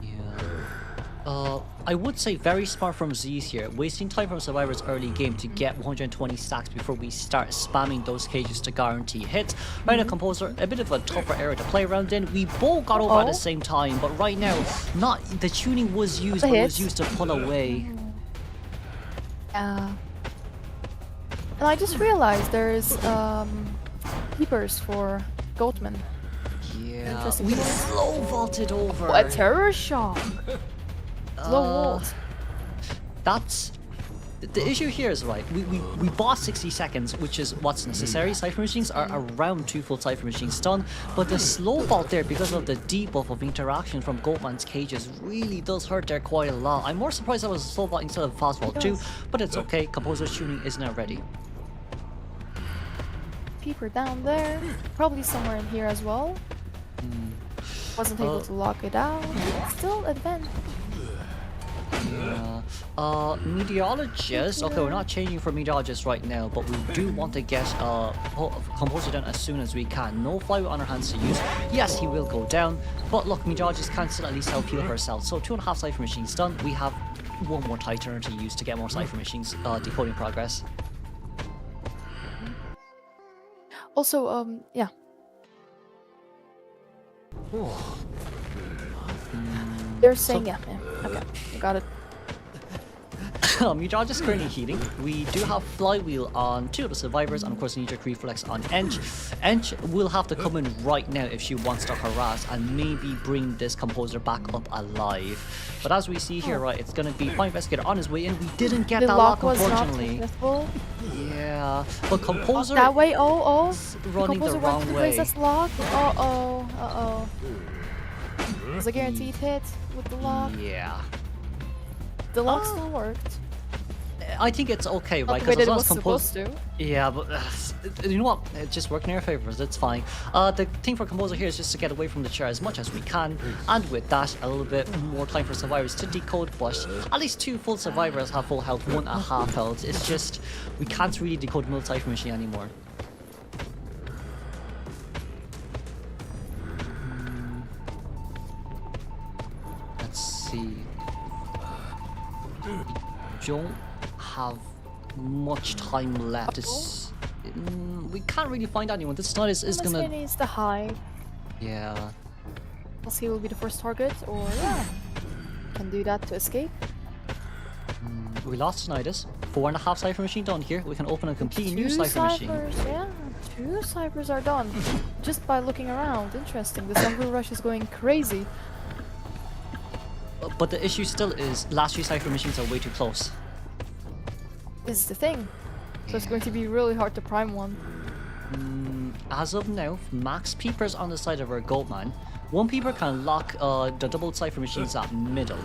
Yeah. I would say very smart from Z's here, wasting time from Survivor's early game to get 120 stacks before we start spamming those cages to guarantee hits. Right now, Composer, a bit of a tougher area to play around in. We both got over at the same time, but right now, not the tuning was used, but it was used to pull away.
Yeah. And I just realized there's keepers for Goatman.
Yeah,
Interesting
we
choice.
slow vaulted over.
Oh, a terror shock! Slow vault.
That's the issue here is right. We bought 60 seconds, which is what's necessary. Cypher machines are around 2 full Cypher machines done, but the slow vault there, because of the debuff of interaction from Goatman's cages, really does hurt there quite a lot. I'm more surprised that was a slow vault instead of fast vault too, but it's okay. Composer's tuning is now ready.
Peeper down there. Probably somewhere in here as well. Wasn't able to lock it out. Still advanced.
Yeah. Meteorologist. Okay, we're not changing for meteorologist right now, but we do want to get Composer down as soon as we can. No flywheel on our hands to use. Yes, he will go down, but look, meteorologist can still at least help heal herself. So 2.5 Cypher machines done. We have one more Titan to use to get more Cypher machines decoding progress.
Also, yeah. They're saying yeah. Okay, I got it.
Meteorologist currently healing. We do have flywheel on 2 of the survivors, and of course knee-jerk reflex on Ench. Ench will have to come in right now if she wants to harass and maybe bring this Composer back up alive. But as we see here, right, it's gonna be Fine Investigator on his way in. We didn't get
The
that
lock
lock,
was not
unfortunately.
successful.
Yeah, but Composer
That way, oh.
running the
Composer
wrong
went to
way.
place this lock. Uh-oh. It was a guaranteed hit with the lock.
Yeah.
The lock still worked.
I think it's okay,
Not
right?
the way that
as
it
long
was
as Composer...
supposed to.
Yeah, but you know what? It just worked in our favors. It's fine. The thing for Composer here is just to get away from the chair as much as we can, and with that, a little bit more time for survivors to decode. But at least 2 full survivors have full health, 1 at half health. It's just we can't really decode multi-cypher machine anymore. Let's see. Don't have much time left. We can't really find anyone. This snipe is
Unless
gonna.
he needs to hide.
Yeah.
Unless he will be the first target, or yeah, can do that to escape.
We lost Snidus. 4.5 Cypher machine done here. We can open a completely new
2
Cypher machine.
ciphers, yeah. 2 ciphers are done. Just by looking around. Interesting. The Zangru Rush is going crazy.
But the issue still is last 3 Cypher machines are way too close.
This is the thing. So it's going to be really hard to prime one.
As of now, max peepers on the side of our Goatman. 1 peeper can lock the double Cypher machines at middle.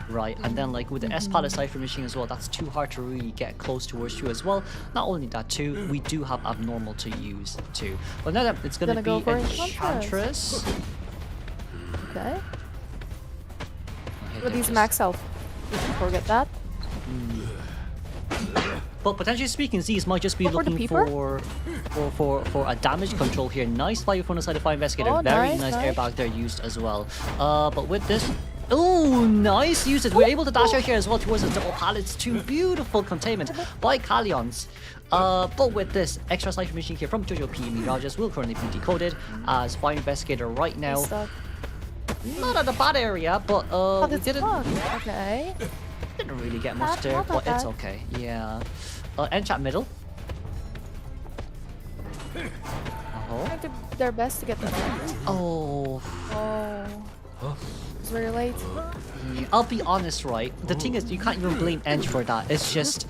Right, and then like with the S-Palette Cypher machine as well, that's too hard to really get close towards you as well. Not only that too, we do have abnormal to use too. But now that it's gonna
Go
be
for
Enchantress.
Okay.
Okay,
But he's
just-
max health. You can forget that.
But potentially speaking, Z's might just be
Go for the
looking
peeper?
for a damage control here. Nice fire from the side of Fire Investigator.
Oh,
Very
nice,
nice
nice.
airbag there used as well. But with this. Oh, nice usage. We're able to dash out here as well towards the double pallets. 2 beautiful containment by Kallions. But with this extra Cypher machine here from Jojo P. Meteorologist will currently be decoded as Fire Investigator right now.
Stuck.
Not at a bad area, but
Oh,
we
it's
didn't
stuck. Okay.
really get much
Not
there,
that
but it's
bad.
okay. Yeah. Enchant middle.
Trying to their best to get the
Oh.
Oh. It's very late.
I'll be honest, right? The thing is, you can't even blame Ench for that. It's just,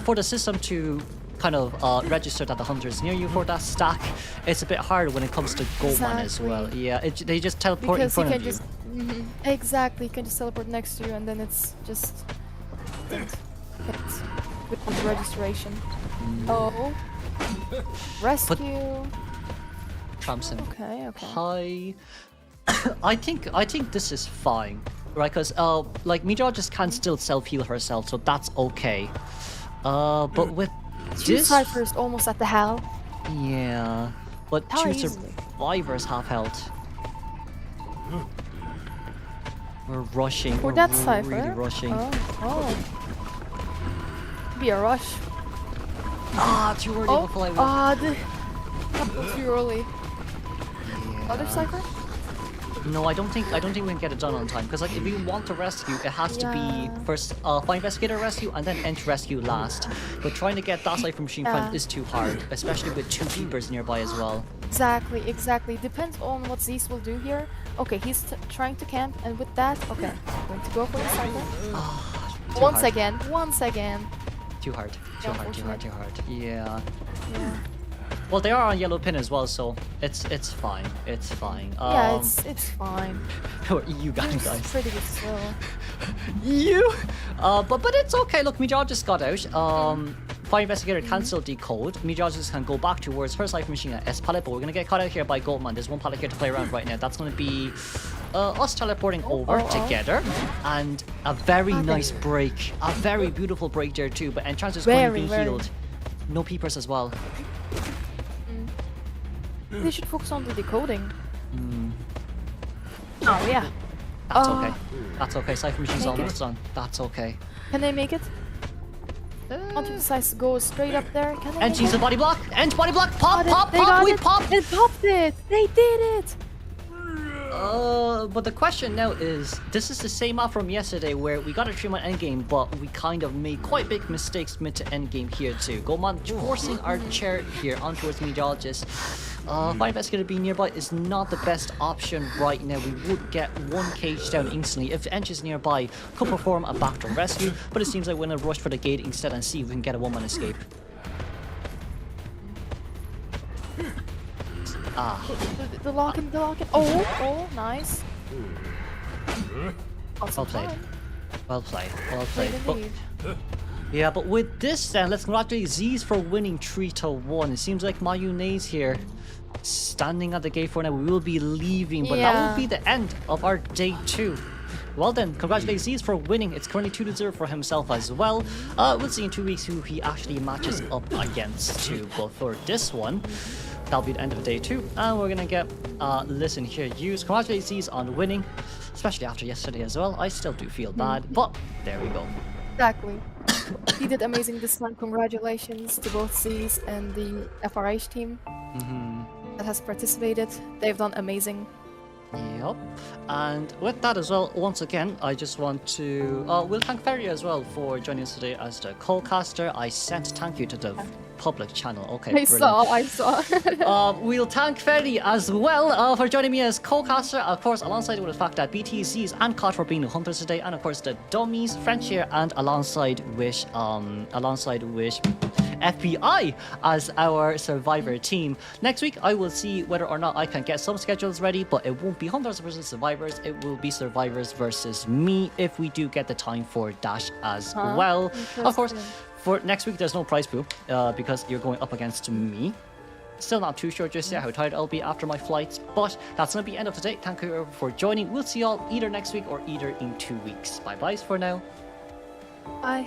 for the system to kind of register that the hunter is near you for that stack, it's a bit harder when it comes to Goldman as well.
Exactly.
Yeah, they just teleport in
Because you
front
can
of you.
just exactly, you can just teleport next to you, and then it's just with registration. Oh, rescue.
Trumpson.
Okay.
Hi. I think this is fine, right? Because like Meteor just can still self heal herself, so that's okay. But with
Two
this...
ciphers almost at the hell.
Yeah, but
How
two
easily?
survivors have health. We're rushing.
For
We're
that
really
cipher?
rushing.
Oh. Be a rush.
Ah, too early.
Oh,
Before I win.
too early. Other
Yeah.
cipher?
No, I don't think we can get it done on time. Because like, if we want to rescue, it has to be
Yeah.
first find investigator rescue and then ent rescue last. But trying to get that cipher machine front
Yeah.
is too hard, especially with two keepers nearby as well.
Exactly. Depends on what Zeus will do here. Okay, he's trying to camp, and with that, okay, going to go for the cipher.
Too
Once
hard.
again.
Too hard. Too hard.
unfortunate.
Yeah.
Yeah.
Well, they are on yellow pin as well, so it's fine. It's fine.
Yeah, it's fine.
Who are you guys?
It's pretty good still.
You. But it's okay. Look, meteorologist got out. Fire investigator can still decode. Meteorologist can go back towards her cipher machine at S pallet, but we're gonna get caught out here by Goldman. There's one pallet here to play around right now. That's gonna be us teleporting over together, and a very nice break, a very beautiful break there too. But Enchantress is going to be
Very.
healed. No peepers as well.
They should focus on the decoding. Oh yeah.
That's okay. That's okay. Cipher machine's
Make it.
almost done. That's okay.
Can they make it? Want to decides to go straight up there. Can they?
And
make
she's
it?
a body block. And body block. Pop,
Got it,
pop,
they
pop.
got
We
it.
popped.
They popped it. They did it.
But the question now is, this is the same map from yesterday where we got a 3-man endgame, but we kind of made quite big mistakes mid to endgame here too. Goldman forcing our chair here on towards meteorologist. Fire investigator being nearby is not the best option right now. We would get one cage down instantly. If Ench is nearby, could perform a backdoor rescue, but it seems like we're gonna rush for the gate instead and see if we can get a one-man escape.
The lock in. Oh, nice.
Well played. Well played. Well
Played
played. But,
indeed.
yeah, but with this then, let's congratulate Z's for winning 3-1. It seems like Mayonnaise here standing at the gate for now. We will be leaving, but that will
Yeah.
be the end of our day 2. Well then, congratulate Z's for winning. It's currently 2-0 for himself as well. We'll see in 2 weeks who he actually matches up against too. But for this one, that'll be the end of day 2. And we're gonna get listen here used. Congratulate Z's on winning, especially after yesterday as well. I still do feel bad, but there we go.
Exactly. He did amazing this time. Congratulations to both C's and the FRH team that has participated. They've done amazing.
Yep. And with that as well, once again, I just want to we'll thank Ferry as well for joining us today as the co-caster. I sent thank you to the public channel. Okay,
I
brilliant.
saw.
We'll thank Ferry as well for joining me as co-caster, of course, alongside with the fact that BTCs and COD for being the hunters today, and of course the dummies, French here, and alongside with FBI as our survivor team. Next week, I will see whether or not I can get some schedules ready, but it won't be hunters versus survivors. It will be survivors versus me if we do get the time for Dash as well. Of course.
Interesting.
For next week, there's no prize pool because you're going up against me. Still not too sure just yet how tired I'll be after my flights, but that's going to be the end of today. Thank you for joining. We'll see y'all either next week or either in 2 weeks. Bye-byes for now.
Bye.